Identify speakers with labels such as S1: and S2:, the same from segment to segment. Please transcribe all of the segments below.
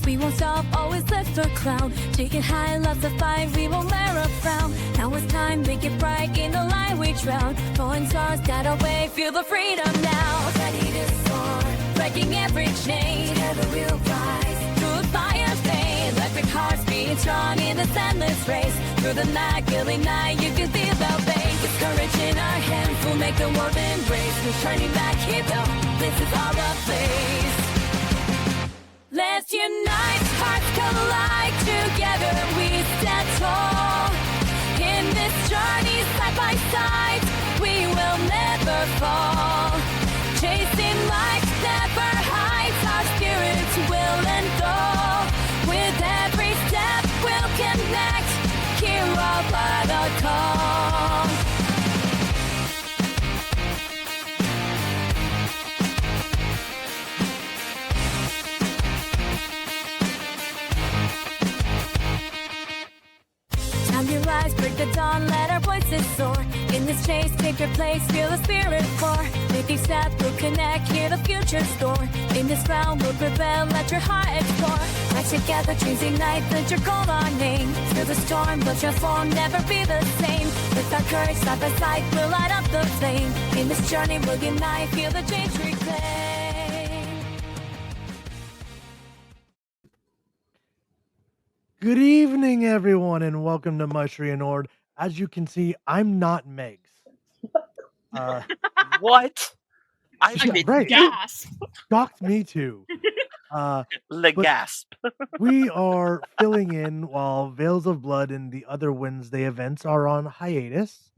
S1: We won't stop, always lift our crown. Take it high, love the fight, we won't wear a frown. Now it's time, make it bright, in the light we drown. Falling stars, guide our way, feel the freedom now. Ready to soar, breaking every chain. Together we'll rise, through the fire's pain. Electric hearts beating strong in this endless race. Through the night, killing night, you can feel the pain. With courage in our hands, we'll make the world embrace. We're turning back here though, this is our place. Let's unite, hearts collide, together we stand tall. In this journey, side by side, we will never fall. Chasing light, never hides, our spirits will endure. With every step, we'll connect, hear our final call. Time to rise, break the dawn, let our voices soar. In this chase, take your place, feel the spirit roar. With each step, we'll connect, hear the future store. In this round, we'll prevail, let your heart explore. Rise together, dreams ignite, let your goal our name. Through the storm, we'll transform, never be the same. With our courage, side by side, we'll light up the flame. In this journey, we'll unite, feel the change reclaim.
S2: Good evening, everyone, and welcome to Maistri and Anord. As you can see, I'm not Megs.
S3: What?
S2: I
S3: did
S2: right.
S4: Gasp.
S2: Shocked me too.
S3: Le
S2: but-
S3: gasp.
S2: We are filling in while Veils of Blood and the other Wednesday events are on hiatus.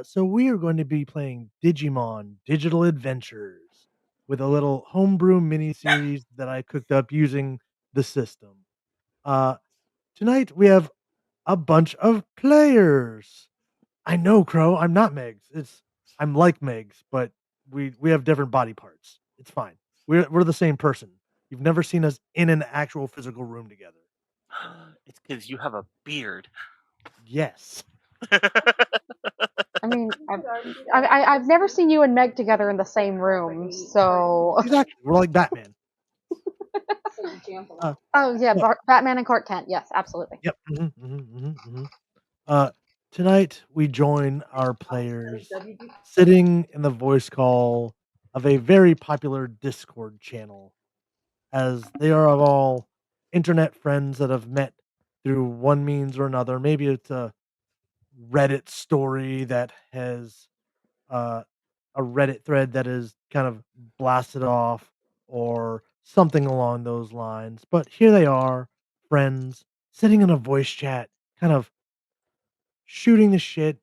S2: So we are going to be playing Digimon Digital Adventures with a little homebrew mini-series that I cooked up using the system. Tonight we have a bunch of players. I know, Crow. I'm not Megs. I'm like Megs, but we have different body parts. It's fine. We're the same person. You've never seen us in an actual physical room together.
S3: It's because you have a beard.
S2: Yes.
S4: I mean, I've never seen you and Meg together in the same room, so.
S2: Exactly. We're like Batman.
S4: Oh yeah, Batman and Clark Kent. Yes, absolutely.
S2: Yep. Tonight we join our players sitting in the voice call of a very popular Discord channel, as they are all internet friends that have met through one means or another. Maybe it's a Reddit story that has a Reddit thread that is kind of blasted off, or something along those lines. But here they are, friends, sitting in a voice chat, kind of shooting the shit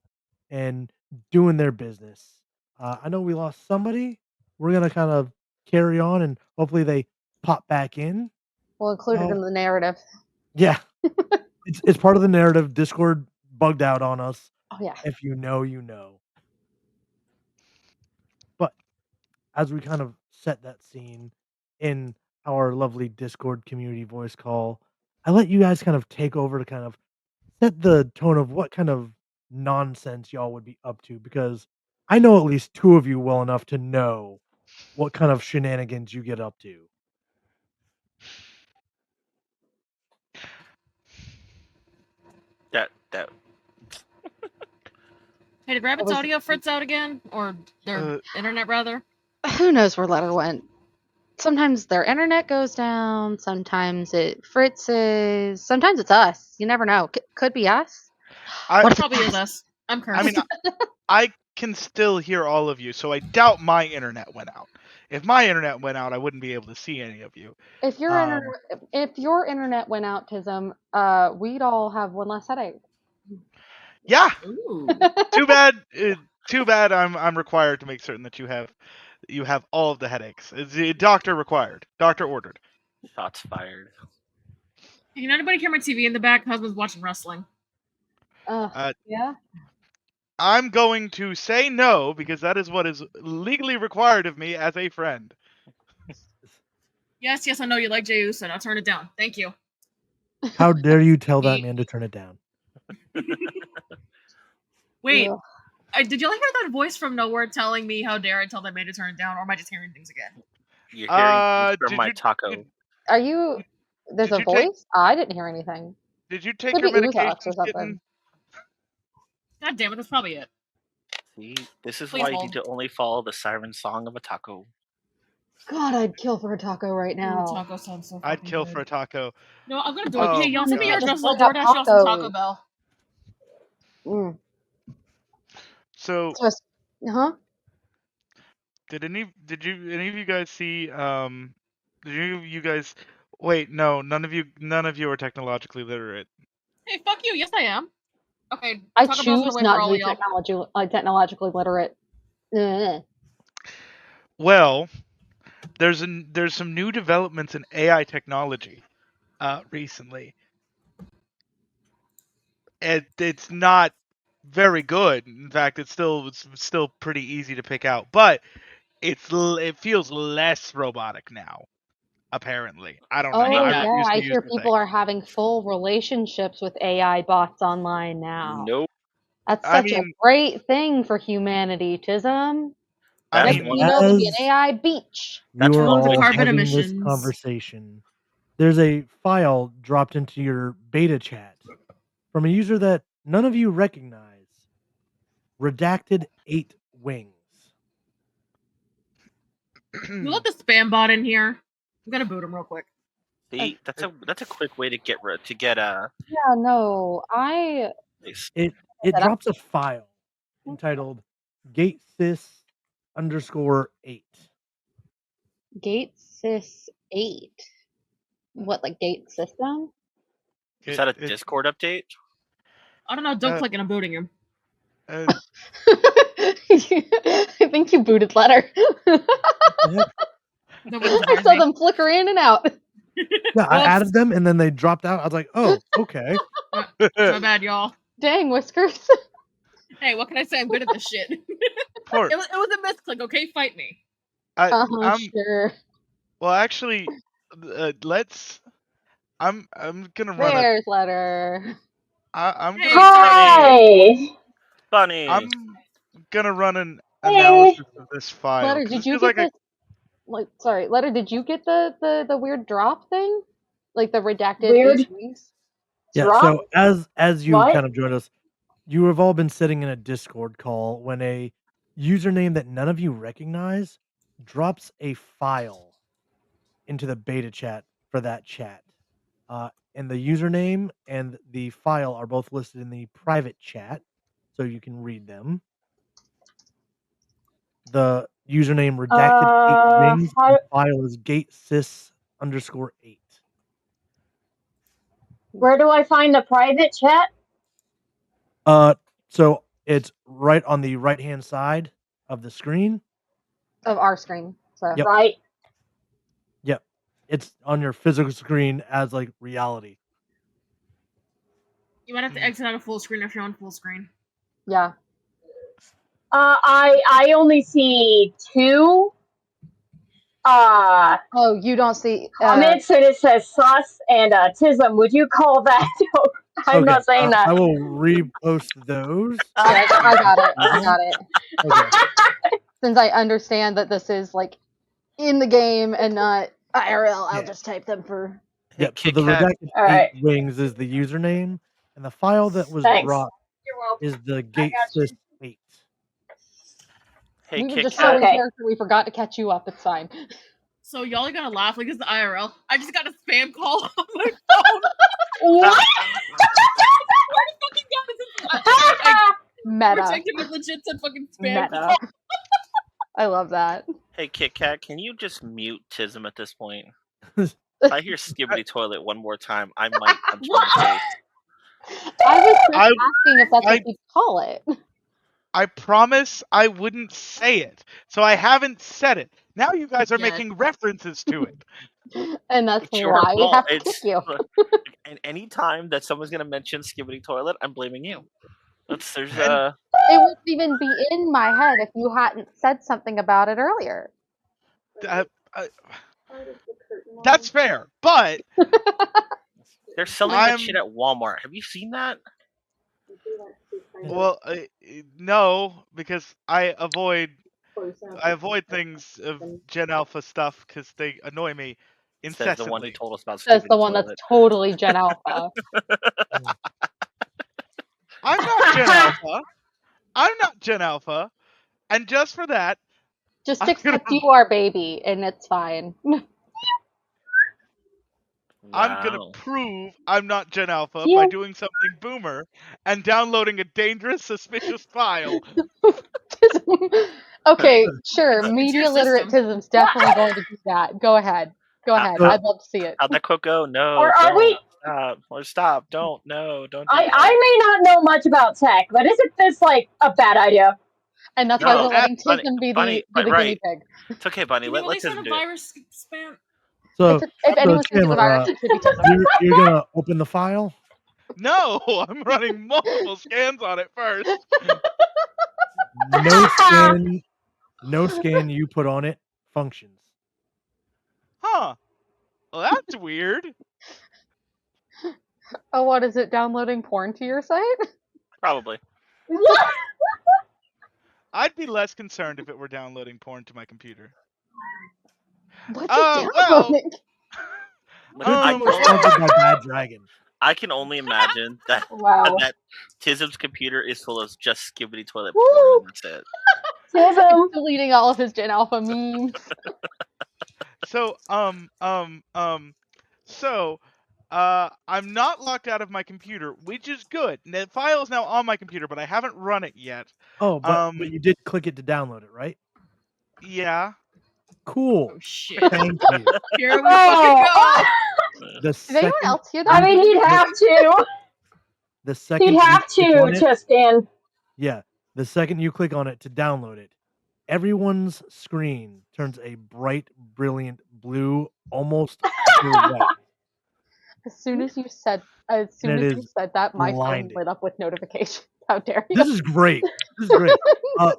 S2: and doing their business. I know we lost somebody. We're gonna kind of carry on, and hopefully they pop back in.
S4: We'll include it in the narrative.
S2: Yeah, it's part of the narrative. Discord bugged out on us.
S4: Oh yeah.
S2: If you know, you know. But as we kind of set that scene in our lovely Discord community voice call, I let you guys kind of take over to kind of set the tone of what kind of nonsense y'all would be up to, because I know at least two of you well enough to know what kind of shenanigans you get up to.
S3: That
S5: Hey, did Rabbit's audio fritz out again? Or their internet, rather?
S4: Who knows where Letter went? Sometimes their internet goes down. Sometimes it fritzes. Sometimes it's us. You never know. Could be us.
S5: It probably is us. I'm cursed.
S6: I mean, I can still hear all of you, so I doubt my internet went out. If my internet went out, I wouldn't be able to see any of you.
S4: If your internet went out, Tism, we'd all have one less headache.
S6: Yeah.
S5: Ooh.
S6: Too bad. Too bad. I'm required to make certain that you have all of the headaches. It's doctor required. Doctor ordered.
S3: shots fired.
S5: Can anybody hear my TV in the back? Husband's watching wrestling.
S4: Yeah.
S6: I'm going to say no, because that is what is legally required of me as a friend.
S5: Yes, I know you like Jey Uso. Now turn it down. Thank you.
S2: How dare you tell that man to turn it down?
S5: Wait, did y'all hear that voice from nowhere telling me how dare I tell that man to turn it down, or am I just hearing things again?
S3: You're hearing things from my taco.
S4: Are you There's
S6: Did
S4: a
S6: you take-
S4: voice? I didn't hear anything.
S6: Did you take
S4: Could
S6: your
S4: be Uzox or
S6: medications,
S4: something.
S6: kitten?
S5: God damn it, that's probably it.
S3: See, this is
S5: Please
S3: why you
S5: hold.
S3: need to only follow the siren song of a taco.
S4: God, I'd kill for a taco right
S5: Ooh,
S4: now.
S5: taco sounds so
S6: I'd
S5: fucking
S6: kill
S5: good.
S6: for a taco.
S5: No, I'm gonna do
S6: Oh,
S5: it. Hey, y'all send me
S6: God.
S5: your
S4: Just
S5: address. I'll
S4: bring up
S5: DoorDash y'all some Taco
S4: tacos.
S5: Bell.
S4: Mm.
S6: So,
S4: So, huh?
S6: did any of you guys see? Did you guys? Wait, no, none of you are technologically literate.
S5: Hey, fuck you. Yes, I am. Okay,
S4: I
S5: Taco Bell's gonna
S4: choose
S5: wait
S4: not
S5: for
S4: to
S5: all
S4: be
S5: of y'all.
S4: technologically literate. Ugh.
S6: Well, there's some new developments in AI technology recently. It's not very good. In fact, it's still pretty easy to pick out, but it feels less robotic now. Apparently, I don't know.
S5: need
S4: Oh
S6: I
S5: that.
S4: yeah,
S6: refuse to
S4: I
S6: use
S4: hear
S6: the
S4: people
S6: thing.
S4: are having full relationships with AI bots online now.
S3: Nope.
S4: That's
S6: I
S4: such a
S6: mean,
S4: great thing for humanity, Tism.
S6: I
S3: That's
S4: Next
S6: mean,
S4: thing
S3: one.
S4: you know, there'll be
S2: As
S4: an AI beach.
S2: you
S3: That's
S2: are
S3: one
S5: Welcome to
S3: of the
S2: all
S3: big
S5: carbon
S3: things.
S2: having this
S5: emissions.
S2: conversation, there's a file dropped into your beta chat from a user that none of you recognize. Redacted 8 wings.
S5: You let the spam bot in here. I'm gonna boot him real quick.
S3: See, that's a quick way to get
S4: Yeah, no,
S3: this.
S2: It drops a file entitled gatesys_8.
S4: GateSys 8. What, like gate system?
S3: Is that a
S6: it,
S3: Discord update?
S5: I don't know. Don't
S6: uh,
S5: click it. I'm booting him.
S6: uh,
S4: I think you booted Letter.
S2: What the heck?
S5: Nobody
S4: I
S5: surprised
S4: saw
S5: me.
S4: them flicker in and out.
S2: Yeah, I
S5: Whoops.
S2: added them and then they dropped out. I was like, oh, okay.
S5: My bad, y'all.
S4: Dang, Whiskers.
S5: Hey, what can I say? I'm good at this shit.
S6: Port.
S5: It was a misclick. Okay, fight me.
S6: I'm
S4: Sure.
S6: well. Actually, let's. I'm gonna run a.
S4: There's Letter.
S6: I'm
S5: Hey,
S6: gonna.
S5: Sarky.
S3: Bunny.
S6: I'm gonna run an
S7: Hey.
S6: analysis of this file
S4: Letter,
S6: because
S4: did
S6: it
S4: you
S6: feels
S4: get
S6: like
S4: this? Like, sorry, Letter, did you get the weird drop thing? Like the redacted
S7: Weird
S4: 8 wings?
S2: Yeah,
S7: drop?
S2: so as you
S7: What?
S2: kind of joined us, you have all been sitting in a Discord call when a username that none of you recognize drops a file into the beta chat for that chat. And the username and the file are both listed in the private chat, so you can read them. The username redacted 8 wings,
S7: How,
S2: and file is gatesys_8.
S7: where do I find the private chat?
S2: So it's right on the right-hand side of the screen.
S4: Of our screen. So.
S2: Yep.
S7: Right.
S2: Yep. It's on your physical screen as like reality.
S5: You might have to exit out of full screen if you're on full screen.
S4: Yeah.
S7: I only see two
S4: Oh, you don't see.
S7: comments, and it says sus and tism. Would you call that? I'm
S2: Okay.
S7: not saying that.
S2: I will repost those.
S4: Yes, I got it. I got it.
S2: Okay.
S4: Since I understand that this is like in the game and not IRL, I'll
S2: Yeah.
S4: just type them for.
S3: Hey,
S2: Yep. So
S3: Kit
S2: the
S3: Kat.
S2: redacted
S7: All
S2: 8
S7: right.
S2: wings is the username, and the file that was
S7: Thanks.
S2: dropped
S7: You're welcome.
S2: is the
S7: I got you.
S2: gatesys8.
S3: Hey,
S4: We were
S3: Kit
S4: just so in
S3: Kat.
S7: Okay.
S4: character, we forgot to catch you up. It's fine.
S5: So y'all are gonna laugh like this is IRL. I just got a spam call on my phone.
S7: What?
S5: Where the fucking god is this? Like,
S4: Meta.
S5: rejected me legit said fucking spam
S4: Meta.
S5: call.
S4: I love that.
S3: Hey, Kit Kat. Can you just mute Tism at this point? If I hear Skibbity Toilet one more time, I might punch him in the face.
S4: I was just
S6: I
S4: asking if that's
S6: I
S4: what you call it.
S6: I promise I wouldn't say it, so I haven't said it. Now you guys are
S5: Yeah.
S6: making references to it.
S4: And that's
S3: It's your
S4: why we
S3: fault.
S4: have to kick you.
S3: And any time that someone's gonna mention Skibbity Toilet, I'm blaming you. There's
S6: And
S4: It wouldn't even be in my head if you hadn't said something about it earlier.
S6: uh, that's fair, but
S3: they're selling that shit at Walmart. Have you seen that?
S6: well, no, because I avoid things of Gen Alpha stuff because they annoy me.
S3: Says the one who
S6: incessantly.
S3: told us about
S4: Says
S3: Skibidi
S4: the one
S3: Toilet.
S4: that's totally Gen Alpha.
S6: I'm not Gen Alpha. I'm not Gen Alpha. And just for that,
S4: Just
S6: I'm
S4: accept you are baby, and it's fine.
S6: I'm gonna
S3: Wow.
S6: prove I'm not Gen Alpha
S7: Yeah.
S6: by doing something boomer and downloading a dangerous, suspicious file.
S4: Okay, sure.
S5: It's your
S4: Media
S5: system.
S4: literatism's definitely going to do that. Go ahead. Go ahead.
S2: So-
S4: I'd love to see it.
S3: How'd that quote go? No,
S7: Or are
S3: don't
S7: we?
S3: stop. Or stop. Don't. No, don't do
S7: I
S3: that.
S7: may not know much about tech, but isn't this like a bad idea?
S4: And that's why
S3: No,
S4: we're letting
S3: Bunny,
S4: Tism be
S3: Bunny,
S4: the guinea
S3: right.
S4: pig.
S3: It's okay, Bunny.
S5: Can you
S3: Let
S5: at least
S3: Tism
S5: run a
S3: do it.
S5: virus spam?
S2: So,
S4: If anyone's thinking the
S2: Chandler,
S4: virus, it should be Tism.
S2: you're gonna open the file.
S6: No, I'm running multiple scans on it first.
S2: No scan you put on it functions.
S6: Huh. Well, that's weird.
S4: Oh, what is it? Downloading porn to your site?
S3: Probably.
S7: What?
S6: I'd be less concerned if it were downloading porn to my computer.
S4: What's
S6: Oh,
S4: it
S6: well.
S4: downloading?
S3: Look,
S6: Um,
S2: Sponsored by Bad Dragon.
S3: I can only imagine that
S7: Wow.
S3: that Tism's computer is full of just Skibidi Toilet
S7: Woo!
S3: porn. And that's it.
S7: Tism.
S4: Deleting all of his Gen Alpha memes.
S6: So, I'm not locked out of my computer, which is good. The file is now on my computer, but I haven't run it yet.
S2: Oh, but you did click it to download it, right?
S6: Yeah.
S2: Cool.
S5: Oh shit.
S2: Thank you.
S5: Here we fucking go.
S2: The
S4: Did anyone
S2: second,
S4: else hear
S7: I
S4: that?
S7: mean, he'd have to.
S2: the second
S7: He'd
S2: you
S7: have
S2: click
S7: to
S2: on it,
S7: to scan.
S2: yeah, the second you click on it to download it, everyone's screen turns a bright, brilliant blue, almost pure white.
S4: As soon as you said that, my phone
S2: blinding.
S4: lit up with notifications. How dare you?
S2: This is great. This is great.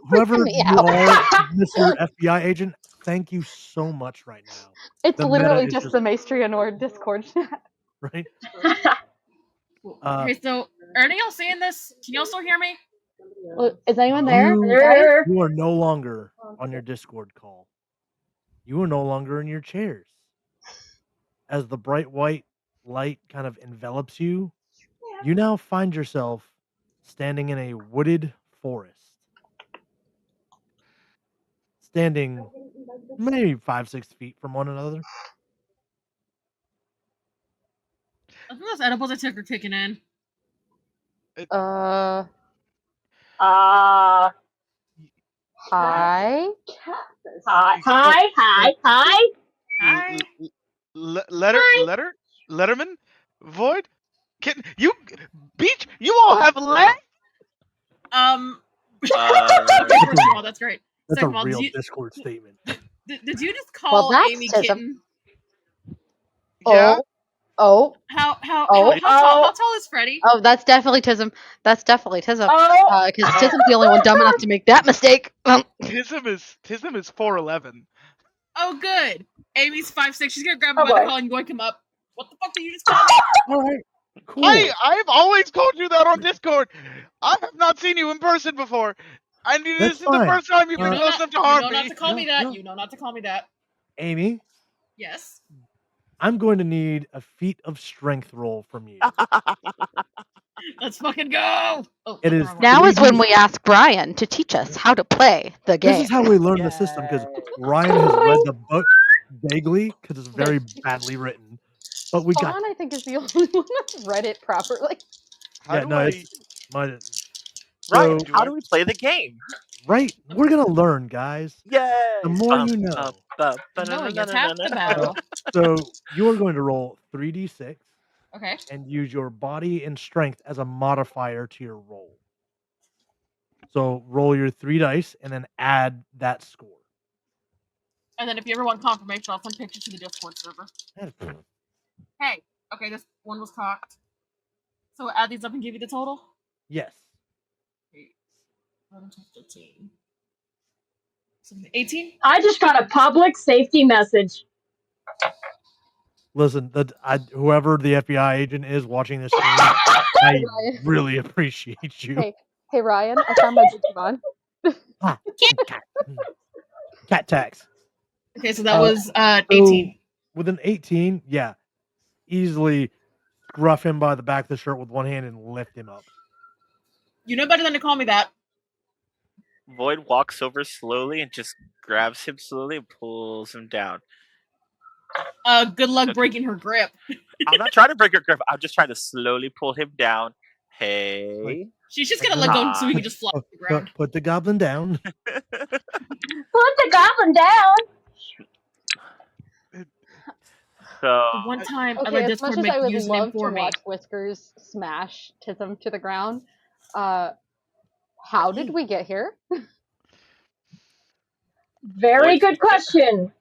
S2: Whoever
S4: Freaking me
S2: you
S4: out.
S2: are, Mr. FBI agent, thank you so much right now.
S4: It's
S2: The
S4: literally
S2: meta is
S4: just the Maistri Anord Discord chat.
S2: right.
S5: Okay, so are any of y'all seeing this? Can y'all still hear me?
S4: Is anyone there?
S2: You, you are no longer on your Discord call. You are no longer in your chairs. As the bright white light kind of envelops you, you now find yourself standing in a wooded forest. Standing maybe 5-6 feet from one another.
S5: I think those edibles I took are kicking in.
S7: Hi.
S6: y-
S4: Hi.
S7: Hi.
S5: Hi.
S6: Letterman, Void, Beach. You all have legs.
S5: First of all, that's great.
S2: That's
S5: Second
S2: a
S5: of all,
S2: real
S5: did you,
S2: Discord statement.
S5: did you just call
S4: that's
S5: Amy
S4: Tism.
S5: Kitten?
S6: Yeah.
S4: Oh.
S5: How
S4: Oh.
S5: tall is Freddy?
S4: Oh, that's definitely Tism. That's definitely Tism.
S7: Oh.
S4: Because Tism's the only one dumb enough to make that mistake.
S6: Tism is 4'11".
S5: Oh, good. Amy's 5'6". She's gonna grab him
S7: Oh,
S5: by the
S7: boy.
S5: collar and yoink him up. What the fuck did you just call me?
S2: All right. Cool.
S6: I've always told you that on Discord. I have not seen you in person before. And this
S2: That's
S6: is the
S2: fine.
S6: first time you've
S5: You
S6: been
S5: know
S6: close
S5: not,
S6: enough to
S5: you
S6: harm
S5: know not
S6: me.
S5: to call me that.
S2: No.
S5: You know not to call me that.
S2: Amy,
S5: Yes.
S2: I'm going to need a feat of strength roll from you.
S5: Let's fucking go. Oh,
S2: It
S5: the
S2: is
S5: wrong one.
S4: Now is when
S2: 3D.
S4: we ask Brian to teach us how to play the game.
S2: This is how we learn the system because Ryan has read the book vaguely because it's very badly written. But we got
S4: Spawn, I think, is the only one that's read it properly.
S6: How do I?
S2: it's my
S3: Ryan,
S2: so
S3: how do we play the game?
S2: right. We're gonna learn, guys.
S3: Yay!
S2: The more you know.
S5: Knowing is half the battle.
S2: So you are going to roll 3d6
S5: Okay.
S2: and use your body and strength as a modifier to your roll. So roll your 3 dice and then add that score.
S5: And then if you ever want confirmation, I'll send pictures to the Discord server. Hey, okay, this one was cocked. So add these up and give you the total?
S2: Yes.
S5: 11, 12, 13. 18?
S7: I just got a public safety message.
S2: Listen, whoever the FBI agent is watching this stream, I really appreciate you.
S4: Hey Ryan, I found my Digimon.
S2: Cat tax.
S5: Okay, so that was 18.
S2: with an 18, yeah, easily scruff him by the back of the shirt with one hand and lift him up.
S5: You know better than to call me that.
S3: Void walks over slowly and just grabs him slowly and pulls him down.
S5: Good luck breaking her grip.
S3: I'm not trying to break her grip. I'm just trying to slowly pull him down. Hey.
S5: She's just gonna let go so we can just flop to the ground.
S2: Put the goblin down.
S7: Put the goblin down.
S3: So
S5: The one time I
S4: Okay,
S5: let
S4: as much
S5: Discord
S4: as
S5: make
S4: I would
S5: username
S4: love to
S5: for me.
S4: watch Whiskers smash Tism to the ground, how did we get here?
S7: Very good question.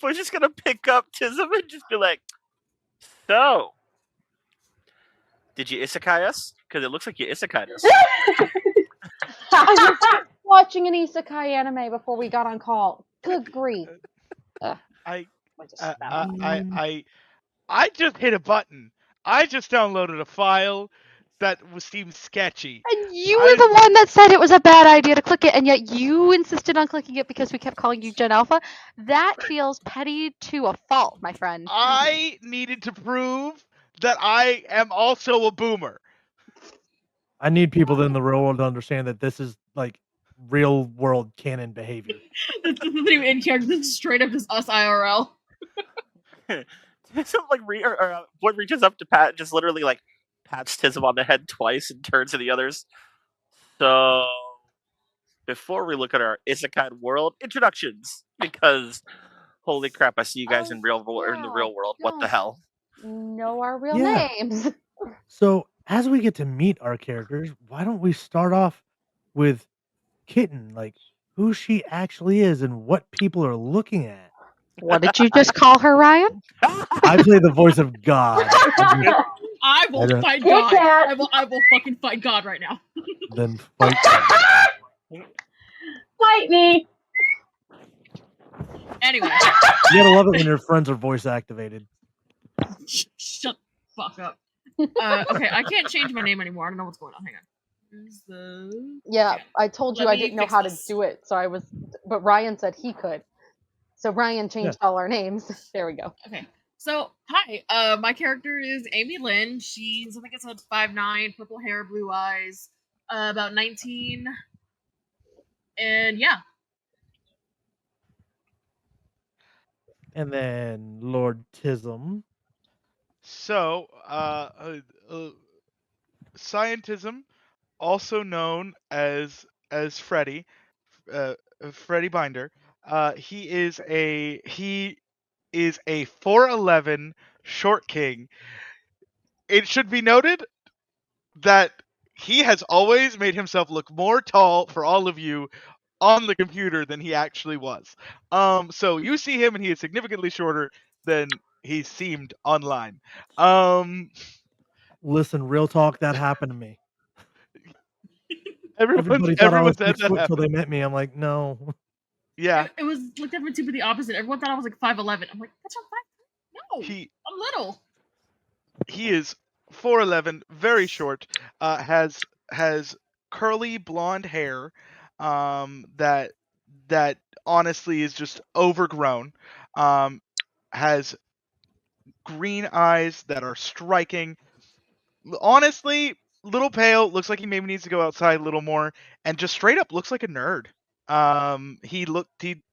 S3: We're just gonna pick up Tism and just be like, so, did you isekai us? Because it looks like you isekai'd us.
S4: I was watching an isekai anime before we got on call. Good grief.
S6: I just hit a button. I just downloaded a file that seemed sketchy.
S4: And you were the one that said it was a bad idea to click it, and yet you insisted on clicking it because we kept calling you Gen Alpha. That feels petty to a fault, my friend.
S6: I needed to prove that I am also a boomer.
S2: I need people in the real world to understand that this is like real world canon behavior.
S5: This isn't even in character. This is straight up just us IRL.
S3: Tism Void reaches up to Pat, just literally like pats Tism on the head twice and turns to the others. So, before we look at our isekai world introductions, because holy crap, I see you guys in the real world. What the hell?
S4: Know our real
S2: Yeah.
S4: names.
S2: So as we get to meet our characters, why don't we start off with Kitten, like who she actually is and what people are looking at.
S4: What did you just call her, Ryan?
S2: I play the voice of God.
S5: I will fight
S7: Kick
S5: God.
S7: that.
S5: I will fucking fight God right now.
S2: Then fight.
S7: Fight me.
S5: Anyway.
S2: You gotta love it when your friends are voice activated.
S5: Shut the fuck up. Okay, I can't change my name anymore. I don't know what's going on. Hang on.
S4: Yeah, I told you
S5: Let
S4: I
S5: me
S4: didn't know
S5: fix
S4: how
S5: this.
S4: to do it, so I was. But Ryan said he could, so Ryan changed all our names. There we go.
S5: Okay, so hi. My character is Amy Lynn. She's I think it's 5'9", purple hair, blue eyes, about 19, and yeah.
S2: And then Lord Tism.
S6: So, scientism, also known as Freddy, Freddy Binder. He is a 4'11" short king. It should be noted that he has always made himself look more tall for all of you on the computer than he actually was. So you see him and he is significantly shorter than he seemed online.
S2: Listen, real talk, that happened to me.
S6: Everybody
S2: thought I was
S6: said
S2: 6
S6: that
S2: foot until they
S6: happened.
S2: met me. I'm like, no.
S6: Yeah.
S5: It was like definitely super the opposite. Everyone thought I was like 5'11". I'm like, that's not 5. No, I'm little.
S6: He is 4'11", very short. Has curly blonde hair, that honestly is just overgrown. Has green eyes that are striking. Honestly, little pale. Looks like he maybe needs to go outside a little more, and just straight up looks like a nerd. He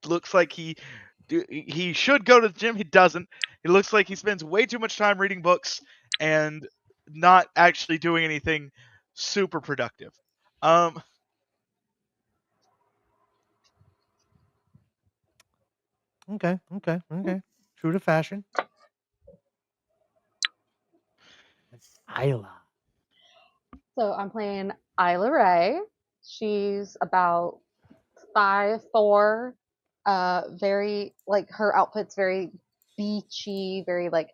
S6: looks like he should go to the gym. He doesn't. He looks like he spends way too much time reading books and not actually doing anything super productive.
S2: Okay. True to fashion. Isla.
S4: So I'm playing Isla Ray. She's about 5'4". Very like her outfit's very beachy, very like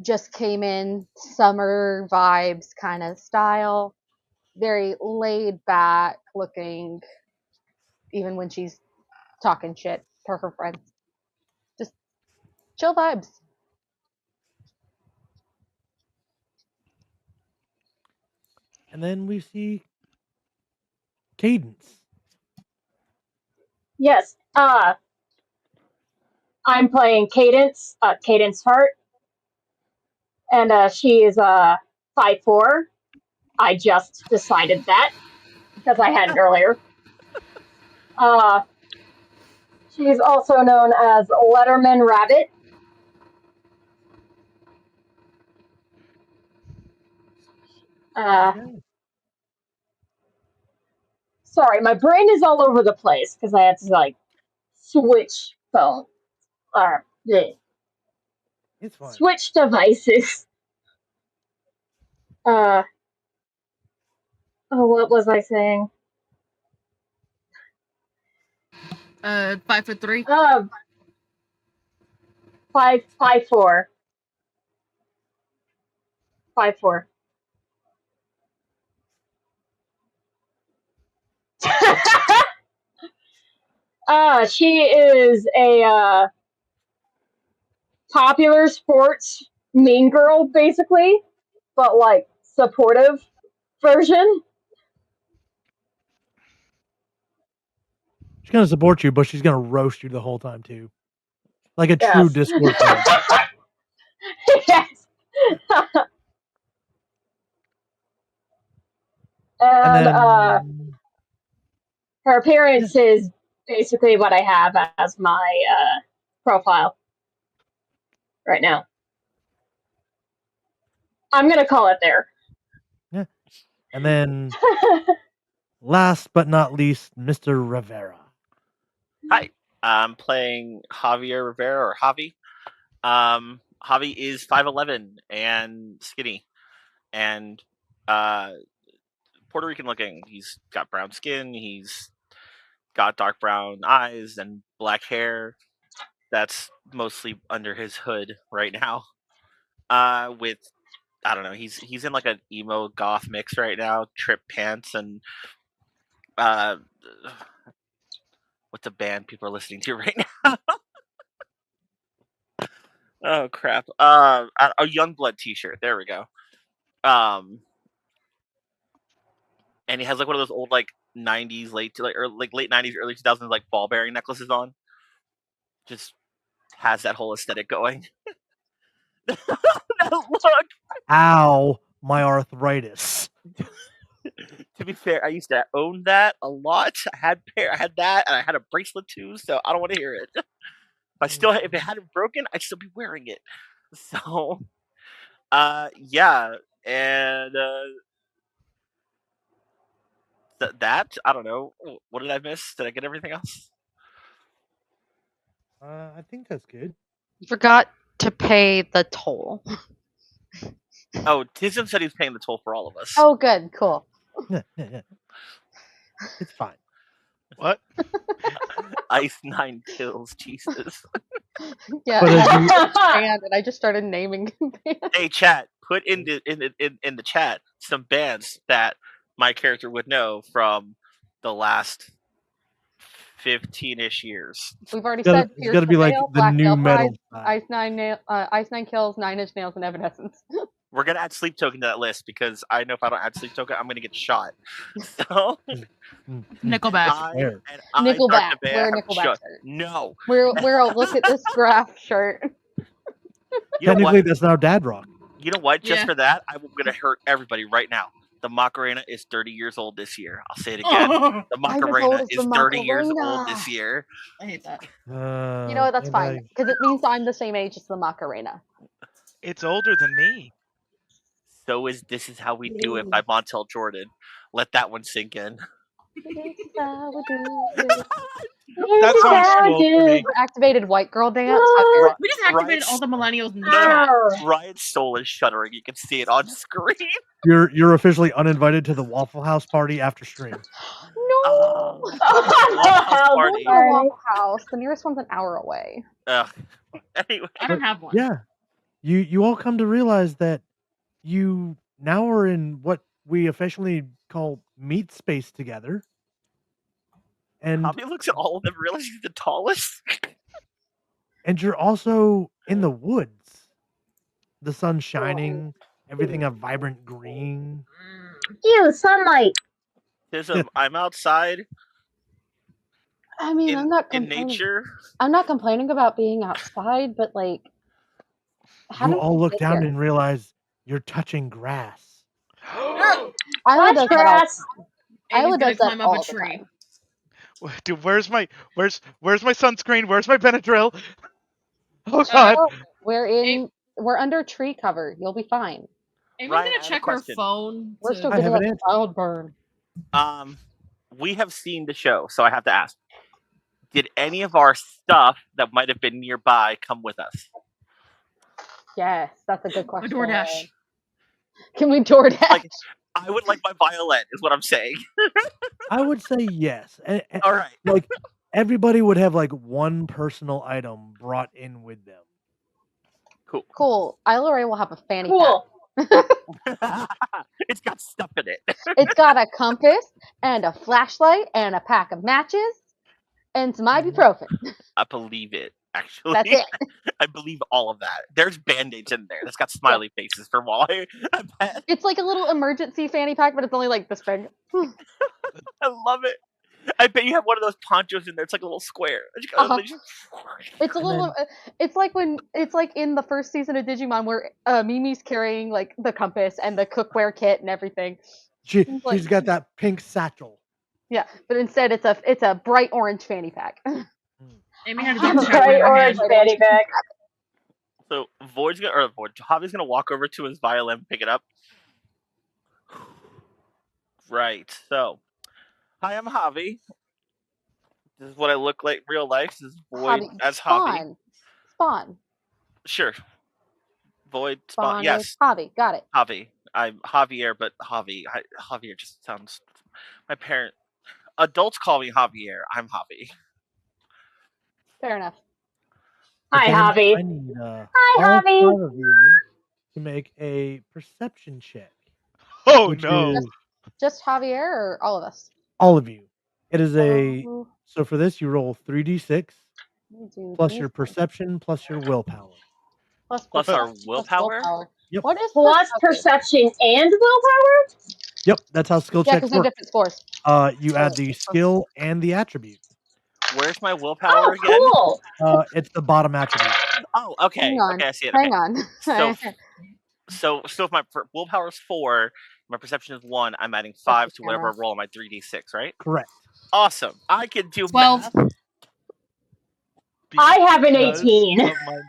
S4: just came in summer vibes kind of style. Very laid back looking, even when she's talking shit to her friends. Just chill vibes.
S2: And then we see Cadence.
S7: Yes. I'm playing Cadence, Cadence Hart, and she is 5'4". I just decided that because I hadn't earlier. She's also known as Letterman Rabbit.
S2: Okay.
S7: Sorry, my brain is all over the place because I had to like switch phone or
S2: It's fine.
S7: switch devices. Oh, what was I saying?
S5: 5'3".
S7: 5'4". 5'4". She is a popular sports mean girl, basically, but like supportive version.
S2: She's gonna support you, but she's gonna roast you the whole time too, like a true
S7: Yes.
S2: Discord player.
S7: Yes.
S2: And
S7: And
S2: then
S7: her appearance is basically what I have as my profile right now. I'm gonna call it there.
S2: yeah, and then last but not least, Mr. Rivera.
S3: Hi, I'm playing Javier Rivera or Javi. Javi is 5'11" and skinny, and Puerto Rican looking. He's got brown skin. He's got dark brown eyes and black hair. That's mostly under his hood right now. With I don't know. He's in like an emo goth mix right now. Trip pants and uh, what's a band people are listening to right now? Oh crap. A Youngblood T-shirt. There we go. And he has like one of those old like '90s, late '90s, early 2000s like ball bearing necklaces on. Just has that whole aesthetic going. Look.
S2: Ow, my arthritis.
S3: To be fair, I used to own that a lot. I had that, and I had a bracelet too. So I don't want to hear it. If it hadn't broken, I'd still be wearing it. So, yeah, and that I don't know. What did I miss? Did I get everything else?
S2: I think that's good.
S4: You forgot to pay the toll.
S3: Oh, Tism said he was paying the toll for all of us.
S4: Oh, good, cool.
S2: Yeah. It's fine.
S6: What?
S3: Ice 9 kills, Jesus.
S4: Yeah,
S2: But as you-
S4: band, and I just started naming bands.
S3: Hey, chat, put in the chat some bands that my character would know from the last 15-ish years.
S4: We've already
S2: It's gotta-
S4: said
S2: it's
S4: Pierce
S2: gotta
S4: the
S2: be like
S4: Veil,
S2: the
S4: Black
S2: new
S4: Veil
S2: metal
S4: Brides,
S2: style.
S4: Ice Nine Kills, Nine Inch Nails, and Evanescence.
S3: We're gonna add Sleep Token to that list because I know if I don't add Sleep Token, I'm gonna get shot. So
S5: Nickelback.
S2: Fair.
S4: Nickelback.
S3: Dark the
S4: Wear a
S3: Bear,
S4: Nickelback
S3: shut.
S4: shirt.
S3: No.
S4: We're a look at this graph shirt.
S3: You know
S2: Technically,
S3: what?
S2: that's now Dad Rock.
S3: You know what? Just
S5: Yeah.
S3: for that, I'm gonna hurt everybody right now. The Macarena is 30 years old this year. I'll say it again. The Macarena
S4: as the
S3: is 30 years old
S4: Macarena.
S3: this year.
S5: I hate that.
S4: You know what? That's fine because it means I'm the same age as the Macarena.
S6: It's older than me.
S3: So this is how we do it by Montel Jordan. Let that one sink in.
S6: That song's too old for me.
S4: Activated white girl dance.
S5: We just activated all the millennials in the
S3: Ryan-
S5: chat.
S3: Ryan's soul is shuddering. You can see it on screen.
S2: You're officially uninvited to the Waffle House party after stream.
S3: Oh,
S7: How
S3: party.
S4: Go to Waffle House. The nearest one's an hour away.
S3: Anyway,
S5: I don't have one.
S2: Yeah. You all come to realize that you now are in what we affectionately call meat space together. And
S3: Tommy looks at all of them, realizes he's the tallest.
S2: and you're also in the woods. The sun's shining, everything a vibrant green.
S7: Ew, sunlight.
S3: Tism, I'm outside.
S4: I mean, I'm not
S3: in
S4: complaining.
S3: nature.
S4: I'm not complaining about being outside, but like, how
S2: You
S4: did
S2: all
S4: we
S2: look
S4: get
S2: down
S4: here?
S2: and realize you're touching grass.
S4: Isla
S7: Touch
S4: does that all.
S7: grass.
S4: Isla
S5: Amy's gonna
S4: does that
S5: climb up a
S4: all the
S5: tree.
S4: time.
S6: Dude, where's my sunscreen? Where's my Benadryl? Oh
S5: Uh,
S6: god.
S4: Oh, we're under tree cover. You'll be fine.
S5: Amy's
S3: Ryan, I
S5: gonna
S3: have a
S5: check her
S3: question.
S5: phone.
S4: We're still
S2: I
S4: getting
S2: have
S4: like
S2: an answer.
S4: wild burn.
S3: We have seen the show, so I have to ask: did any of our stuff that might have been nearby come with us?
S4: Yes, that's a good
S5: A
S4: question.
S5: DoorDash.
S4: Can we DoorDash?
S3: Like, I would like my violin, is what I'm saying.
S2: I would say yes.
S3: All right.
S2: Like everybody would have like one personal item brought in with them.
S3: Cool.
S4: Cool. Isla Ray will have a fanny
S7: Cool.
S4: pack.
S3: It's got stuff in it.
S4: It's got a compass and a flashlight and a pack of matches and some ibuprofen.
S3: I believe it. Actually,
S4: That's it.
S3: I believe all of that. There's band-aids in there. That's got smiley faces for Wally. I bet.
S4: It's like a little emergency fanny pack, but it's only like this big.
S3: I love it. I bet you have one of those ponchos in there. It's like a little square.
S4: Uh-huh.
S3: Just-
S4: It's a
S2: And
S4: little. It's like in the first season of Digimon where Mimi's carrying like the compass and the cookware kit and everything.
S2: She's
S4: Like-
S2: got that pink satchel.
S4: Yeah, but instead it's a bright orange fanny pack.
S5: Amy had
S4: I
S5: a
S4: have
S5: dog
S7: Bright
S5: in her
S7: orange
S5: hand.
S7: fanny pack.
S3: So Javi's gonna walk over to his violin, pick it up. Right. So, hi, I'm Javi. This is what I look like in real life. This is Void
S4: Javi,
S3: as Javi.
S4: Spawn.
S3: Sure. Void
S4: Spawn
S3: Spawn. Yes,
S4: is Javi. Got it.
S3: Javi. I'm Javier, but Javier just sounds. My adults call me Javier. I'm Javi.
S4: Fair enough.
S7: Hi,
S2: Okay,
S7: Javi.
S2: I need
S7: Hi,
S2: all
S7: Javi.
S2: 5 of you to make a perception check.
S6: Oh
S2: which
S6: no.
S2: is
S4: Just Javier or all of us?
S2: all of you. It is a
S4: So,
S2: so for this you roll 3d6
S4: let me do
S2: plus
S4: these
S2: your
S4: things.
S2: perception plus your willpower.
S4: Plus
S3: Plus our
S4: perception, plus
S3: willpower?
S2: Yep.
S4: What is
S7: Plus perception and willpower?
S2: Yep, that's how skill
S4: Yeah,
S2: checks
S4: because they're
S2: work.
S4: different scores.
S2: You add the skill and the attribute.
S3: Where's my willpower
S7: Oh,
S3: again?
S7: cool.
S2: It's the bottom attribute.
S3: Oh, okay.
S4: Hang on.
S3: Okay, I see it.
S4: Hang
S3: Okay.
S4: on.
S3: So if my willpower is 4, my perception is 1, I'm adding 5 to whatever I
S4: camera.
S3: roll on my 3d6, right?
S2: Correct.
S3: Awesome. I can do
S5: 12.
S3: math.
S7: I have an
S6: Because
S7: 18.
S6: of my-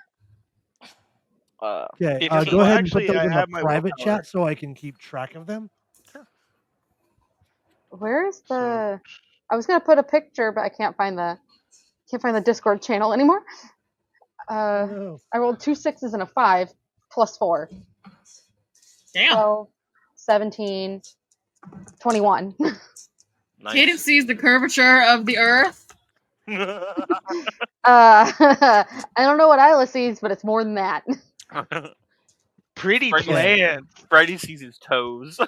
S2: Okay,
S6: 15.
S2: go ahead and
S6: Actually,
S2: put those
S6: I
S2: in
S6: have
S2: the
S6: my
S2: private
S6: willpower.
S2: chat so I can keep track of them.
S4: Where's the? I was gonna put a picture, but I can't find the Discord channel anymore.
S2: No.
S4: I rolled 2 6s and a 5 plus 4.
S5: Damn.
S4: 12, 17, 21.
S3: Nice.
S5: Kaden sees the curvature of the earth.
S4: I don't know what Isla sees, but it's more than that.
S6: Pretty
S3: Right.
S6: plans.
S3: Friday sees his toes.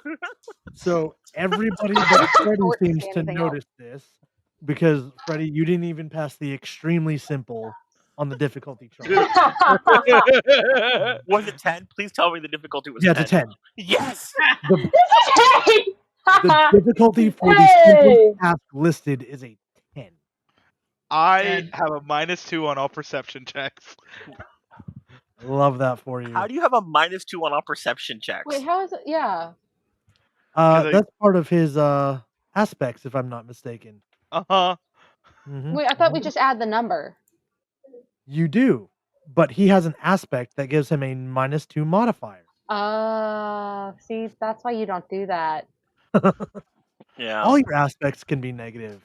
S2: So everybody but Freddy
S4: Forward to
S2: seems
S4: see
S2: to
S4: anything else.
S2: notice this because Freddy, you didn't even pass the extremely simple on the difficulty chart.
S3: Was it 10? Please tell me the difficulty was
S2: Yeah,
S3: 10.
S2: it's a 10.
S3: Yes!
S2: The,
S7: Hey!
S2: the difficulty for the
S7: Hey!
S2: simplest task listed is a 10.
S6: I
S5: Dead.
S6: have a -2 on all perception checks.
S2: I love that for you.
S3: How do you have a -2 on all perception checks?
S4: Wait, how is it? Yeah.
S2: That's part of his aspects, if I'm not mistaken.
S6: Uh-huh.
S2: Mhm.
S4: Wait, I thought we just add the number.
S2: You do, but he has an aspect that gives him a -2 modifier.
S4: See, that's why you don't do that.
S3: Yeah.
S2: All your aspects can be negative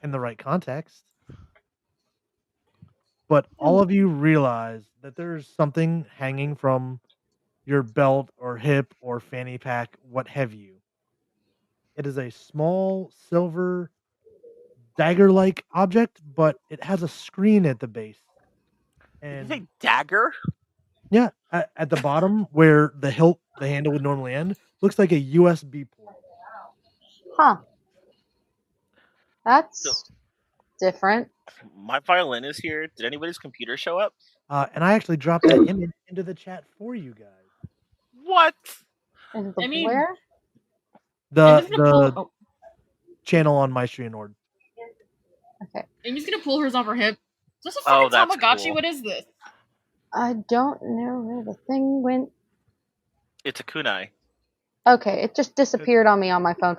S2: in the right context. But all of you realize that there's something hanging from your belt or hip or fanny pack, what have you. It is a small silver dagger-like object, but it has a screen at the base.
S3: Did you
S2: And
S3: say dagger?
S2: yeah, at the bottom where the handle would normally end, looks like a USB port.
S4: Huh. That's
S3: So-
S4: different.
S3: My violin is here. Did anybody's computer show up?
S2: And I actually dropped that image into the chat for you guys.
S3: What?
S4: Is the
S5: I mean-
S4: where?
S5: I'm just gonna
S2: The
S5: pull. Oh,
S2: channel on Maistri and Anord.
S5: Amy's gonna pull hers off her hip. Is this a
S3: Oh,
S5: freaking
S3: that's
S5: Tamagotchi?
S3: cool.
S5: What is this?
S4: I don't know where the thing went.
S3: It's a kunai.
S4: Okay, it just disappeared on me on my phone.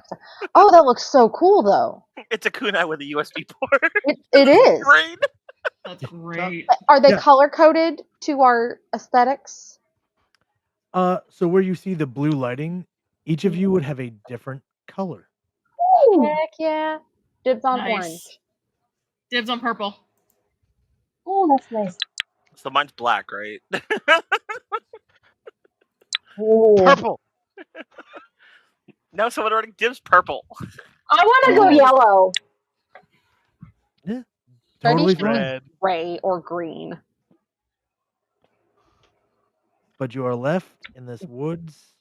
S4: Oh, that looks so cool, though.
S3: It's a kunai with a USB port.
S4: It is.
S3: Great.
S5: That's great.
S4: Are they
S2: Yeah.
S4: color coded to our aesthetics?
S2: So where you see the blue lighting, each of you would have a different color.
S4: Heck yeah. Dibs on
S5: Nice.
S4: orange.
S5: Dibs on purple.
S7: Oh, that's nice.
S3: So mine's black, right?
S7: Ooh.
S6: Purple.
S3: Now someone already dibs purple.
S7: I want to go yellow.
S2: Yeah,
S4: Freddy
S2: totally
S4: should be
S2: fine.
S6: Red.
S4: gray or green.
S2: But you are left in this woods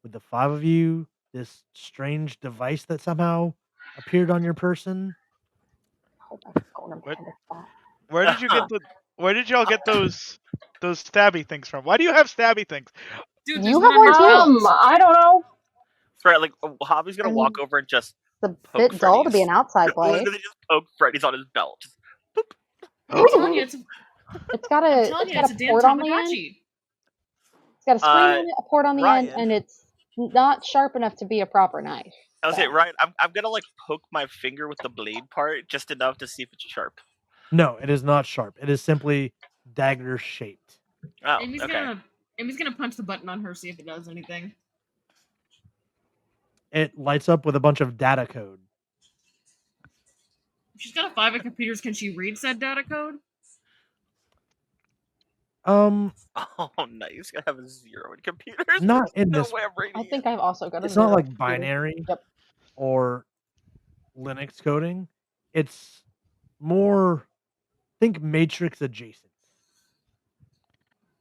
S2: with the 5 of you. This strange device that somehow appeared on your person.
S4: Hold my phone and
S6: What?
S4: put it back.
S6: Where did you get the? Where did y'all get those stabby things from? Why do you have stabby things?
S5: Dude,
S4: You
S5: there's
S4: have
S5: one on
S4: one
S5: your
S4: too.
S5: belt.
S7: I don't know.
S3: Right, like Hobby's gonna
S4: I
S3: walk
S4: mean,
S3: over and just
S4: It's a
S3: poke
S4: bit dull to be
S3: Freddy's.
S4: an outside play.
S3: Literally just poke Freddy's on his belt. Just, boop.
S5: I'm telling you, it's
S4: It's got
S5: I'm
S4: a
S5: telling you,
S4: got
S5: it's
S4: a
S5: a damn
S4: port on the end.
S5: Tamagotchi.
S4: It's got a screen on it, a port on the end,
S3: Ryan.
S4: and it's not sharp enough to be a proper knife.
S3: I was
S4: So.
S3: saying, Ryan, I'm gonna like poke my finger with the blade part just enough to see if it's sharp.
S2: No, it is not sharp. It is simply dagger shaped.
S3: Oh,
S5: Amy's
S3: okay.
S5: gonna punch the button on her, see if it does anything.
S2: It lights up with a bunch of data code.
S5: If she's got a 5 at computers, can she read said data code?
S2: Um,
S3: Oh, nice. Gonna have a 0 in computers.
S2: Not in
S3: no
S2: this.
S3: way I'm reading
S4: I think I've also got a
S2: It's not
S4: 0
S2: like
S4: computer.
S2: binary
S4: Yep.
S2: or Linux coding. It's more, think Matrix adjacent.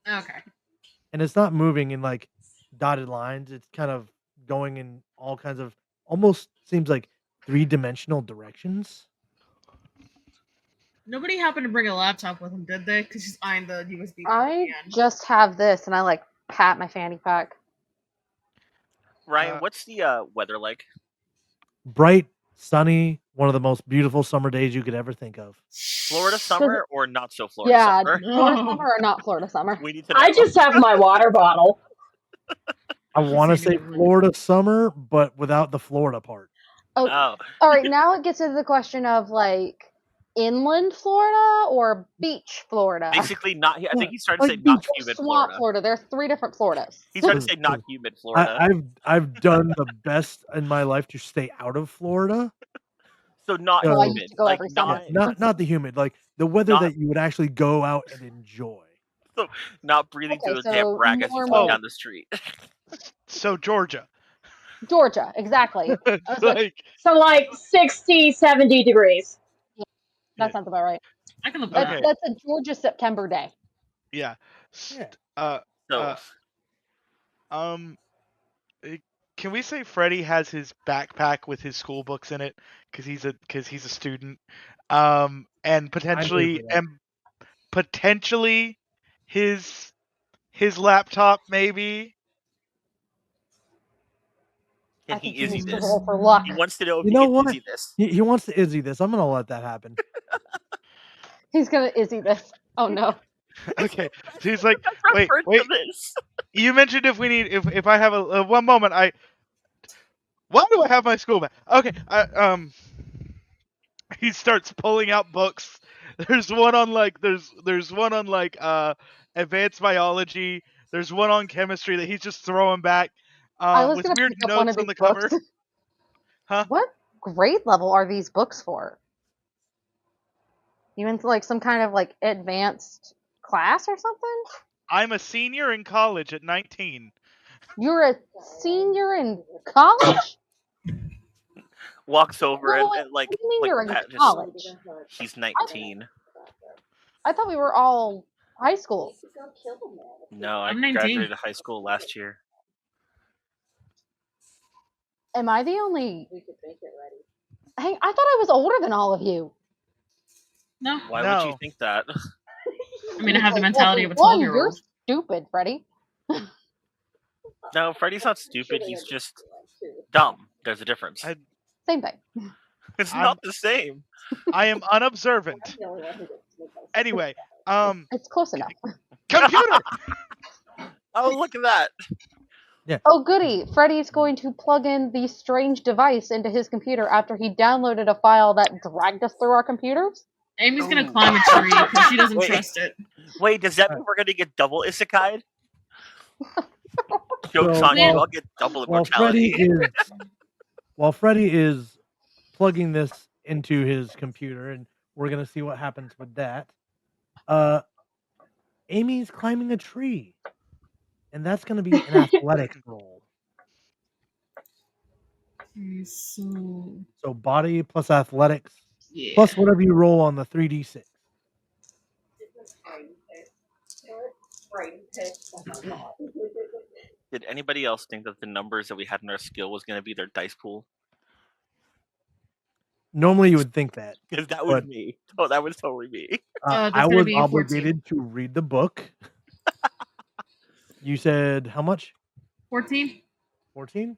S5: Okay.
S2: And it's not moving in like dotted lines. It's kind of going in all kinds of, almost seems like 3-dimensional directions.
S5: Nobody happened to bring a laptop with them, did they? Because she's eyeing the USB.
S4: I just have this, and I like pat my fanny pack.
S3: Ryan, what's the weather like?
S2: Bright, sunny, one of the most beautiful summer days you could ever think of.
S3: Florida summer or not so Florida
S4: Yeah,
S3: summer?
S4: Florida summer or not Florida summer?
S3: We need to know.
S7: I just have my water bottle.
S2: I want to say Florida summer, but without the Florida part.
S4: Oh,
S3: Oh.
S4: all right. Now it gets to the question of like inland Florida or beach Florida.
S3: Basically, not. I think he's trying to
S2: Like
S3: say not
S2: beach
S3: humid
S4: Swamp
S3: Florida.
S4: Florida. There are 3 different Floridas.
S3: He's trying to say not humid Florida.
S2: I've done the best in my life to stay out of Florida.
S3: So not
S4: Well, I
S3: humid.
S4: used to go
S3: Like
S4: every summer.
S2: Not the humid, like the weather
S3: Not-
S2: that you would actually go out and enjoy.
S3: So not breathing
S4: Okay,
S3: through the
S4: so
S3: damp rag as you
S4: normal-
S3: walk down the street.
S6: So Georgia.
S4: Georgia, exactly. I was like,
S7: So like 60, 70 degrees.
S4: that sounds about right.
S5: I can live with
S6: Okay.
S5: that.
S4: That's a Georgia September day.
S6: Yeah.
S3: So
S6: Can we say Freddy has his backpack with his school books in it because he's a student, and potentially his laptop maybe.
S3: can
S4: I
S3: he
S4: think he
S3: Izzy
S4: needs to
S3: this?
S4: roll for luck.
S3: He wants to know if
S2: You
S3: he
S2: know
S3: can
S2: what?
S3: Izzy this.
S2: He wants to Izzy this. I'm gonna let that happen.
S4: He's gonna Izzy this. Oh no.
S6: Okay, so he's like, wait,
S3: Reference
S6: wait.
S3: to this.
S6: You mentioned if I have a one moment, why do I have my school bag? Okay, he starts pulling out books. There's one on advanced biology. There's one on chemistry that he's just throwing back.
S4: I was
S6: With
S4: gonna
S6: weird
S4: pick up one
S6: notes
S4: of
S6: on
S4: these
S6: the cover.
S4: books.
S6: Huh?
S4: What grade level are these books for? You into like some kind of like advanced class or something?
S6: I'm a senior in college at 19.
S4: You're a senior in college?
S3: Walks over
S4: No,
S3: and like
S4: what do you mean
S3: like
S4: you're in
S3: Pat just-
S4: college?
S3: he's 19.
S4: I thought we were all high school.
S3: No, I
S5: I'm 19.
S3: graduated high school last year.
S4: Am I the only? Hey, I thought I was older than all of you.
S5: No.
S3: Why would
S6: No.
S3: you think that?
S5: I mean, I have the
S4: Like,
S5: mentality of a
S4: well,
S5: 12-year-old.
S4: You're stupid, Freddy.
S3: No, Freddy's not stupid. He's just dumb. There's a difference.
S4: Same thing.
S3: It's
S6: I'm-
S3: not the same.
S6: I am unobservant. Anyway,
S4: It's close enough.
S6: computer.
S3: Oh, look at that.
S4: Oh, goody! Freddy's going to plug in the strange device into his computer after he downloaded a file that dragged us through our computers.
S5: Amy's gonna
S3: Ooh.
S5: climb a tree because she doesn't
S3: Wait.
S5: trust it.
S3: Wait, does that mean we're gonna get double isekai? Joke's
S2: So
S3: on you.
S5: while-
S3: I'll get double
S2: While Freddy
S3: immortality.
S2: is plugging this into his computer, and we're gonna see what happens with that. Amy's climbing a tree, and that's gonna be an athletics roll.
S5: Okay, so
S2: So body plus athletics
S5: yeah.
S2: plus whatever you roll on the 3d6.
S3: Did anybody else think that the numbers that we had in our skill was gonna be their dice pool?
S2: Normally, you would think that.
S3: Because that was
S2: But-
S3: me. Oh, that was totally me.
S5: That's
S2: I
S5: gonna
S2: was
S5: be 14.
S2: obligated to read the book. You said how much?
S5: 14?
S2: 14?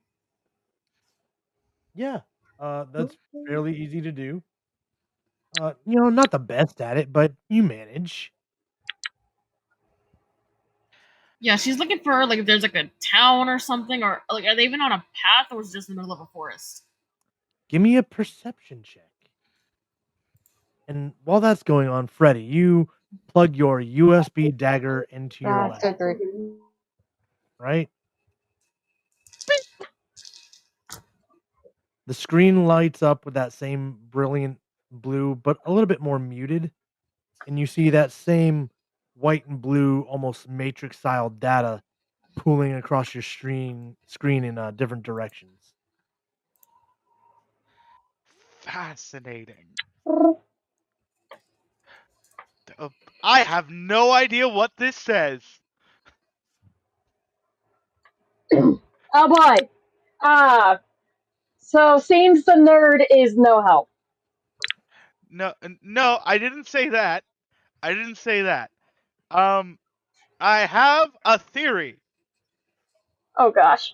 S2: Yeah. That's fairly easy to do. Not the best at it, but you manage.
S5: Yeah, she's looking for like if there's like a town or something, or like are they even on a path or is it just in the middle of a forest?
S2: Give me a perception check. And while that's going on, Freddy, you plug your USB dagger into your
S4: That's a
S2: lap,
S4: great.
S2: right? The screen lights up with that same brilliant blue, but a little bit more muted. And you see that same white and blue, almost matrix style data pooling across your screen in different directions.
S6: Fascinating. I have no idea what this says.
S7: Oh boy. So seems the nerd is no help.
S6: No, I didn't say that. I didn't say that. I have a theory.
S7: Oh gosh.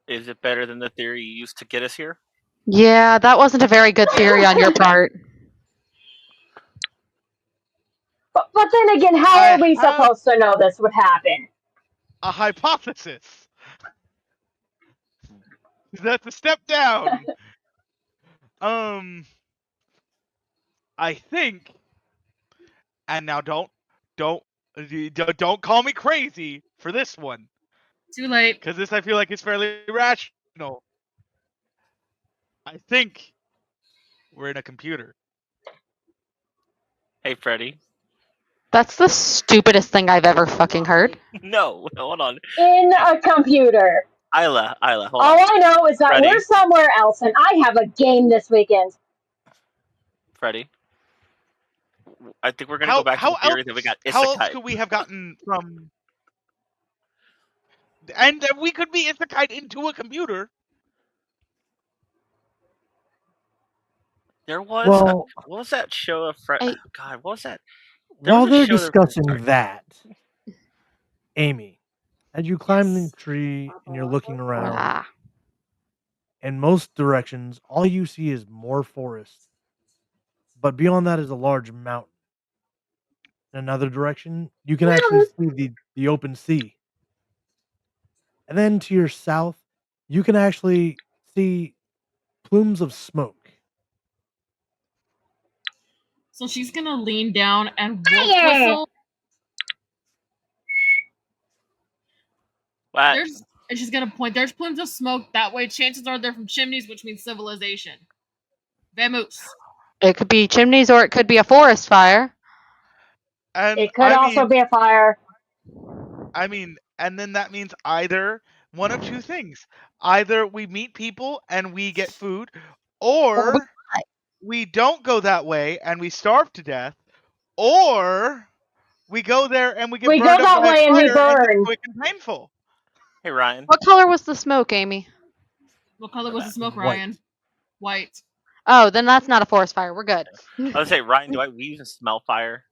S3: Is it better than the theory you used to get us here?
S4: Yeah, that wasn't a very good theory on your part.
S7: But then again, how
S6: I
S7: are we
S6: have-
S7: supposed to know this would happen?
S6: A hypothesis. That's a step down. I think, and now don't call me crazy for this one,
S5: Too late.
S6: because this I feel like is fairly rational. I think we're in a computer.
S3: Hey, Freddy.
S4: That's the stupidest thing I've ever fucking heard.
S3: No, hold on.
S7: In a computer.
S3: Isla, hold
S7: All
S3: on.
S7: I know is that
S3: Freddy.
S7: we're somewhere else and I have a game this weekend.
S3: Freddy. I think we're gonna go back to the theory that we got
S6: How else
S3: isekai.
S6: could we have gotten from? And we could be isekai into a computer.
S3: There was
S2: Well,
S3: what was that show of
S4: I-
S3: God, what was that? There
S2: while
S3: was a
S2: they're
S3: show that-
S2: discussing
S3: sorry.
S2: that, Amy, as you climb the tree and you're looking around,
S4: Ah.
S2: in most directions, all you see is more forest. But beyond that is a large mountain. In another direction, you can actually see the open sea. And then to your south, you can actually see plumes of smoke.
S5: So she's gonna lean down and wolf
S7: Fire!
S5: whistle.
S3: What?
S5: And she's gonna point. There's plumes of smoke that way. Chances are they're from chimneys, which means civilization. Vamoose.
S4: It could be chimneys or it could be a forest fire.
S6: And
S7: It could also be a fire.
S6: And then that means either one of two things: either we meet people and we get food, or we don't go that way and we starve to death, or we go there and we get
S7: We go
S6: burned up
S7: that
S6: by
S7: way
S6: a
S7: and we
S6: fire and
S7: burn.
S6: it's quick and painful.
S3: Hey, Ryan.
S4: What color was the smoke, Amy?
S5: What color was the smoke,
S2: White.
S5: Ryan? White.
S4: Oh, then that's not a forest fire. We're good.
S3: I was say, Ryan, do we even smell fire?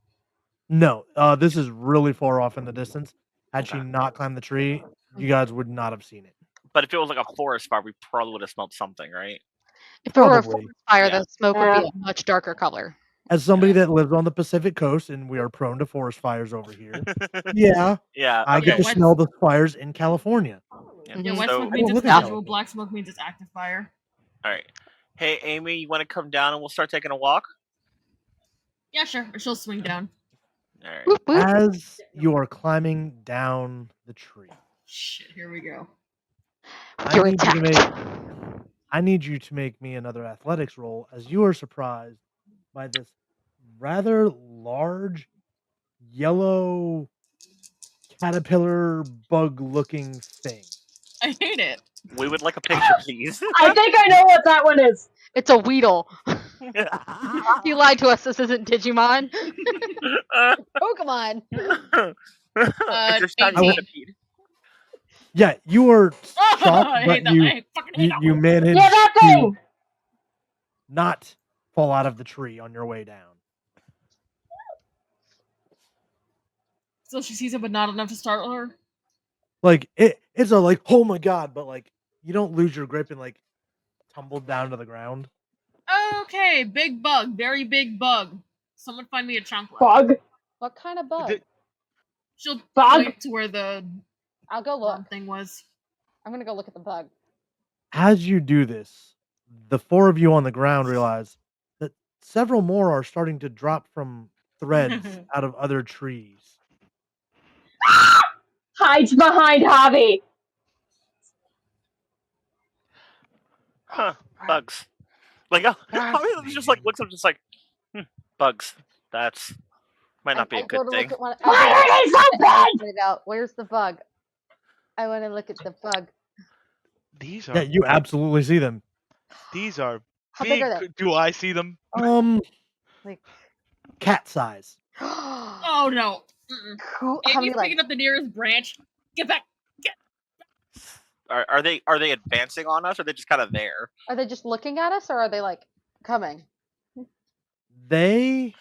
S2: No, this is really far off in the distance. Had she
S3: Okay.
S2: not climbed the tree, you guys would not have seen it.
S3: But if it was like a forest fire, we probably would have smelled something, right?
S4: If it were a
S2: Probably.
S4: forest fire,
S3: Yeah.
S4: the smoke would be a much darker color.
S2: As somebody that lives on the Pacific Coast, and we are prone to forest fires over here, yeah,
S3: Yeah.
S2: I get
S3: Okay.
S2: to smell the fires in California.
S3: Yeah.
S5: Yeah,
S4: Mhm.
S5: white
S3: So,
S5: smoke
S2: I
S5: means
S2: don't
S5: it's
S2: live in
S4: Yeah.
S5: visual,
S2: California.
S5: black smoke means it's active fire.
S3: all right. Hey, Amy, you want to come down and we'll start taking a walk?
S5: Yeah, sure. Or she'll swing down.
S3: All right.
S4: Whoop, whoop.
S2: As you are climbing down the tree,
S5: Shit, here we go.
S2: I
S4: You're
S2: need you to
S4: attacked.
S2: I need you to make me another athletics roll as you are surprised by this rather large yellow caterpillar bug looking thing.
S5: I hate it.
S3: We would like a picture, please.
S7: I think I know what that one is.
S4: It's a Weedle. You lied to us. This isn't Digimon. Pokemon.
S3: It's your tiny
S5: 18.
S3: centipede.
S2: Yeah, you were
S5: Oh,
S2: shocked,
S5: I
S2: but
S5: hate that. I fucking hate that
S2: you
S5: one.
S2: managed
S7: Yeah, that
S2: to
S7: thing.
S2: not fall out of the tree on your way down.
S5: So she sees it, but not enough to startle her.
S2: Like it's a like, oh my god, but like you don't lose your grip and like tumble down to the ground.
S5: Okay, big bug, very big bug. Someone find me a chancla.
S7: Bug.
S4: What kind of bug?
S5: She'll
S7: Bug?
S5: point to where the
S4: I'll go look.
S5: worm thing was.
S4: I'm gonna go look at the bug.
S2: As you do this, the four of you on the ground realize that several more are starting to drop from threads out of other trees.
S7: Hides behind Javi.
S3: Huh. Bugs. Like, how many of them just like looks up, just like, bugs. That's might not be
S4: I
S3: a
S4: go
S3: good
S4: to
S3: thing.
S4: look at one.
S7: Why are they so big?
S4: It out. Where's the bug? I want to look at the bug.
S6: These
S2: Yeah,
S6: are
S2: you absolutely see them.
S6: these are
S4: How big
S6: big.
S4: are they?
S6: Do I see them?
S4: Like,
S2: Cat size.
S5: Oh no. Mm-mm.
S4: how
S5: Amy's
S4: many
S5: picking
S4: legs?
S5: up the nearest branch. Get back.
S3: Are they advancing on us, or are they just kind of there?
S4: Are they just looking at us, or are they like coming?
S2: They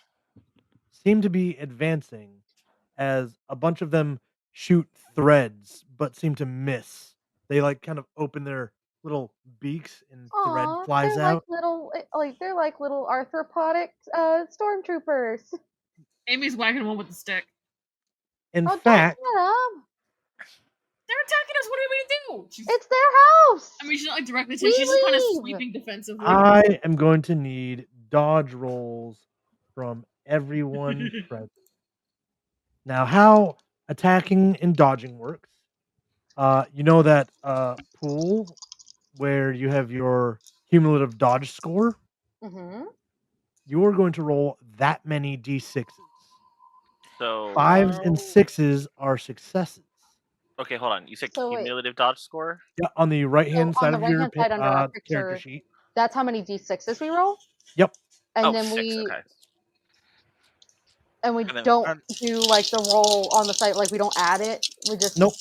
S2: seem to be advancing as a bunch of them shoot threads but seem to miss. They like kind of open their little beaks and thread
S4: Aw,
S2: flies
S4: they're
S2: out.
S4: they're like little arthropodic stormtroopers.
S5: Amy's whacking one with the stick.
S2: In
S4: Oh, don't
S2: fact,
S4: hit 'em.
S5: They're attacking us. What are we gonna do? She's,
S4: It's their house.
S5: I mean, she's not like directly.
S4: We
S5: She's just kind of
S4: leave.
S5: sweeping defensively.
S2: I am going to need dodge rolls from everyone present. Now, how attacking and dodging works, you know that pool where you have your cumulative dodge score?
S4: Mm-hmm.
S2: You're going to roll that many d6s.
S3: So
S2: 5s and 6s are successes.
S3: okay, hold on. You said
S4: So wait.
S3: cumulative dodge score?
S2: Yeah, on the right-hand
S4: So
S2: side
S4: on the
S2: of your
S4: right-hand side under our
S2: character
S4: picture,
S2: sheet.
S4: that's how many d6s we roll.
S2: Yep.
S4: And
S3: Oh,
S4: then
S3: 6,
S4: we
S3: okay.
S4: and we
S3: And then-
S4: don't do like the roll on the site. Like we don't add it. We just
S2: Nope.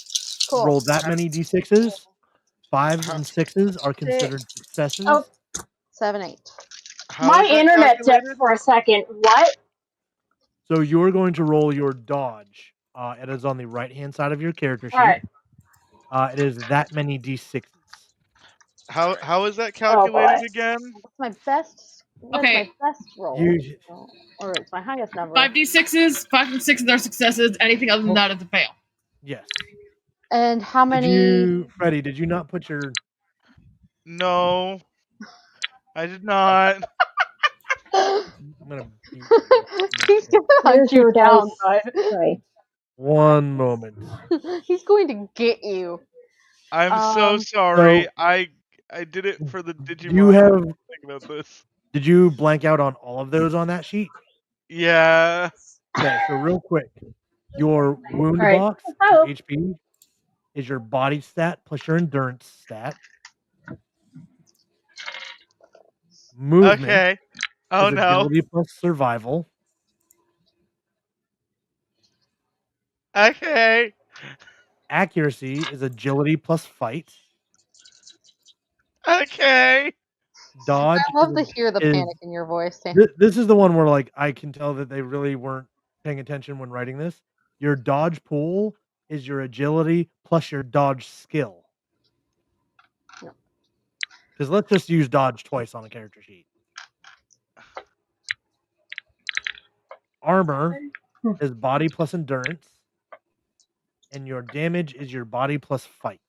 S4: Cool.
S2: Roll that many d6s. 5s and 6s are considered successes.
S7: Oh,
S4: 7, 8.
S6: How
S7: my
S6: is that
S7: internet
S6: calculated?
S7: dipped for a second. What?
S2: So you're going to roll your dodge. It is on the right-hand side of your character sheet.
S7: All right.
S2: It is that many d6s.
S6: How is that
S7: Oh
S6: calculated
S7: boy.
S6: again?
S4: That's my best. That's
S5: Okay.
S4: my best roll.
S2: You,
S4: Or it's my highest number.
S5: 5d6s, 5 and 6s are successes. Anything other than that is a fail.
S2: yes.
S4: And how
S2: Did
S4: many?
S2: you, Freddie? Did you not put your?
S6: No, I did not.
S2: I'm gonna beat you.
S4: He's gonna hunt
S7: Here's
S4: you
S7: your
S4: down,
S7: dice.
S4: bud.
S7: Right.
S2: One moment.
S4: He's going to get you.
S6: I'm so
S4: Um,
S6: sorry.
S2: So-
S6: I did it for the Digimon.
S2: Do you have?
S6: Think about this.
S2: Did you blank out on all of those on that sheet?
S6: Yeah.
S2: Okay, so real quick, your wound
S7: All right.
S2: box,
S7: Oh.
S2: your HP, is your body stat plus your endurance stat. Movement
S6: Okay. Oh
S2: is
S6: no.
S2: agility plus survival.
S6: Okay.
S2: Accuracy is agility plus fight.
S6: Okay.
S2: Dodge.
S4: I love to
S2: is-
S4: hear the
S2: is-
S4: panic in your voice. Sam.
S2: This is the one where like I can tell that they really weren't paying attention when writing this. Your dodge pool is your agility plus your dodge skill. Because let's just use dodge twice on a character sheet. Armor is body plus endurance, and your damage is your body plus fight.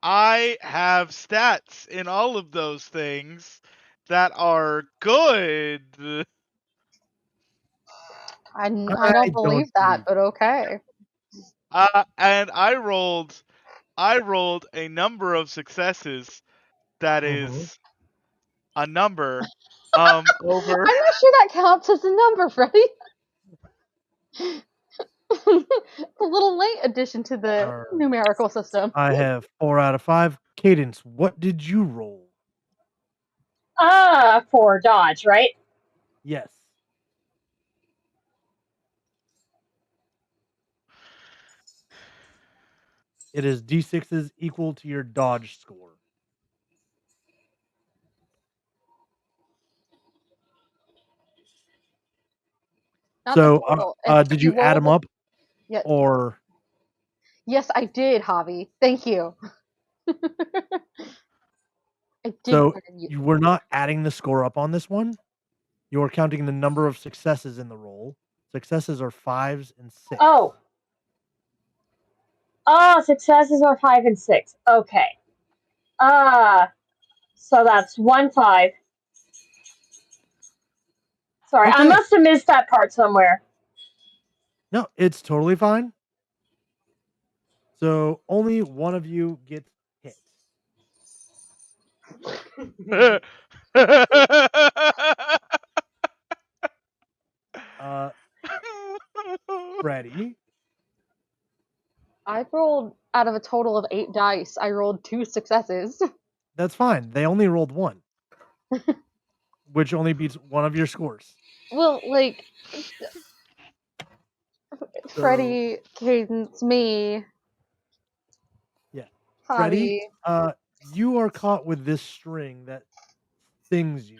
S6: I have stats in all of those things that are good.
S4: I don't
S2: don't
S4: believe that,
S2: believe
S4: but okay.
S6: And I rolled a number of successes that is a number over.
S4: I'm not sure that counts as a number, Freddie. It's a little late addition to the
S2: Alright.
S4: numerical system.
S2: I have 4 out of 5. Cadence, what did you roll?
S7: For dodge, right?
S2: Yes. It is D6s equal to your dodge score.
S4: Not
S2: So,
S4: the total. If
S2: did you add them
S4: rolled-
S2: up?
S4: Yeah.
S2: Or
S4: Yes, I did, Javi. Thank you. I did
S2: so
S4: put in you.
S2: you were not adding the score up on this one. You are counting the number of successes in the roll. Successes are 5s and 6.
S7: Oh, successes are 5 and 6. Okay. So that's 1 5. Sorry, I
S2: Okay.
S7: must have missed that part somewhere.
S2: No, it's totally fine. So only one of you gets hit. Freddy.
S4: I rolled out of a total of 8 dice. I rolled 2 successes.
S2: That's fine. They only rolled 1. Which only beats one of your scores.
S4: Well, like Freddie, Cadence, me.
S2: Yeah.
S4: Javi.
S2: Freddy, you are caught with this string that stings you.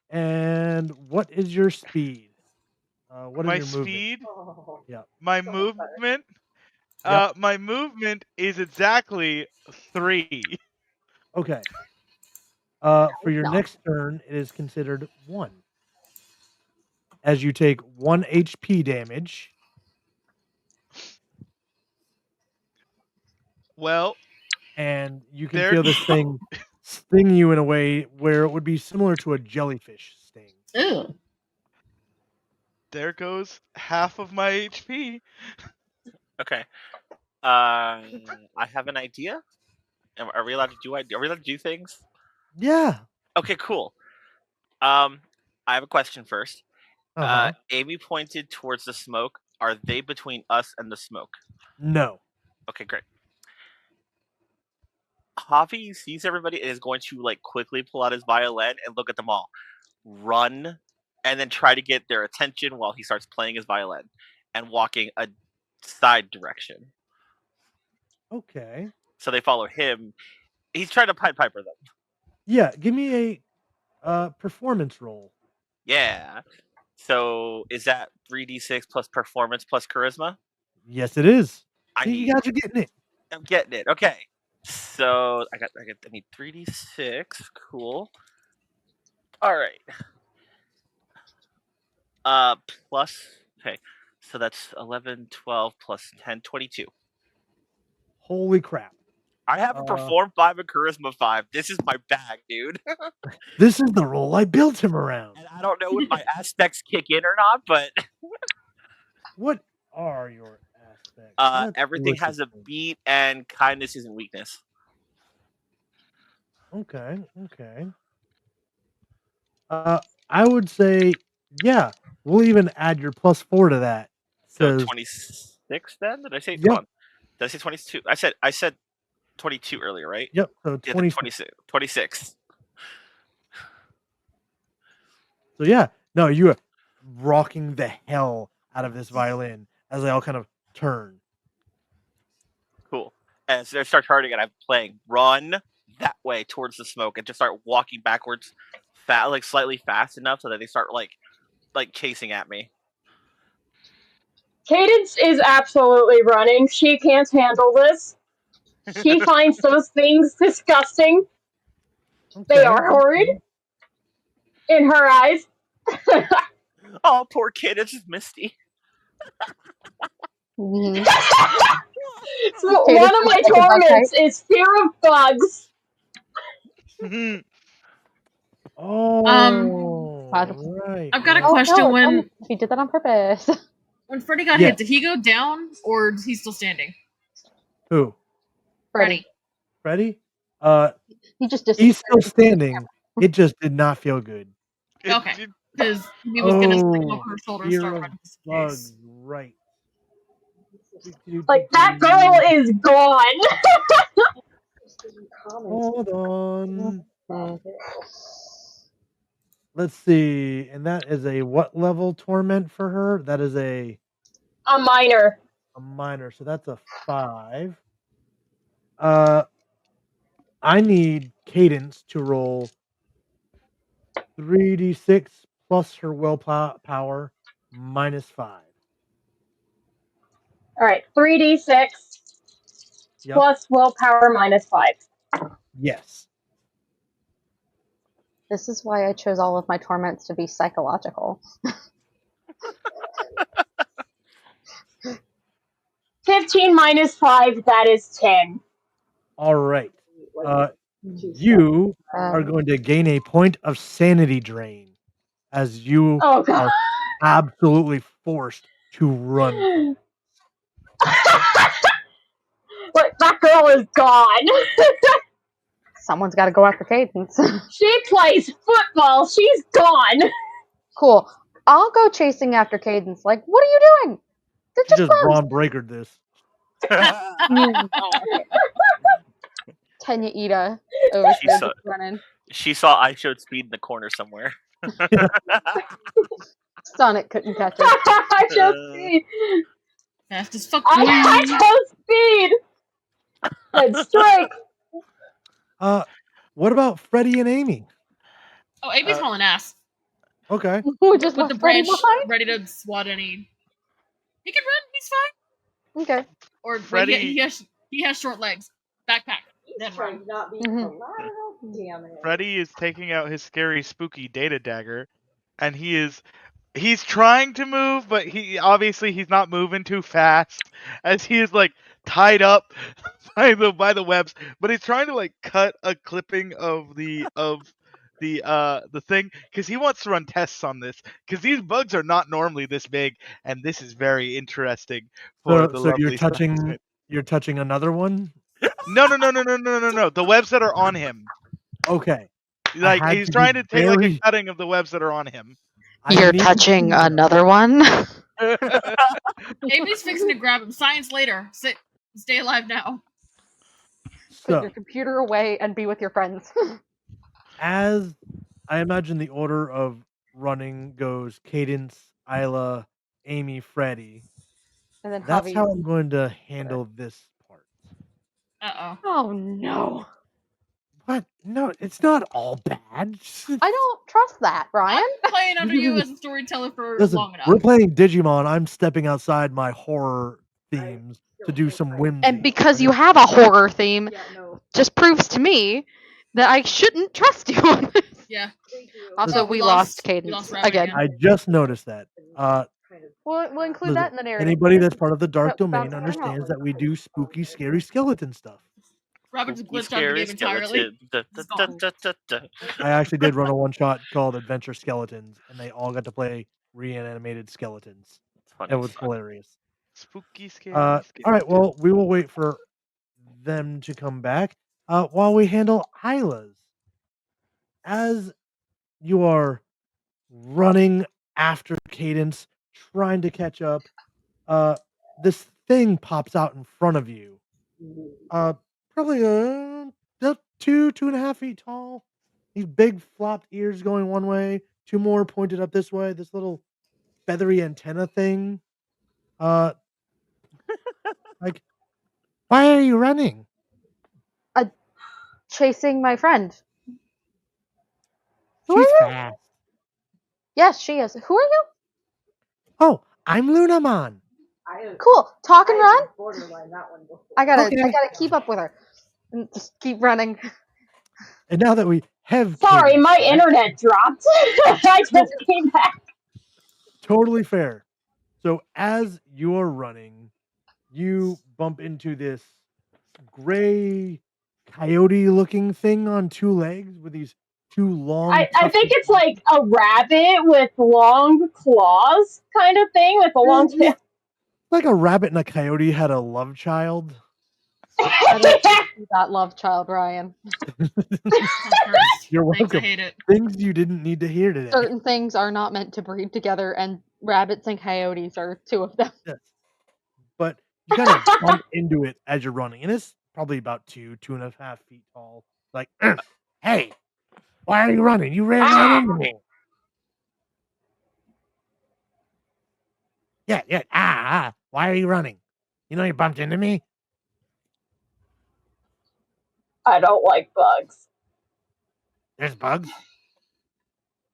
S2: And what is your speed? What is
S6: My
S2: your movement?
S6: speed?
S2: Yeah.
S6: My movement?
S2: Yep.
S6: My movement is exactly 3.
S2: Okay. For your
S4: No.
S2: next turn, it is considered 1. As you take 1 HP damage.
S6: Well,
S2: And you can
S6: there
S2: feel this thing sting you in a way where it would be similar to a jellyfish sting.
S5: Ew.
S6: there goes half of my HP.
S3: Okay. I have an idea. Are we allowed to do? Are we allowed to do things?
S2: Yeah.
S3: Okay, cool. I have a question first.
S2: Uh-huh.
S3: Amy pointed towards the smoke. Are they between us and the smoke?
S2: No.
S3: Okay, great. Javi sees everybody and is going to like quickly pull out his violin and look at them all. Run and then try to get their attention while he starts playing his violin and walking a side direction.
S2: Okay.
S3: So they follow him. He's trying to Pied Piper them.
S2: Yeah, give me a performance roll.
S3: Yeah. So is that 3d6 plus performance plus charisma?
S2: Yes, it is.
S3: I
S2: See,
S3: need.
S2: you guys are getting it.
S3: I'm getting it. Okay. So I need 3d6. Cool. All right. Plus. Okay. So that's 11, 12 plus 10, 22.
S2: Holy crap.
S3: I have a perform 5 and charisma 5. This is my bag, dude.
S2: This is the role I built him around.
S3: And I don't know if my aspects kick in or not, but
S2: What are your aspects? Let's
S3: everything
S2: look
S3: has
S2: at
S3: a
S2: them.
S3: beat, and kindness isn't weakness.
S2: Okay. I would say, yeah, we'll even add your +4 to that.
S3: So
S2: 'Cause
S3: 26 then? Did I say?
S2: Yep.
S3: Come on. Did I say 22? I said 22 earlier, right?
S2: Yep, so
S3: Yeah,
S2: 26.
S3: 26.
S2: So yeah, no, you are rocking the hell out of this violin as they all kind of turn.
S3: Cool. And so they start charting, and I'm playing run that way towards the smoke and just start walking backwards, like slightly fast enough so that they start like like chasing at me.
S7: Cadence is absolutely running. She can't handle this. She finds those things disgusting. They
S2: Okay.
S7: are horrid in her eyes.
S3: Oh, poor kid, it's just Misty.
S4: Mhm.
S7: So
S4: Cadence
S7: one of
S4: is
S7: my
S4: like a bug
S7: torments is fear of bugs.
S2: Oh,
S4: I've
S2: right.
S5: I've got a
S2: Right.
S4: Oh
S5: question.
S4: no!
S5: When
S4: He did that on purpose.
S5: when Freddy got
S2: Yeah.
S5: hit, did he go down or is he still standing?
S2: Who?
S4: Freddy.
S2: Freddy?
S4: He just
S2: He's still
S4: disappeared.
S2: standing. It just did not feel good.
S5: Okay, because he was gonna look
S2: Oh,
S5: over her shoulder and
S2: fear
S5: start
S2: of
S5: running just in
S2: bugs.
S5: case.
S2: Right.
S7: Like, that girl is gone.
S2: Hold on. Let's see. And that is a what level torment for her? That is a
S7: A minor.
S2: minor. So that's a 5. I need Cadence to roll 3d6 plus her willpower minus 5.
S7: All right, 3d6
S2: Yep.
S7: plus willpower minus 5.
S2: Yes.
S4: This is why I chose all of my torments to be psychological.
S7: 15 minus 5, that is 10.
S2: All right. You are going to gain a point of sanity drain as you
S7: Oh, God.
S2: are absolutely forced to run from
S7: Look, that girl is gone.
S4: Someone's got to go after Cadence.
S7: She plays football. She's gone.
S4: Cool. I'll go chasing after Cadence. Like, what are you doing? They're
S2: She
S4: just
S2: just
S4: bugs.
S2: Braun Breakered this.
S4: Tenya Ida over
S3: She
S4: here
S3: saw-
S4: just running.
S3: She saw I showed speed in the corner somewhere.
S4: Sonic couldn't catch her.
S7: I chose speed.
S5: Fast as fuck.
S7: I chose speed. And strength.
S2: What about Freddie and Amy?
S5: Oh, Amy's hauling ass
S2: Okay.
S4: Who just
S5: with the
S4: left Freddy
S5: branch
S4: behind?
S5: ready to swat any. He can run. He's fine.
S4: Okay.
S5: Or wait,
S6: Freddy-
S5: he has short legs. Backpack. Then run.
S6: Freddy is taking out his scary, spooky data dagger, and he's trying to move, but he's not moving too fast, as he is like tied up by the webs. But he's trying to like cut a clipping of the thing because he wants to run tests on this because these bugs are not normally this big, and this is very interesting for the
S2: So you're
S6: lovely
S2: touching another one?
S6: No. The webs that are on him.
S2: Okay.
S6: Like
S2: had
S6: he's
S2: to
S6: trying
S2: be
S6: to take like a
S2: very-
S6: cutting of the webs that are on him.
S8: You're touching another one?
S5: Amy's fixing to grab him. Science later. Stay alive now.
S4: Put
S2: So
S4: your computer away and be with your friends.
S2: as I imagine the order of running goes Cadence, Isla, Amy, Freddie.
S4: And then
S2: That's
S4: Javi.
S2: how I'm going to handle this part.
S5: Uh-oh.
S4: Oh no.
S2: What? No, it's not all bad.
S4: I don't trust that, Brian.
S5: I'm playing under you as a storyteller for
S2: Listen,
S5: long enough.
S2: we're playing Digimon. I'm stepping outside my horror themes to do some whimsy.
S8: And because you
S2: right?
S8: have a horror theme, just proves to me that I shouldn't trust you on this.
S5: Yeah.
S8: Also,
S5: We
S8: we
S5: lost-
S8: lost
S5: we
S8: Cadence
S5: lost Rabbit
S8: again.
S5: again.
S2: I just noticed that.
S4: We'll include
S2: Listen,
S4: that in the narrative.
S2: anybody that's part of the dark
S4: That bounce
S2: domain
S4: around
S2: understands
S4: outward.
S2: that we do spooky, scary skeleton stuff.
S5: Rabbit just
S3: Spooky,
S5: glitched out of the
S3: scary
S5: game entirely.
S3: skeleton.
S5: It's gone.
S2: I actually did run a one-shot called Adventure Skeletons, and they all got to play reanimated skeletons.
S3: Funny.
S2: It was hilarious.
S6: Spooky, scary.
S2: All right, well, we will wait for them to come back while we handle Isla's. As you are running after Cadence, trying to catch up, this thing pops out in front of you. Probably about 2.5 feet tall. These big flopped ears going one way, 2 more pointed up this way. This little feathery antenna thing. Like, why are you running?
S4: Chasing my friend. Who
S2: She's
S4: are you?
S2: fast.
S4: Yes, she is. Who are you?
S2: Oh, I'm Lunamon.
S4: Cool. Talk and run. I gotta
S2: Okay.
S4: keep up with her. And just keep running.
S2: And now that we have
S7: Sorry,
S2: Cadence
S7: my
S2: back,
S7: internet dropped. I
S2: No.
S7: just came back.
S2: totally fair. So as you're running, you bump into this gray coyote-looking thing on two legs with these two long
S7: I think
S2: tufted.
S7: it's like a rabbit with long claws kind of thing with a long tail.
S2: Like a rabbit and a coyote had a love child.
S4: I'd like to see that love child, Ryan.
S5: Sounds gross.
S2: You're
S5: Thanks, I
S2: welcome.
S5: hate it.
S2: Things you didn't need to hear today.
S4: Certain things are not meant to breed together, and rabbits and coyotes are two of them.
S2: Yes. But you kind of bump into it as you're running, and it's probably about 2.5 feet tall. Like, hey, why are you running? You ran right into me. Yeah. Why are you running? You know you bumped into me?
S7: I don't like bugs.
S2: There's bugs?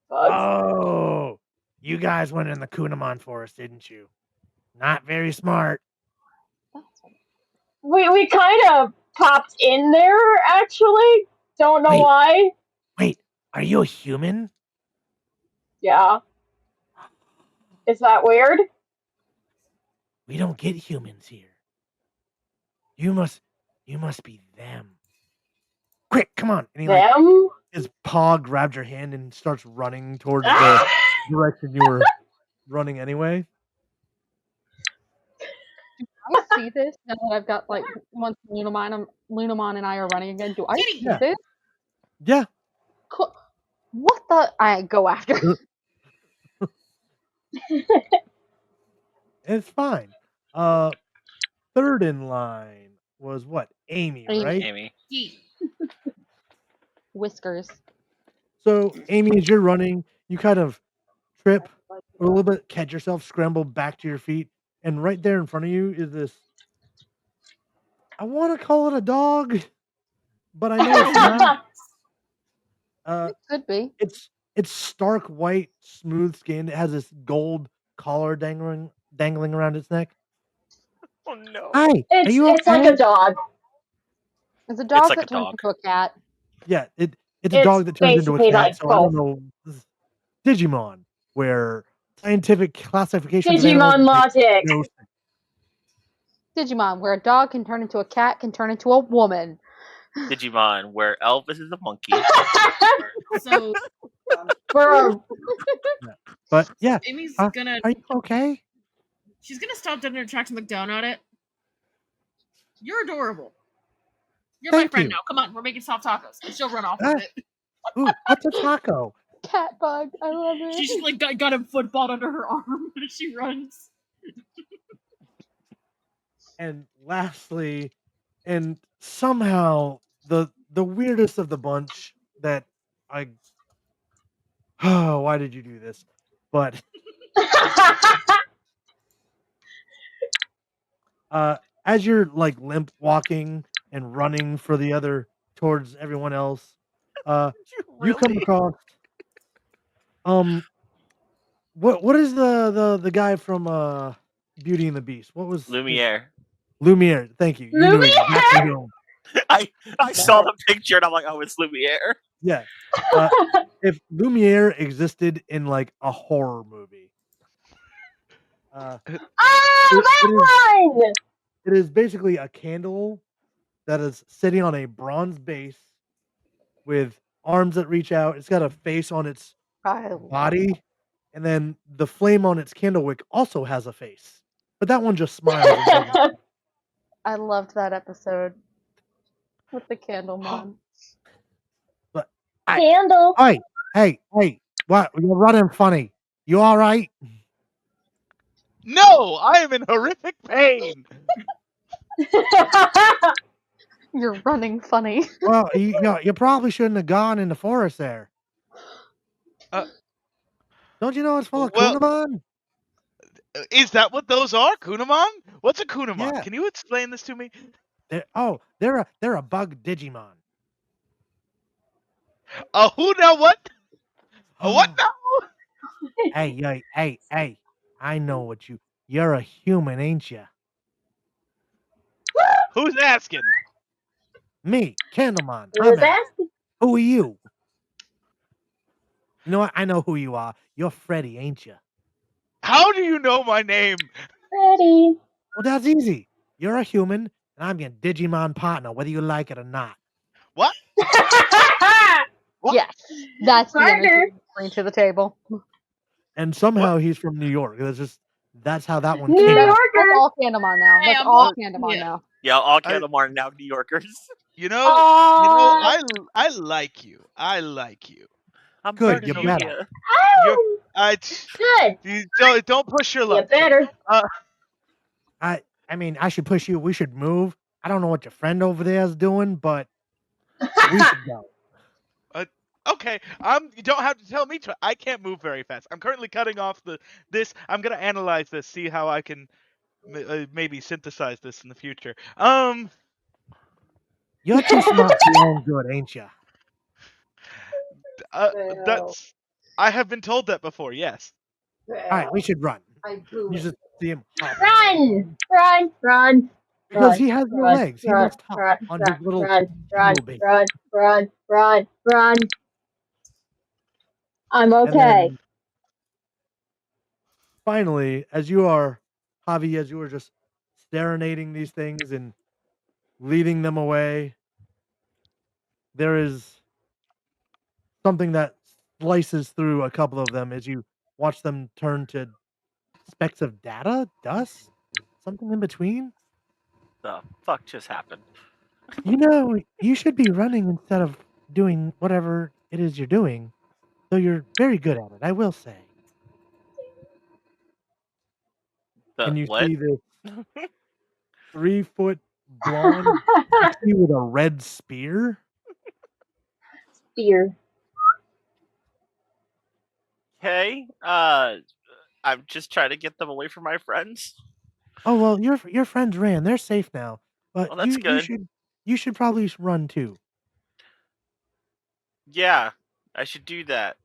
S7: Bugs.
S2: Oh, you guys went in the Kunamon forest, didn't you? Not very smart.
S7: We kind of popped in there, actually. Don't know why.
S2: Wait, are you a human?
S7: Yeah. Is that weird?
S2: We don't get humans here. You must be them. Quick, come on. And he
S7: Them?
S2: his paw grabbed your hand and starts running towards the direction you were running anyway.
S4: I see this now that I've got like once Lunamon and I are running again. Do I
S5: Kitty!
S4: see
S2: Yeah.
S4: this?
S2: Yeah.
S4: Cool. What the? I go after.
S2: It's fine. Third in line was what? Amy,
S4: Amy.
S2: right?
S3: Amy.
S5: Yeet.
S4: Whiskers.
S2: So, Amy, as you're running, you kind of trip a little bit, catch yourself, scramble back to your feet, and right there in front of you is this. I want to call it a dog, but I know it's not.
S4: It could be.
S2: It's stark white, smooth skinned. It has this gold collar dangling around its neck.
S3: Oh no.
S2: Hi, are
S7: It's
S2: you
S7: it's like
S2: okay?
S7: a dog.
S4: It's a dog
S3: like
S4: that
S3: a
S4: turns
S3: dog.
S4: into a cat.
S2: Yeah, it's a
S7: It's
S2: dog that turns into a
S7: basically
S2: cat.
S7: like
S2: So I don't
S7: both.
S2: know. Digimon, where scientific classifications of animals
S7: Digimon
S2: make
S7: logic.
S2: no sense.
S4: Digimon, where a dog can turn into a cat, can turn into a woman.
S3: Digimon, where Elvis is a monkey.
S5: So,
S7: Bro,
S2: But yeah,
S5: Amy's gonna.
S2: are you okay?
S5: She's gonna stop dead in her tracks and look down at it. You're adorable. You're my
S2: Thank
S5: friend
S2: you.
S5: now. Come on, we're making soft tacos. And she'll run off
S2: Ah.
S5: with it.
S2: Ooh, what's a taco?
S4: Cat bug. I love it.
S5: She's just like got a football under her arm as she runs.
S2: And lastly, and somehow the weirdest of the bunch that I oh, why did you do this? But as you're like limp walking and running for the other towards everyone else, you come
S3: Really?
S2: across what is the guy from Beauty and the Beast? What was
S3: Lumiere.
S2: Lumiere? Thank you. You knew exactly who.
S3: I saw the picture and I'm like, oh, it's Lumiere.
S2: Yeah. If Lumiere existed in like a horror movie,
S7: oh,
S2: it
S7: that one!
S2: is basically a candle that is sitting on a bronze base with arms that reach out. It's got a face on its body, and then the flame on its candle wick also has a face, but that one just smiles. And doesn't.
S4: I loved that episode with the candle mon.
S2: But
S7: Candle.
S2: hey, what? You're running funny. You all right?
S6: No, I am in horrific pain.
S4: You're running funny.
S2: Well, you probably shouldn't have gone in the forest there. Don't you know it's full of
S6: Well,
S2: Kunamon?
S6: is that what those are? Kunamon? What's a Kunamon?
S2: Yeah.
S6: Can you explain this to me?
S2: They're a bug Digimon.
S6: Who now? What? A what now?
S2: Hey! I know what you're a human, ain't you?
S6: Who's asking?
S2: Me, Candlemon.
S7: Who's
S2: I'm at.
S7: asking?
S2: Who are you? You know what? I know who you are. You're Freddy, ain't you?
S6: How do you know my name?
S7: Ready.
S2: Well, that's easy. You're a human, and I'm your Digimon partner, whether you like it or not.
S6: What? What?
S4: Yes, that's the energy
S7: Partner.
S4: you bring to the table.
S2: And somehow he's from New York. That's how that one
S7: New
S2: came out.
S4: That's
S7: Yorker.
S4: all Candemon now.
S5: Hey,
S4: That's
S5: I'm
S4: all
S5: all
S4: Candemon
S5: yeah.
S4: now.
S3: Yeah, all
S6: I,
S3: Candom are now New Yorkers.
S6: you know,
S7: Aw.
S6: I like you. I like you.
S3: I'm
S2: Good,
S3: burning
S2: you
S3: you
S6: You,
S2: better.
S3: here.
S6: you're,
S7: Oh,
S6: I,
S7: good.
S6: you don't push your
S7: You
S6: luck, kid.
S7: better.
S2: I mean, I should push you. We should move. I don't know what your friend over there is doing, but we should go.
S6: Okay, you don't have to tell me to. I can't move very fast. I'm currently cutting off this. I'm gonna analyze this, see how I can maybe synthesize this in the future.
S2: You're too smart for your own good, ain't you?
S7: Well,
S6: That's. I have been told that before. Yes.
S2: All right, we
S7: well.
S2: should run. You just see him hop on all
S7: Run! Run! Run!
S2: because
S7: Run!
S2: he has no
S7: Run!
S2: legs. He
S7: Run!
S2: must hop
S7: Run!
S2: on his
S7: Run!
S2: little
S7: Run! Run!
S2: mobile.
S7: Run! Run! Run! Run! I'm
S2: And
S7: okay.
S2: then finally, as you are just serenading these things and leading them away, there is something that slices through a couple of them as you watch them turn to specks of data, dust, something in between.
S3: The fuck just happened?
S2: You know, you should be running instead of doing whatever it is you're doing. So you're very good at it, I will say.
S3: The
S2: And you
S3: what?
S2: see this 3-foot blonde pixie with a red spear.
S7: Spear.
S3: Okay. I'm just trying to get them away from my friends.
S2: Oh well, your friends ran. They're safe now. But
S3: Well, that's good.
S2: you should probably run too.
S3: Yeah, I should do that.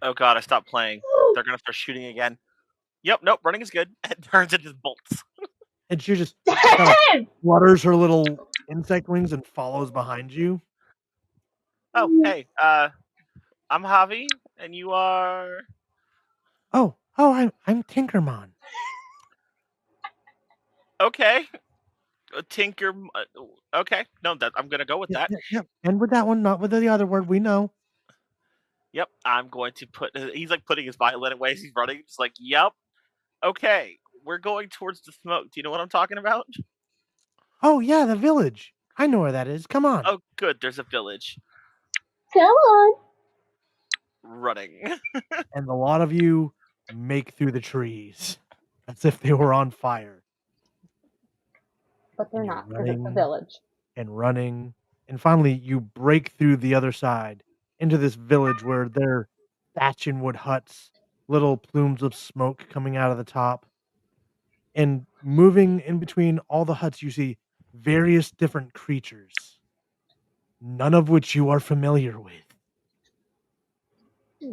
S3: Oh god, I stopped playing. They're gonna start shooting again. Yep, nope, running is good. It turns into bolts.
S2: And she just kind of flutters her little insect wings and follows behind you.
S3: Oh, hey, I'm Javi, and you are.
S2: Oh, I'm Tinkermon.
S3: Okay. Tinker. Okay, no, that I'm gonna go with that.
S2: Yep. And with that one, not with the other word, we know.
S3: Yep, I'm going to put. He's like putting his violin away as he's running. Just like, yep. Okay, we're going towards the smoke. Do you know what I'm talking about?
S2: Oh yeah, the village. I know where that is. Come on.
S3: Oh, good. There's a village.
S7: Come on.
S3: Running.
S2: And a lot of you make through the trees as if they were on fire.
S4: But they're
S2: And you're
S4: not, because it's a
S2: running
S4: village.
S2: and running. And finally, you break through the other side into this village where there are thatch and wood huts, little plumes of smoke coming out of the top. And moving in between all the huts, you see various different creatures, none of which you are familiar with.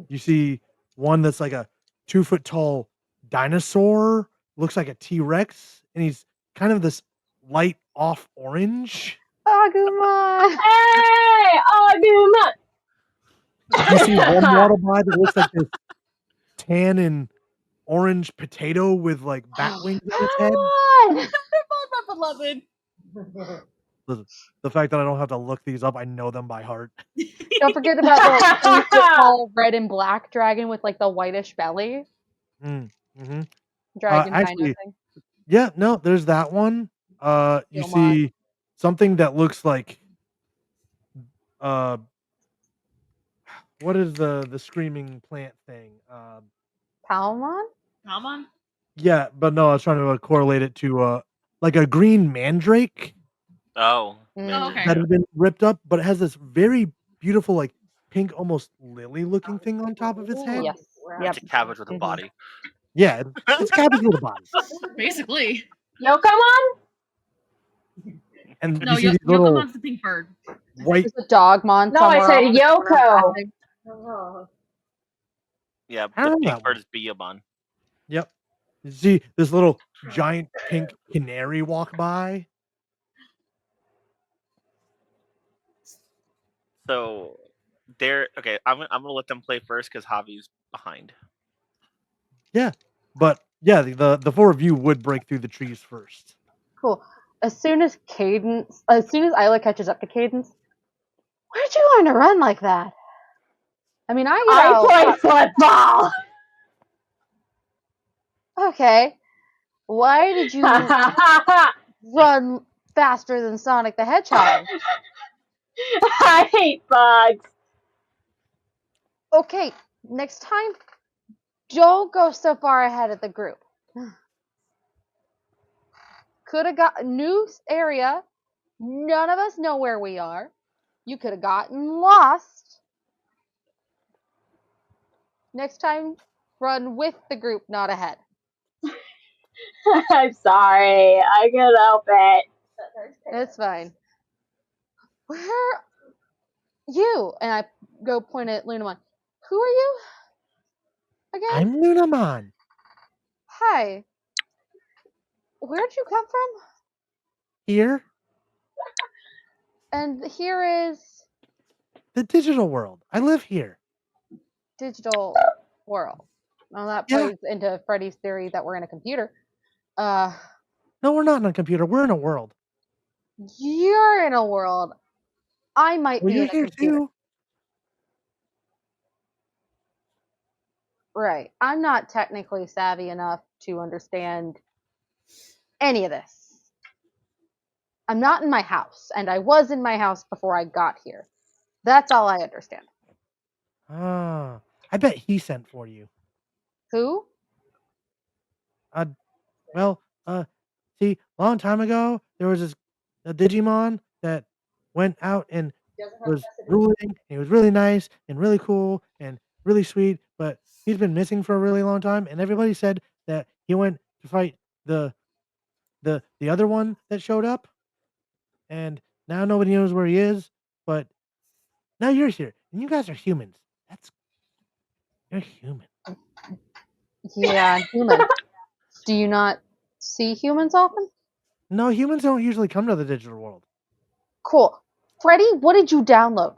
S2: You see one that's like a 2-foot tall dinosaur, looks like a T-Rex, and he's kind of this light off orange.
S4: Agumon!
S7: Hey! Agumon!
S2: You see one water bite that looks like this tan and orange potato with like bat wings on its head.
S7: Come on!
S5: They're both my beloved.
S2: The fact that I don't have to look these up, I know them by heart.
S4: Don't forget about the 3-foot tall red and black dragon with like the whitish belly.
S2: Mm-hmm.
S4: Dragon dino
S2: Actually,
S4: thing.
S2: yeah, no, there's that one. You
S4: Gilmon.
S2: see something that looks like what is the screaming plant thing?
S4: Palmon?
S5: Come on.
S2: Yeah, but no, I was trying to correlate it to like a green mandrake
S3: Oh.
S5: Oh, okay.
S2: that has been ripped up, but it has this very beautiful, like pink, almost lily-looking thing on top of its head.
S4: Yes.
S3: It's a cabbage with a body.
S2: Yeah, it's cabbage with a body.
S5: Basically.
S7: Yo, come on!
S2: And
S5: No,
S2: you see these little
S5: Yokomon's the pink bird.
S2: white.
S4: There's a dogmon
S7: No, I
S4: somewhere
S7: said
S4: off in the corner
S7: Yoko.
S4: laughing.
S3: Yeah,
S2: I
S3: the
S2: don't know
S3: big
S2: that
S3: bird
S2: one.
S3: is Biyomon.
S2: Yep. You see this little giant pink canary walk by?
S3: So they're okay. I'm gonna let them play first because Javi's behind.
S2: Yeah. But yeah, the four of you would break through the trees first.
S4: Cool. As soon as Isla catches up to Cadence, where'd you learn to run like that? I mean,
S7: I play football.
S4: Okay. Why did you run faster than Sonic the Hedgehog?
S7: I hate bugs.
S4: Okay, next time, don't go so far ahead of the group. Could have got a new area. None of us know where we are. You could have gotten lost. Next time, run with the group, not ahead.
S7: I'm sorry. I can't help it.
S4: It's fine. Where you? And I go point at Lunamon. Who are you? Again?
S2: I'm Lunamon.
S4: Hi. Where'd you come from?
S2: Here,
S4: And here is
S2: the digital world. I live here.
S4: digital world. Well, that
S2: Yeah.
S4: plays into Freddy's theory that we're in a computer. Uh,
S2: No, we're not in a computer. We're in a world.
S4: you're in a world. I might
S2: Well,
S4: be
S2: you're
S4: in a
S2: here
S4: computer.
S2: too.
S4: Right. I'm not technically savvy enough to understand any of this. I'm not in my house, and I was in my house before I got here. That's all I understand.
S2: Ah, I bet he sent for you.
S4: Who?
S2: Well, see, a long time ago, there was a Digimon that went out and was ruling. He was really nice and really cool and really sweet, but he's been missing for a really long time. And everybody said that he went to fight the the other one that showed up, and now nobody knows where he is. But now you're here, and you guys are humans. You're human.
S4: Yeah, I'm human. Do you not see humans often?
S2: No, humans don't usually come to the digital world.
S4: Cool. Freddy, what did you download?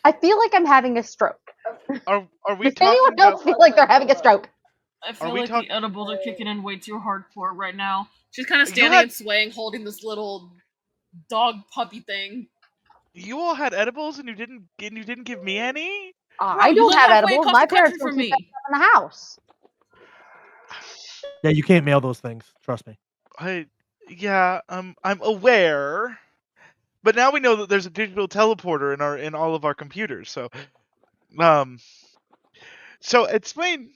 S4: I feel like I'm having a stroke.
S6: Are we
S4: Does anyone
S6: talking
S4: else
S6: about?
S4: feel like they're having a stroke?
S5: I feel
S6: we
S5: like
S6: talk-
S5: the edibles are kicking in way too hardcore right now. She's kind of
S6: You
S5: standing
S6: had-
S5: and swaying, holding this little dog puppy thing.
S6: You all had edibles and you didn't give me any?
S4: I
S5: You
S4: don't
S5: live
S4: have
S5: halfway
S4: edibles.
S5: across
S4: My
S5: the country
S4: parents don't
S5: from
S4: keep that
S5: me.
S4: stuff in the house.
S2: Yeah, you can't mail those things. Trust me.
S6: I'm aware. But now we know that there's a digital teleporter in all of our computers. So explain.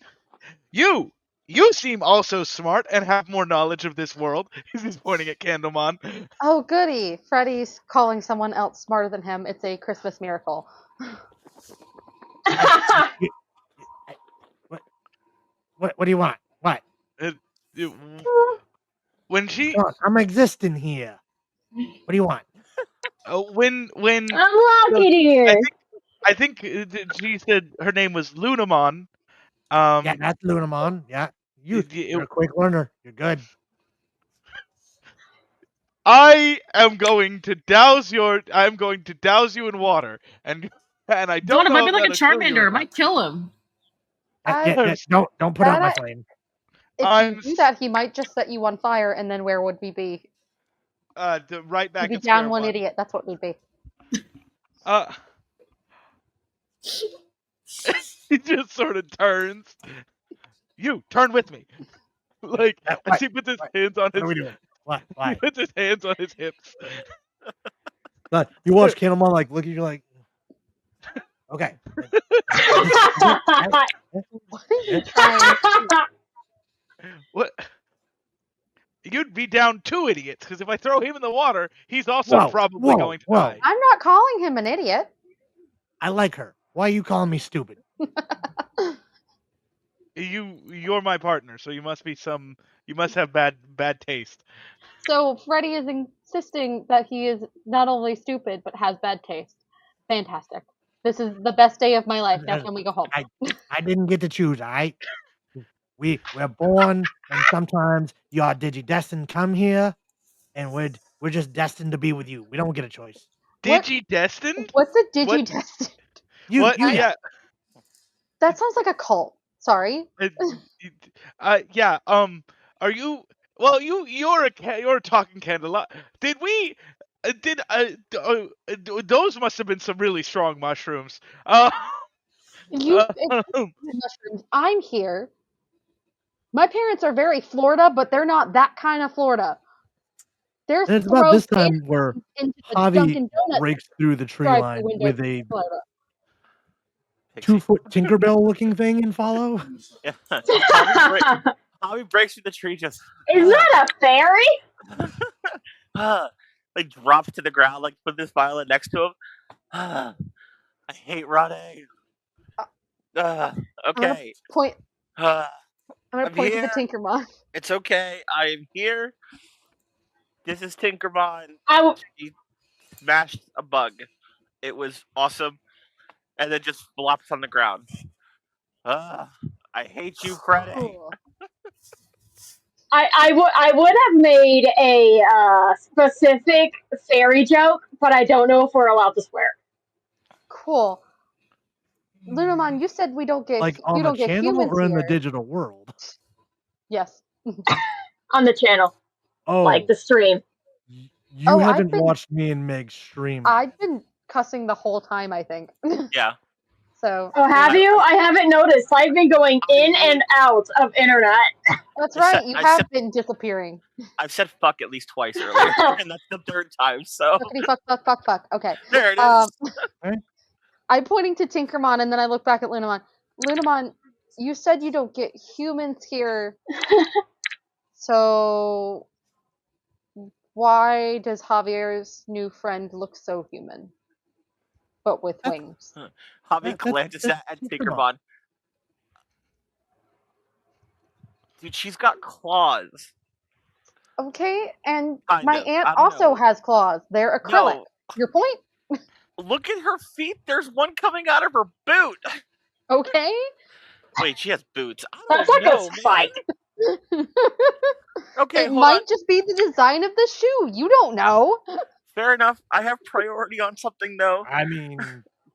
S6: You seem also smart and have more knowledge of this world. He's pointing at Candlemon.
S4: Oh, goody. Freddy's calling someone else smarter than him. It's a Christmas miracle.
S2: You- what do you want? What?
S6: It- it- when she
S2: Come on, I'm existing here. What do you want?
S6: when
S7: I'm
S6: so
S7: locked in here.
S6: I think she said her name was Lunamon.
S2: Yeah, that's Lunamon. Yeah, you're a quick learner. You're good.
S6: I'm going to douse you in water, and I don't
S5: Dawn, it
S6: know
S5: might be
S6: if
S5: like a
S6: that'll kill you
S5: Charmander.
S6: or
S5: It
S6: not.
S5: might kill him.
S2: Don't put out my flame.
S4: If
S6: I'm
S4: you do that, he might just set you on fire, and then where would we be?
S6: right
S4: We'd
S6: back
S4: be
S6: at square
S4: down one
S6: one.
S4: idiot. That's what we'd be.
S6: He just sort of turns. You turn with me, like as he puts his hands on
S2: What
S6: his.
S2: are we doing? What?
S6: He
S2: Why?
S6: puts his hands on his hips.
S2: But you watch Candlemon like look at you like, okay.
S4: What are you trying?
S6: What? You'd be down two idiots because if I throw him in the water, he's also
S2: Whoa,
S6: probably going to die.
S4: I'm not calling him an idiot.
S2: I like her. Why are you calling me stupid?
S6: You're my partner, so you must have bad taste.
S4: So Freddy is insisting that he is not only stupid but has bad taste. Fantastic. This is the best day of my life. Now can we go home?
S2: I didn't get to choose, alright? We're born, and sometimes your Digidestined come here, and we're just destined to be with you. We don't get a choice.
S4: What?
S6: Digi-destined?
S4: What's a
S6: What?
S4: Digidestined?
S6: What?
S2: You
S6: Yeah.
S4: That sounds like a cult. Sorry.
S6: Yeah. Are you? Well, you're a talking candle. Did we? Those must have been some really strong mushrooms.
S4: You mushrooms. I'm here. My parents are very Florida, but they're not that kind of Florida. There's
S2: And it's about this time where
S4: into the
S2: Javi
S4: Dunkin' Donuts
S2: breaks through the tree
S4: drive-through
S2: line
S4: window
S2: with
S4: in
S2: a
S4: Florida.
S3: Pixie.
S2: 2-foot Tinkerbell-looking thing in follow.
S3: Yeah. Javi breaks through the tree, just
S7: Is that a fairy?
S3: like drops to the ground, like put this violet next to him. I hate running. Okay.
S4: I'm gonna
S3: I'm
S4: point to the
S3: here.
S4: Tinkermon.
S3: It's okay. I am here. This is Tinkermon. He smashed a bug. It was awesome. And then just flops on the ground. I hate you, Freddy.
S4: Cool.
S7: I would have made a specific fairy joke, but I don't know if we're allowed to swear.
S4: Cool. Lunamon, you said we don't get
S2: Like
S4: you
S2: on the
S4: don't get
S2: channel
S4: humans
S2: or in the
S4: here.
S2: digital world?
S4: Yes.
S7: On the channel,
S2: Oh,
S7: like the stream.
S2: you haven't watched me and Meg stream.
S4: I've been cussing the whole time, I think.
S3: Yeah.
S4: So.
S7: Oh, have you? I haven't noticed. I've been going in and out of internet.
S4: That's right. You have been disappearing.
S3: I've said fuck at least twice earlier, and that's the third time. So
S4: Fuck. Okay.
S3: there it is.
S4: I'm pointing to Tinkermon, and then I look back at Lunamon. Lunamon, you said you don't get humans here. So why does Javier's new friend look so human, but with wings?
S3: Javi glances at Tinkerbon. Dude, she's got claws.
S4: Okay, and
S3: Kind
S4: my
S3: of.
S4: aunt
S3: I don't
S4: also
S3: know.
S4: has claws. They're acrylic.
S3: No.
S4: Your point?
S3: Look at her feet. There's one coming out of her boot.
S4: Okay.
S3: Wait, she has boots. I
S7: That's
S3: don't
S7: like
S3: know,
S7: a spike.
S3: Okay,
S4: it
S3: hold
S4: might
S3: on.
S4: just be the design of the shoe. You don't know.
S3: Fair enough. I have priority on something though.
S2: I mean,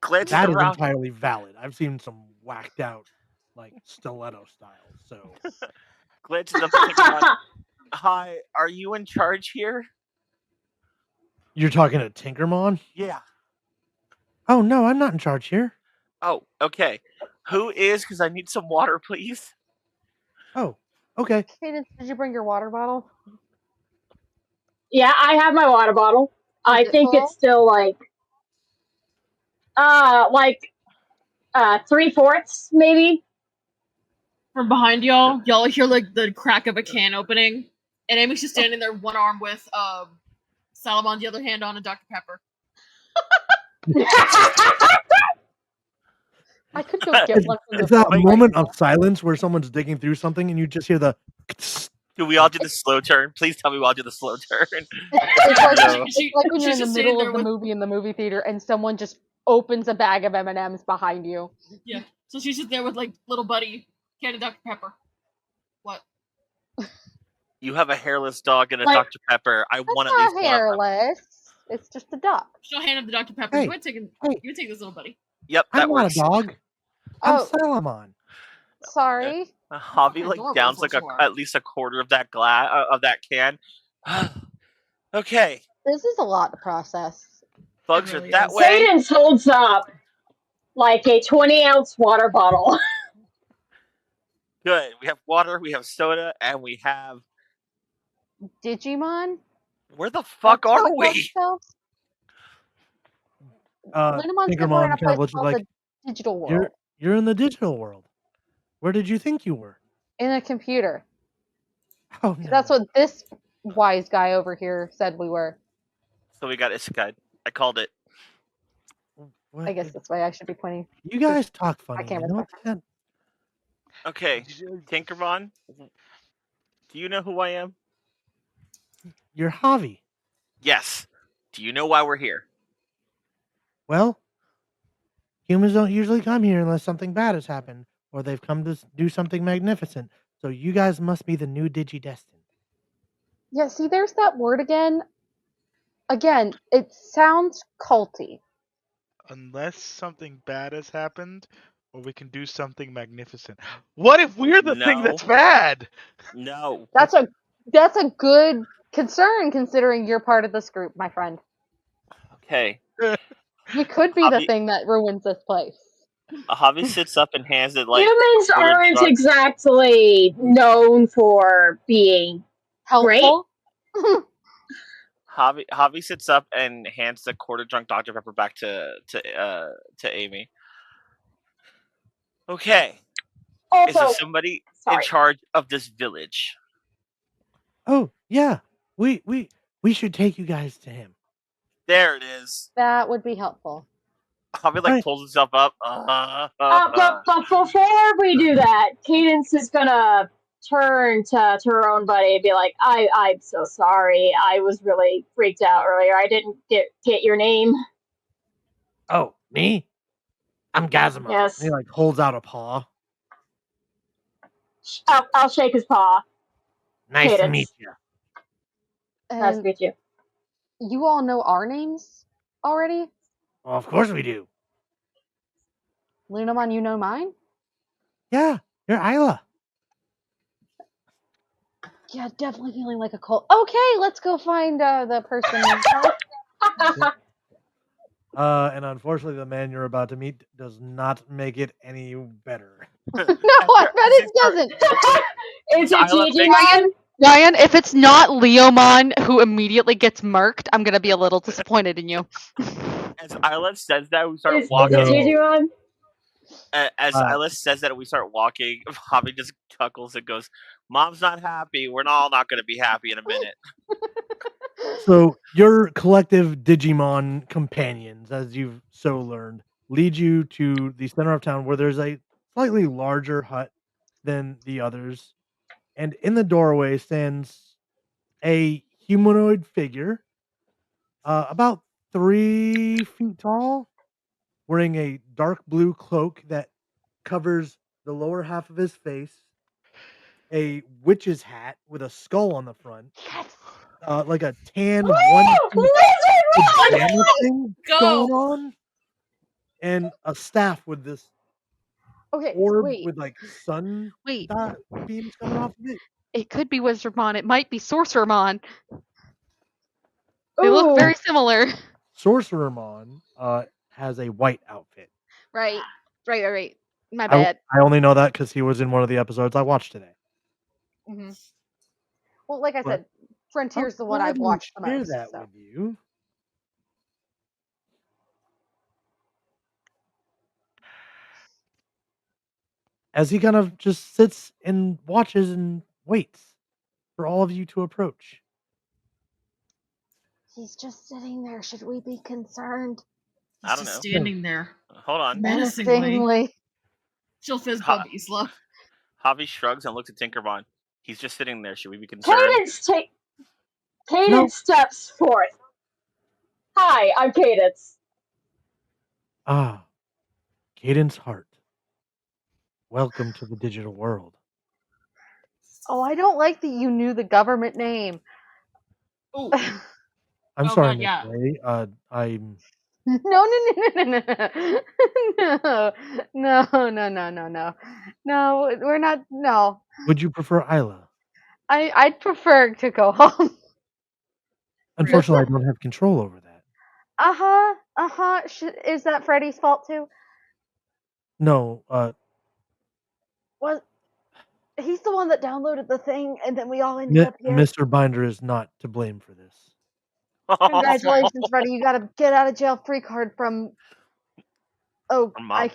S3: Glances
S2: that is
S3: around.
S2: entirely valid. I've seen some whacked out, like stiletto styles. So
S3: Glances up at Tinkerbon. Hi, are you in charge here?
S2: you're talking to Tinkermon?
S3: Yeah.
S2: Oh no, I'm not in charge here.
S3: Oh, okay. Who is? Because I need some water, please.
S2: Oh, okay.
S4: Cadence, did you bring your water bottle?
S7: Yeah, I have my water bottle. I think it's still like 3/4 maybe.
S5: From behind y'all hear like the crack of a can opening, and Amy's just standing there, one arm with Salamon, the other hand on a Dr. Pepper.
S4: I could go get one from the
S2: It's that
S4: fridge.
S2: moment of silence where someone's digging through something and you just hear the.
S3: Do we all do the slow turn? Please tell me we all do the slow turn.
S4: It's like when you're in the middle of the movie in the movie theater and someone just opens a bag of M&Ms behind you.
S5: Yeah. So she's just there with like little buddy, can of Dr. Pepper. What?
S3: You have a hairless dog and a
S4: Like,
S3: Dr. Pepper. I want at least
S4: Not
S3: one of them.
S4: hairless. It's just a duck.
S5: She'll hand him the Dr. Pepper.
S2: Hey,
S5: You take this little buddy.
S3: Yep, that
S2: I'm
S3: works.
S2: not a dog. I'm
S4: Oh.
S2: Salamon.
S4: Sorry.
S3: Javi like
S5: Adorable
S3: downs
S5: is
S3: like
S5: what you are.
S3: at least a quarter of that of that can. Okay,
S4: This is a lot to process.
S3: bugs
S5: really
S3: are that
S5: is.
S3: way.
S7: Cadence holds up like a 20-ounce water bottle.
S3: Good. We have water, we have soda, and we have.
S4: Digimon?
S3: Where the fuck
S4: That's
S3: are
S4: what
S3: we?
S4: themselves? Lunamon's said we're in
S2: Tinkermon
S4: a
S2: kind of
S4: place
S2: looks
S4: called
S2: like
S4: the digital world.
S2: you're in the digital world. Where did you think you were?
S4: In a computer.
S2: Oh no.
S4: That's what this wise guy over here said we were.
S3: So we got Isekai. I called it.
S2: What?
S4: I guess that's why I should be pointing.
S2: You guys talk funny.
S4: can't
S2: You know
S4: respect
S2: that?
S3: Okay, Tinkermon, do you know who I am?
S2: You're Javi.
S3: Yes. Do you know why we're here?
S2: Well, Humans don't usually come here unless something bad has happened, or they've come to do something magnificent. So you guys must be the new Digidestined.
S4: Yeah, see, there's that word again. Again, it sounds culty.
S6: Unless something bad has happened, or we can do something magnificent. What if we're the thing that's bad?
S3: No.
S4: That's a good concern considering you're part of this group, my friend.
S3: Okay.
S4: We could be the
S3: Javi-
S4: thing that ruins this place.
S3: Javi sits up and hands it like
S7: Humans
S3: quarter
S7: aren't
S3: drunk.
S7: exactly known for being
S4: Helpful?
S3: Javi sits up and hands the quarter drunk Dr. Pepper back to Amy. Okay. Is there
S7: Also,
S3: somebody in
S7: sorry.
S3: charge of this village?
S2: Oh yeah, we should take you guys to him.
S3: There it is.
S4: That would be helpful.
S3: Javi
S2: Right.
S3: pulls himself up.
S7: But before we do that, Cadence is gonna turn to her own buddy and be like, I'm so sorry. I was really freaked out earlier. I didn't get your name.
S2: Oh, me? I'm Gazamon.
S7: Yes.
S2: And he holds out a paw.
S7: I'll shake his paw.
S2: Nice to
S7: Cadence.
S2: meet you.
S7: Nice to meet you.
S4: You all know our names already?
S2: Well, of course we do.
S4: Lunamon, you know mine?
S2: Yeah, you're Isla.
S4: Yeah, definitely feeling like a cult. Okay, let's go find the person.
S2: And unfortunately, the man you're about to meet does not make it any better.
S4: No, I bet it doesn't.
S7: Is it Digimon?
S8: Ryan, if it's not Leomon who immediately gets murked, I'm gonna be a little disappointed in you.
S3: As Isla says that, we start
S7: Is
S3: walking.
S7: it Digimon?
S3: As Isla says that, we start walking. Javi just chuckles and goes, "Mom's not happy. We're all not going to be happy in a minute."
S2: So your collective Digimon companions, as you've so learned, lead you to the center of town where there's a slightly larger hut than the others. And in the doorway stands a humanoid figure, about 3 feet tall, wearing a dark blue cloak that covers the lower half of his face, a witch's hat with a skull on the front, like a tan pajama thing going on, and a staff with this orb with sun beams coming off of it.
S8: It could be Wizardmon. It might be Sorcerermon. They look very similar.
S2: Sorcerermon has a white outfit.
S8: Right. My bad.
S2: I only know that because he was in one of the episodes I watched today.
S4: Mm-hmm. Well, like I
S2: But
S4: said, Frontier's the one
S2: I'll
S4: I've watched the
S2: share
S4: most.
S2: that
S4: So.
S2: with you. As he kind of just sits and watches and waits for all of you to approach.
S4: He's just sitting there. Should we be concerned?
S3: I don't
S5: He's
S3: know.
S5: just standing there.
S3: Hold on.
S4: Menacingly.
S5: She'll fizz bump Isla.
S3: Javi shrugs and looks at Tinkerbell. He's just sitting there. Should we be concerned?
S7: Cadence steps forth. Hi, I'm Cadence.
S2: Ah, Cadence Hart. Welcome to the digital world.
S4: Oh, I don't like that you knew the government name.
S5: Oh.
S2: I'm sorry, Miss Ray. I'm
S4: No. No, we're not. No.
S2: Would you prefer Isla?
S4: I'd prefer to go home.
S2: Unfortunately, I don't have control over that.
S4: Is that Freddy's fault too?
S2: No,
S4: Was he's the one that downloaded the thing, and then we all ended up here.
S2: Mr. Binder is not to blame for this.
S4: Congratulations, Freddy! You got a get out of jail free card from. Oh,
S3: Mom.
S4: I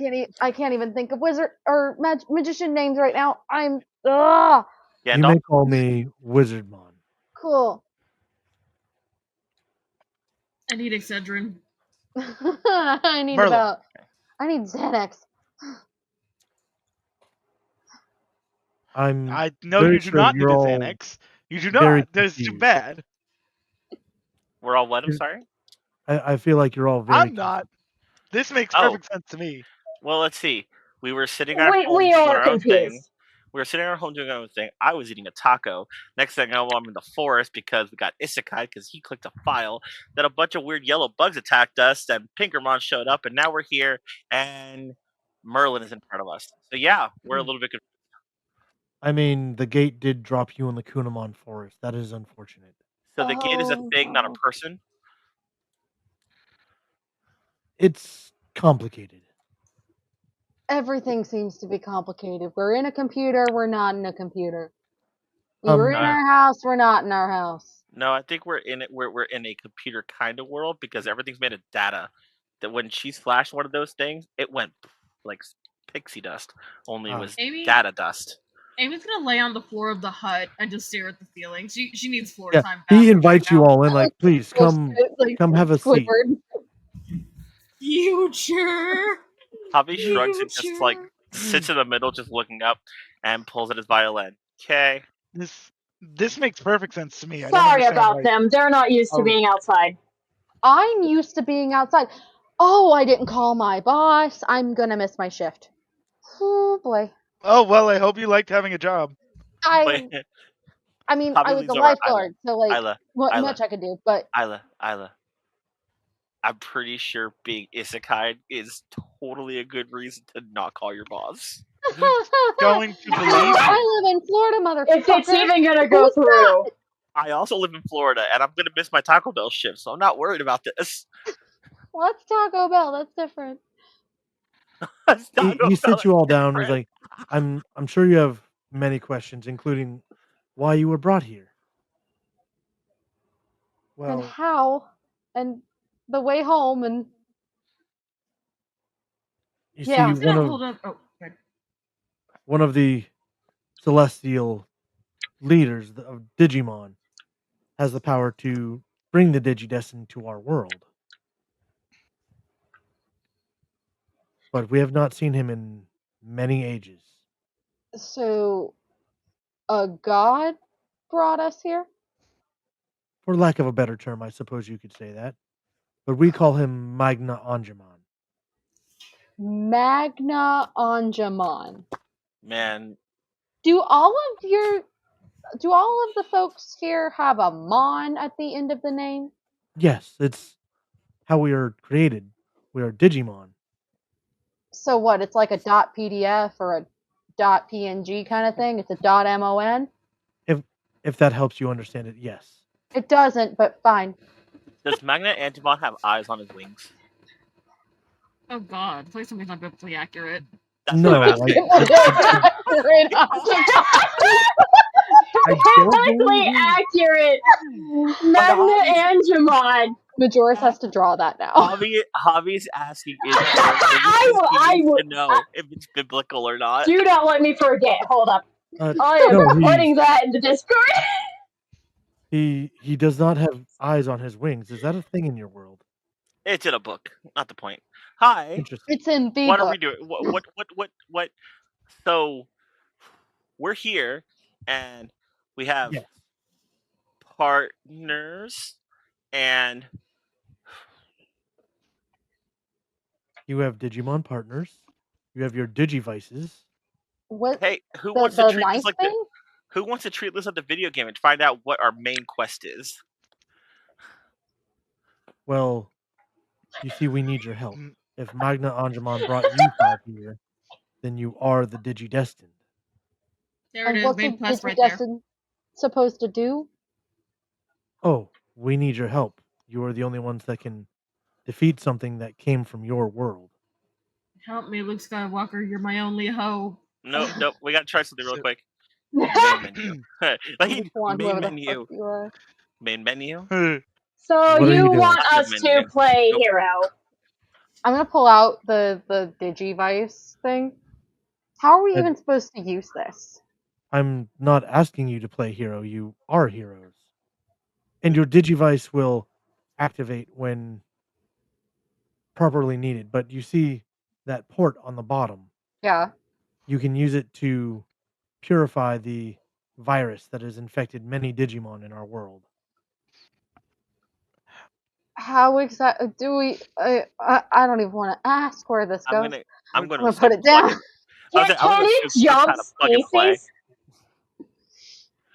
S4: can't even think of wizard or magician names right now. I'm ugh.
S2: You may call me Wizardmon.
S4: Cool.
S5: I need Excedrin.
S4: I need Xanax.
S6: I know you do not need a Xanax. You do not. That's too bad.
S3: We're all what? I'm sorry?
S2: I feel like you're all very
S6: I'm not. This makes
S3: Oh.
S6: perfect sense to me.
S3: Well, let's see. We were sitting at home
S7: We
S3: doing
S7: are
S3: our own thing.
S7: confused.
S3: We were sitting at home doing our own thing. I was eating a taco. Next thing I know, I'm in the forest because we got isekai because he clicked a file. Then a bunch of weird yellow bugs attacked us. Then Pinkermon showed up, and now we're here, and Merlin is in front of us. So yeah, we're a little bit confused.
S2: I mean, the gate did drop you in the Kunamon forest. That is unfortunate.
S3: So the gate is a
S4: Oh,
S3: thing, not a
S4: no.
S3: person.
S2: It's complicated.
S4: Everything seems to be complicated. We're in a computer, we're not in a computer. We're in
S2: I-
S4: our house, we're not in our house.
S3: No, I think we're in it. We're in a computer kind of world because everything's made of data. That when she flashed one of those things, it went like pixie dust. Only it was
S5: Amy,
S3: data dust.
S5: Amy's gonna lay on the floor of the hut and just stare at the ceiling. She needs floor
S2: Yeah,
S5: time.
S2: he
S5: badly
S2: invites
S5: right
S2: you
S5: now.
S2: all in, like, please come have a seat.
S4: Squidward.
S5: Future.
S3: Javi shrugs and just like
S5: Future.
S3: sits in the middle, just looking up, and pulls at his violin. Okay.
S6: This makes perfect sense to me. I don't
S7: Sorry
S6: understand
S7: about
S6: why.
S7: them. They're not used to
S2: Um,
S7: being outside.
S4: I'm used to being outside. Oh, I didn't call my boss. I'm gonna miss my shift. Oh boy.
S6: Oh well, I hope you liked having a job.
S3: Wait,
S4: I mean, I
S3: Javi
S4: was a
S3: leans over. Isla,
S4: lifeguard, so like,
S3: Isla,
S4: what
S3: Isla,
S4: much I could do, but
S3: Isla. I'm pretty sure being isekai is totally a good reason to not call your boss.
S6: Going to believe you.
S4: I live in Florida, motherfucker.
S7: If it's even gonna go
S4: Who's
S7: through.
S3: I also live in Florida, and I'm gonna miss my Taco Bell shift, so I'm not worried about this.
S4: What's Taco Bell? That's different.
S3: Taco
S2: he
S3: Bell
S2: sits
S3: is
S2: you all down. He's
S3: different.
S2: like, I'm sure you have many questions, including why you were brought here.
S4: And
S2: Well,
S4: how? And the way home, and
S2: you
S4: yeah.
S2: see,
S5: He's gonna hold up. Oh, good.
S2: one of the celestial leaders of Digimon has the power to bring the Digidestined to our world. But we have not seen him in many ages.
S4: So, a god brought us here?
S2: For lack of a better term, I suppose you could say that. But we call him Magna Angemon.
S4: Magna Angemon.
S3: Man,
S4: Do all of the folks here have a mon at the end of the name?
S2: Yes, it's how we are created. We are Digimon.
S4: So what? It's like a .pdf or a .png kind of thing. It's a .mon.
S2: If that helps you understand it, yes.
S4: It doesn't, but fine.
S3: does Magna Antimon have eyes on his wings?
S5: Oh God, please tell me it's not biblically accurate.
S3: That's
S2: No,
S3: what I'm asking.
S2: I don't
S7: Biblically
S2: believe
S7: accurate.
S3: But
S7: Magna
S3: Javi's,
S7: Angemon.
S4: Majoris has to draw that now.
S3: Javi's asking is
S7: I
S3: to
S7: would
S3: know if it's biblical or not.
S7: do not let me forget. Hold up. I am
S2: no,
S7: putting that into Discord.
S2: he does not have eyes on his wings. Is that a thing in your world?
S3: It's in a book. Not the point. Hi.
S2: Interesting.
S4: It's in the
S3: What
S4: book.
S3: are we doing? What? So we're here, and we have
S2: Yes.
S3: partners, and
S2: You have Digimon partners. You have your Digivices.
S4: What
S3: hey, who
S4: the
S3: wants to treat
S4: knife
S3: this like
S4: thing?
S3: who wants to treat this like the video game and find out what our main quest is?
S2: Well, you see, we need your help. If Magna Angemon brought you five here, then you are the Digidestined.
S5: There it
S4: And
S5: is,
S4: what's a
S5: main quest right there.
S4: Digidestined supposed to do?
S2: Oh, we need your help. You are the only ones that can defeat something that came from your world.
S5: Help me, Luke Skywalker. You're my only hope.
S3: Nope. We gotta try something real
S6: So-
S3: quick. Main menu.
S4: Which one,
S3: main
S4: whoever the
S3: menu.
S4: fuck you are.
S3: Main menu.
S7: So
S2: What are
S7: you
S2: you doing?
S7: want us
S3: Good
S7: to
S3: menu.
S7: play
S3: Nope.
S7: hero?
S4: I'm gonna pull out the Digivice thing. How are we
S2: Uh,
S4: even supposed to use this?
S2: I'm not asking you to play hero. You are heroes. And your Digivice will activate when properly needed. But you see that port on the bottom.
S4: Yeah.
S2: You can use it to purify the virus that has infected many Digimon in our world.
S4: How exactly do we? I don't even want to ask where this
S3: I'm
S4: goes.
S3: gonna
S4: I'm
S3: put
S4: gonna put it
S3: plug
S4: down.
S3: and. I was
S7: Can,
S3: like, I'm
S7: can
S3: gonna
S7: it
S3: assume
S7: jump
S3: kind of plug and play.
S7: species?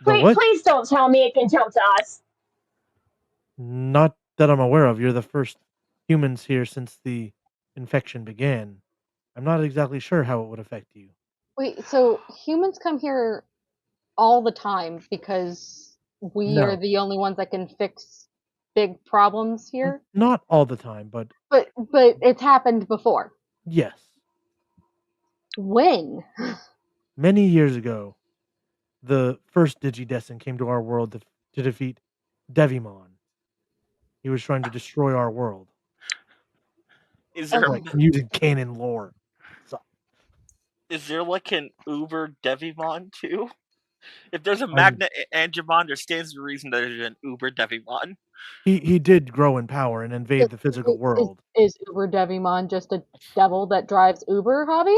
S2: The what?
S7: Please don't tell me it can jump to us.
S2: Not that I'm aware of. You're the first humans here since the infection began. I'm not exactly sure how it would affect you.
S4: Wait, so humans come here all the time because we are
S2: No,
S4: the only ones that can fix big problems here?
S2: not all the time, but
S4: But it's happened before.
S2: yes.
S4: When?
S2: Many years ago, the first Digidestin came to our world to defeat Devimon. He was trying to destroy our world.
S3: Is there
S4: Okay.
S2: Like, I'm using canon lore. So,
S3: is there like an Uber Devimon too? If there's a
S2: um,
S3: Magna Angemon, there stands to reason there's an Uber Devimon.
S2: he did grow in power and
S4: Is,
S2: invade the physical
S4: is,
S2: world.
S4: is Uber Devimon just a devil that drives Uber, Hobby?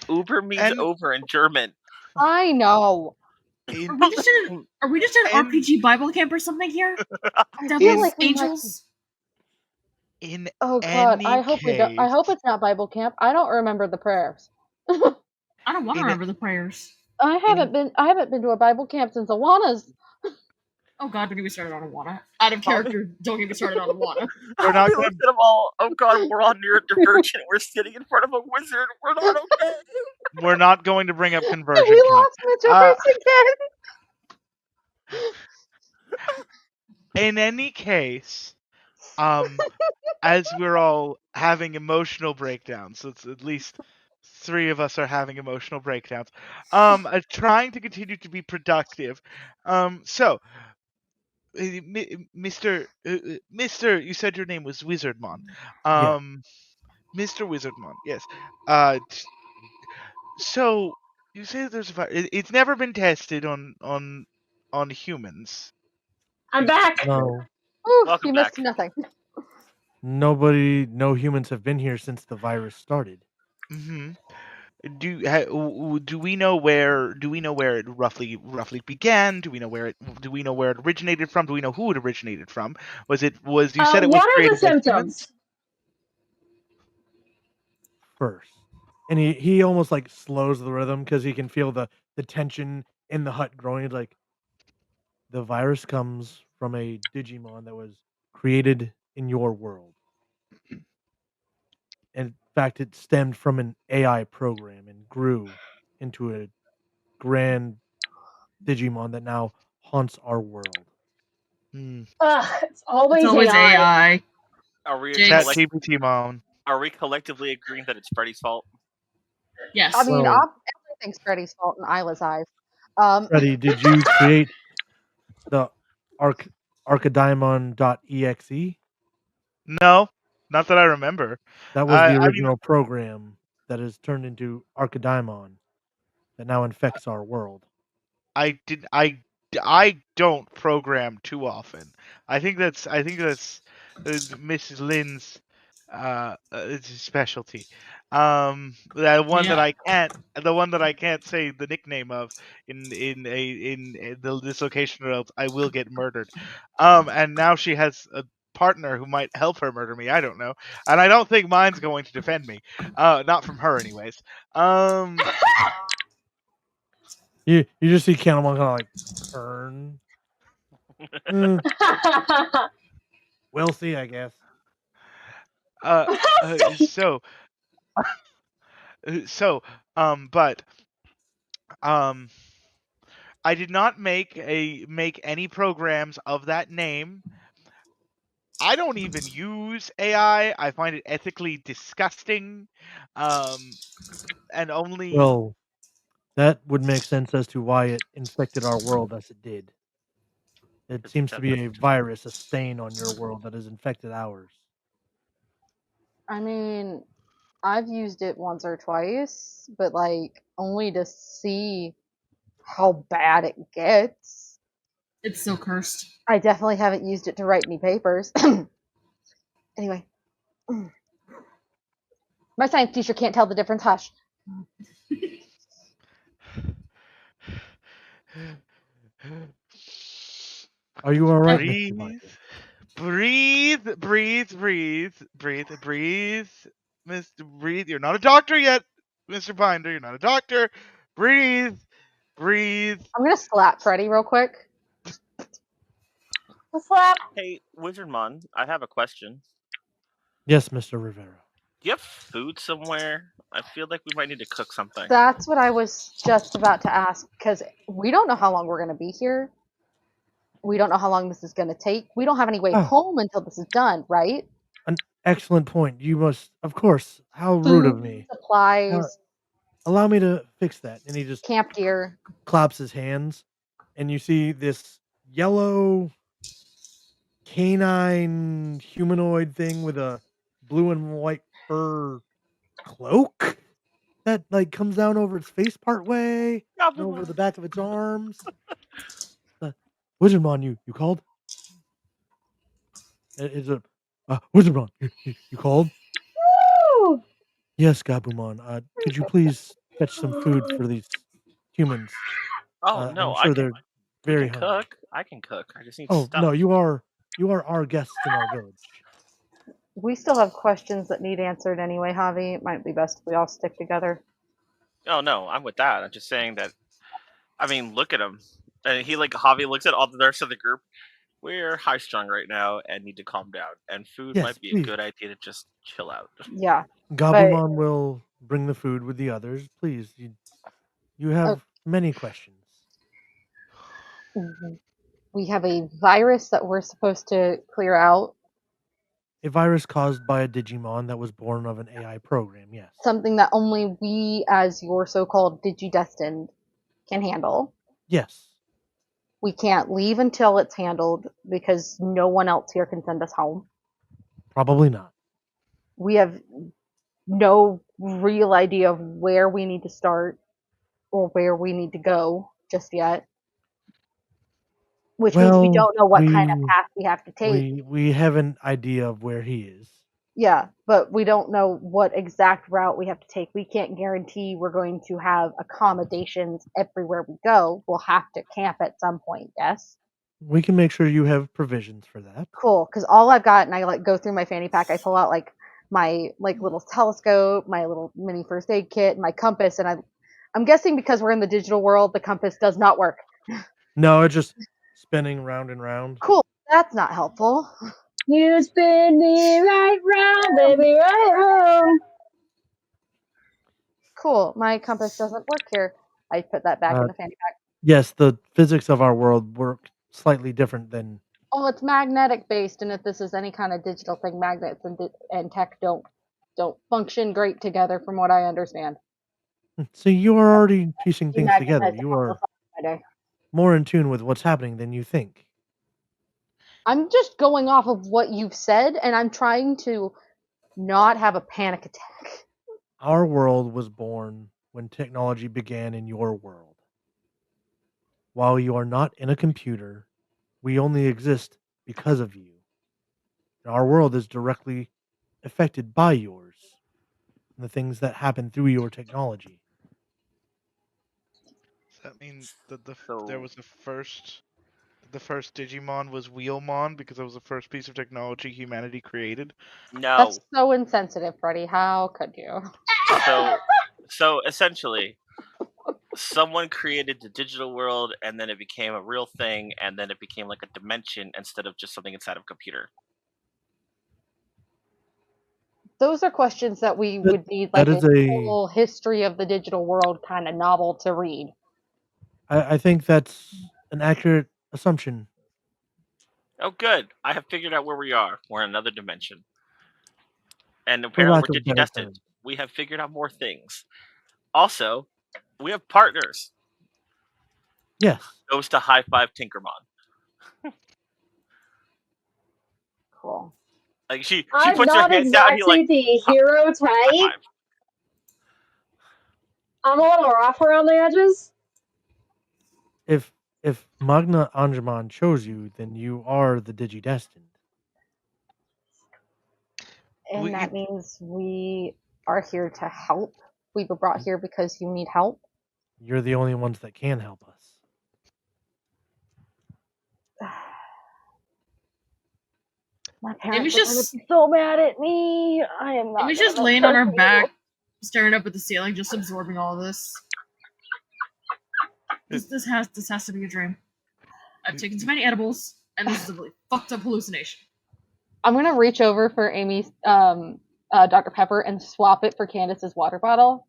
S3: Uber means
S6: And
S3: over in German.
S4: I know.
S6: in
S5: Are we just in
S6: and
S5: RPG Bible camp or something here?
S4: I feel
S5: Devils,
S6: in
S4: like we might.
S5: angels.
S6: in
S4: Oh God, I
S6: any
S4: hope we don't. I
S6: case,
S4: hope it's not Bible camp. I don't remember the prayers.
S5: I don't want to
S6: in
S5: remember the prayers.
S4: I
S6: in
S4: haven't been. I haven't been to a Bible camp since Awana's.
S5: Oh God, don't get me started on Awana. Out of
S3: Hobby,
S5: character, don't get me started on Awana.
S6: we're not
S3: Hobby
S6: gonna
S3: looks at them all. Oh God, we're on neurodivergent. We're sitting in front of a wizard. We're not okay.
S6: we're not going to bring up conversion
S4: We
S6: camp.
S4: lost Mitchell
S6: Uh,
S4: Bruce again.
S6: in any case, as we're all having emotional breakdowns, so it's at least 3 of us are having emotional breakdowns. Trying to continue to be productive. So, Mr. You said your name was Wizardmon.
S2: Yeah.
S6: Mr. Wizardmon, yes. Uh, so you say there's a virus. It's never been tested on humans.
S7: I'm back.
S2: No,
S4: Ooh,
S3: Welcome
S4: you
S3: back.
S4: missed nothing.
S2: no humans have been here since the virus started.
S6: Hmm. Do we know where it roughly began? Do we know where it originated from? Do we know who it originated from? Was you said it was
S7: What are the
S6: created by humans?
S7: symptoms?
S2: First, and he almost like slows the rhythm because he can feel the tension in the hut growing. He's like, the virus comes from a Digimon that was created in your world. In fact, it stemmed from an AI program and grew into a grand Digimon that now haunts our world.
S6: Hmm.
S7: Ugh, it's
S5: It's
S7: always
S5: always
S7: AI.
S5: AI.
S3: Are we
S5: Jinx.
S6: ChatGPT Mon.
S3: are we collectively agreeing that it's Freddy's fault?
S4: I
S5: Yes.
S4: mean,
S2: Well,
S4: everything's Freddy's fault in Isla's eyes.
S2: Freddy, did you create the Arc Archdaimon.exe?
S6: No, not that I remember.
S2: That was the
S6: I mean,
S2: original program that is turned into Archdaimon that now infects our world.
S6: I did I don't program too often. I think that's Mrs. Lynn's it's a specialty.
S5: Yeah.
S6: The one that I can't say the nickname of this location, or else I will get murdered. And now she has a partner who might help her murder me. I don't know, and I don't think mine's going to defend me. Not from her, anyways. Um,
S2: You just see Cannibal kind of like turn. Mm, we'll see, I guess.
S6: uh, so so but um I did not make any programs of that name. I don't even use AI. I find it ethically disgusting. Um and only
S2: Well, that would make sense as to why it infected our world as it did. It
S3: It's
S2: seems to be
S3: definitely
S2: a virus, a stain on your world that has infected ours.
S4: I mean, I've used it once or twice, but like only to see how bad it gets.
S5: It's so cursed.
S4: I definitely haven't used it to write any papers. Anyway, my science teacher can't tell the difference. Hush.
S2: Are you all right, Mr. Binder?
S6: Breathe. Mr. Breathe. You're not a doctor yet, Mr. Binder. You're not a doctor. Breathe.
S4: I'm gonna slap Freddy real quick.
S7: Slap.
S3: Hey, Wizardmon, I have a question.
S2: Yes, Mr. Rivera.
S3: Do you have food somewhere? I feel like we might need to cook something.
S4: That's what I was just about to ask because we don't know how long we're gonna be here. We don't know how long this is gonna take. We don't have any way
S2: Oh.
S4: home until this is done, right?
S2: An excellent point. You must, of course. How rude of
S4: Food,
S2: me.
S4: supplies,
S2: Allow me to fix that. And he just
S4: camp gear.
S2: claps his hands, and you see this yellow canine humanoid thing with a blue and white fur cloak that like comes down over its face part way and over the back of its arms. Wizardmon, you called? Is it Wizardmon? You called?
S7: Woo!
S2: Yes, Gabumon. Could you please fetch some food for these humans?
S3: Oh no,
S2: I'm sure they're
S3: we
S2: very
S3: can
S2: hungry.
S3: cook. I can cook. I just need
S2: Oh
S3: stuff.
S2: no, you are our guests in our village.
S4: We still have questions that need answered anyway, Javi. It might be best if we all stick together.
S3: Oh no, I'm with that. I'm just saying that. I mean, look at him. And he Javi looks at all the rest of the group. We're high strung right now and need to calm down. And food
S2: Yes,
S3: might be
S2: please.
S3: a good idea to just chill out.
S4: Yeah.
S2: Gabumon will bring the food with the others. Please, you have
S4: Oh.
S2: many questions.
S4: We have a virus that we're supposed to clear out.
S2: A virus caused by a Digimon that was born of an AI program, yes.
S4: Something that only we, as your so-called Digidestined, can handle.
S2: Yes.
S4: We can't leave until it's handled because no one else here can send us home.
S2: Probably not.
S4: We have no real idea of where we need to start or where we need to go just yet. Which means we don't know what kind of path we have to take.
S2: We have an idea of where he is.
S4: Yeah, but we don't know what exact route we have to take. We can't guarantee we're going to have accommodations everywhere we go. We'll have to camp at some point, yes?
S2: We can make sure you have provisions for that.
S4: Cool, because all I've got, and I go through my fanny pack, I pull out my little telescope, my little mini first aid kit, my compass, and I'm guessing because we're in the digital world, the compass does not work.
S2: No, it's just spinning round and round.
S4: Cool, that's not helpful.
S7: You spin me right round, baby, right round.
S4: Cool, my compass doesn't work here. I put that back in the fanny pack.
S2: Yes, the physics of our world work slightly different than.
S4: Oh, it's magnetic based, and if this is any kind of digital thing, magnets and tech don't function great together, from what I understand.
S2: So you are already piecing things together. You are more in tune with what's happening than you think.
S4: I'm just going off of what you've said, and I'm trying to not have a panic attack.
S2: Our world was born when technology began in your world. While you are not in a computer, we only exist because of you. And our world is directly affected by yours and the things that happen through your technology.
S6: Does that mean that there was the first Digimon was Wheelmon because it was the first piece of technology humanity created?
S3: No.
S4: That's so insensitive, Freddie. How could you?
S3: So essentially, someone created the digital world, and then it became a real thing, and then it became like a dimension instead of just something inside of a computer.
S4: Those are questions that we would need like a whole history of the digital world kind of novel to read.
S2: I think that's an accurate assumption.
S3: Oh, good. I have figured out where we are. We're in another dimension. And apparently we're digidestined. We have figured out more things. Also, we have partners.
S2: Yes.
S3: Goes to High Five Tinkermon.
S4: Cool.
S3: Like she
S7: I'm
S3: puts her
S7: not
S3: hands down. He
S7: exactly the hero type. I'm a little rough around the edges.
S2: If Magna Angemon chose you, then you are the Digidestined.
S4: And that means we are here to help. We were brought here because you need help.
S2: You're the only ones that can help us.
S7: My parents
S5: Amy's
S7: are gonna
S5: just
S7: be so mad at me. I am not.
S5: Amy's
S7: gonna
S5: just
S7: miss
S5: laying on her
S7: those
S5: back, staring up at the ceiling, just absorbing all this. This has to be a dream. I've taken too many edibles, and this is a really fucked up hallucination.
S4: I'm gonna reach over for Amy's Dr. Pepper and swap it for Candace's water bottle.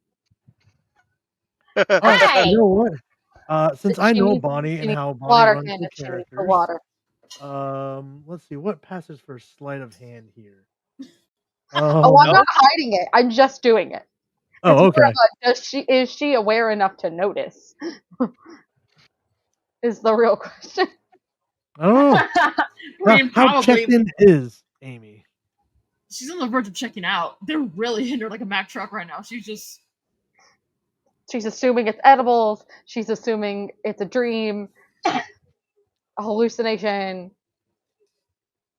S2: Oh,
S7: Hey!
S2: you know what? Since I
S4: She
S2: know
S4: needs-
S2: Bonnie
S4: she
S2: and
S4: needs
S2: how Bonnie
S4: water,
S2: runs her
S4: Candace. She needs the
S2: characters,
S4: water.
S2: let's see what passes for sleight of hand here.
S4: Oh, I'm
S2: Um,
S4: not hiding it. I'm just doing it.
S2: oh,
S4: It's more
S2: okay.
S4: of a, is she aware enough to notice? Is the real question.
S2: I don't know.
S5: I mean,
S2: How
S5: probably
S2: checked in is Amy?
S5: she's on the verge of checking out. They're really hitting her like a Mack truck right now. She's just
S4: She's assuming it's edibles. She's assuming it's a dream, a hallucination.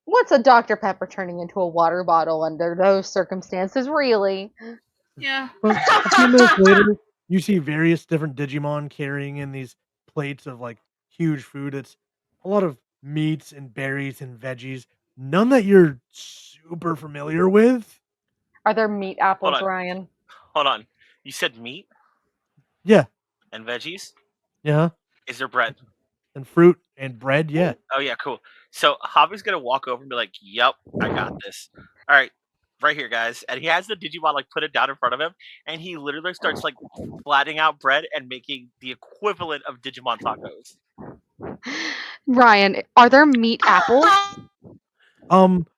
S4: What's a Dr. Pepper turning into a water bottle under those circumstances, really?
S5: yeah.
S2: Well, a few minutes later, you see various different Digimon carrying in these plates of like huge food. It's a lot of meats and berries and veggies. None that you're super familiar with.
S4: Are there meat apples,
S3: on.
S4: Ryan?
S3: Hold on. You said meat
S2: Yeah,
S3: and veggies.
S2: yeah,
S3: Is there bread?
S2: and fruit and bread. Yeah.
S3: Oh yeah, cool. So Javi's gonna walk over and be like, "Yep, I got this. All right, right here, guys." And he has the Digimon like put it down in front of him, and he literally starts like flattening out bread and making the equivalent of Digimon tacos.
S8: Ryan, are there meat apples?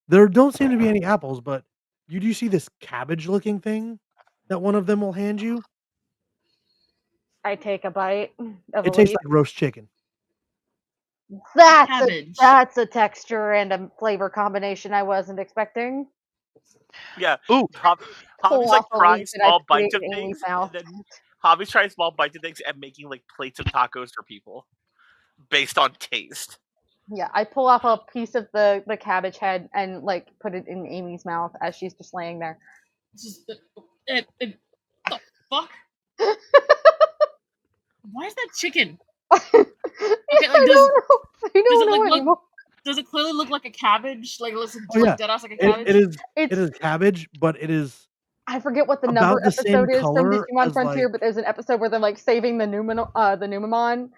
S2: There don't seem to be any apples, but you do see this cabbage-looking thing that one of them will hand you.
S4: I take a bite of
S2: It
S4: a
S2: tastes
S4: leaf.
S2: like roast chicken.
S5: Cabbage.
S4: That's a texture and a flavor combination I wasn't expecting.
S3: Yeah,
S6: Ooh.
S3: Javi's like
S4: off a
S3: trying
S4: leaf and I
S3: small
S4: put it
S3: bites of
S4: in Amy's
S3: things,
S4: mouth.
S3: and then Javi's trying small bites of things and making like plates of tacos for people based on taste.
S4: Yeah, I pull off a piece of the cabbage head and like put it in Amy's mouth as she's just laying there.
S5: Just the fuck. Why is that chicken?
S4: I
S5: like,
S4: don't know. I don't
S5: does it,
S4: know
S5: like, look-
S4: anymore.
S5: Does it clearly look like a cabbage? Like it looks
S2: Oh yeah,
S5: like dead ass like a cabbage.
S2: it
S4: It's
S2: is cabbage, but it is
S4: I forget what the number
S2: about the same
S4: episode is from
S2: color
S4: Digimon
S2: as
S4: Frontier,
S2: like
S4: but there's an episode where they're like saving the Numamon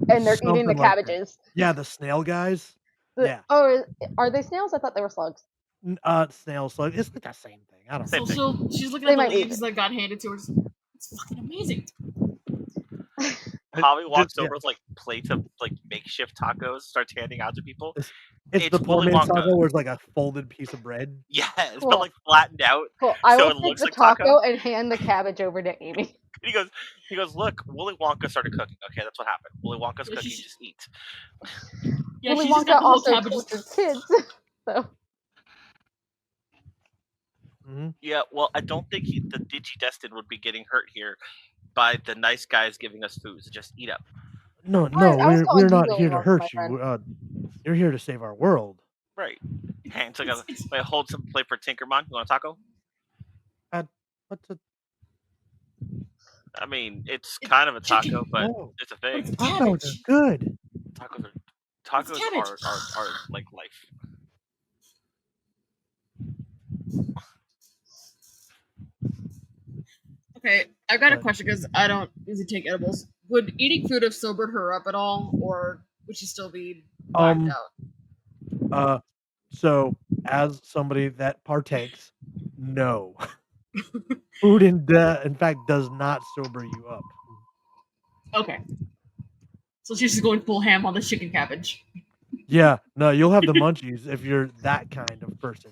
S4: and they're eating the
S2: something like that.
S4: cabbages.
S2: Yeah, the snail guys. Yeah,
S4: Oh, are they snails? I thought they were slugs.
S2: snail slug. It's like the same thing. I don't know.
S5: So she's looking
S4: They
S5: at the
S4: might be
S5: leaves that got handed to her. It's fucking amazing.
S3: Javi walks
S2: yeah.
S3: over with like plates of like makeshift tacos, starts handing out to people.
S2: It's the poor
S3: Willy
S2: man's
S3: Wonka.
S2: taco where it's like a folded piece of bread.
S3: Yes,
S4: Cool.
S3: but like flattened out.
S4: Cool. I
S3: So
S4: will
S3: it
S4: take
S3: looks
S4: the
S3: like
S4: taco
S3: taco.
S4: and hand the cabbage over to Amy.
S3: He goes, look, Willy Wonka started cooking. Okay, that's what happened. Willy Wonka's
S5: Yeah,
S3: cooking,
S5: she-
S3: just eat.
S5: Yeah,
S4: Willy
S5: she just got
S4: Wonka
S5: the whole
S4: also
S5: cabbage.
S4: tortured kids. So
S2: Hmm.
S3: Yeah, well, I don't think the Digidestined would be getting hurt here by the nice guys giving us food. So just eat up.
S2: No,
S4: I was calling
S2: we're
S4: you
S2: not
S4: Willy
S2: here to
S4: Wonka,
S2: hurt
S4: my friend.
S2: you. You're here to save our world.
S3: Right. Hands like wait, hold some plate for Tinkermon. You want a taco?
S2: What's a
S3: I mean, it's kind of a taco,
S5: chicken.
S3: but
S2: Oh.
S3: it's a thing.
S5: It's
S2: tacos are
S5: cabbage.
S2: good?
S3: Tacos
S5: cabbage.
S3: are like life.
S5: Okay, I've got a
S2: But-
S5: question because I don't usually take edibles. Would eating food have sobered her up at all, or would she still be wiped out?
S2: So as somebody that partakes, no. Food in fact does not sober you up.
S5: Okay. So she's just going full ham on the chicken cabbage.
S2: Yeah, no, you'll have the munchies if you're that kind of person.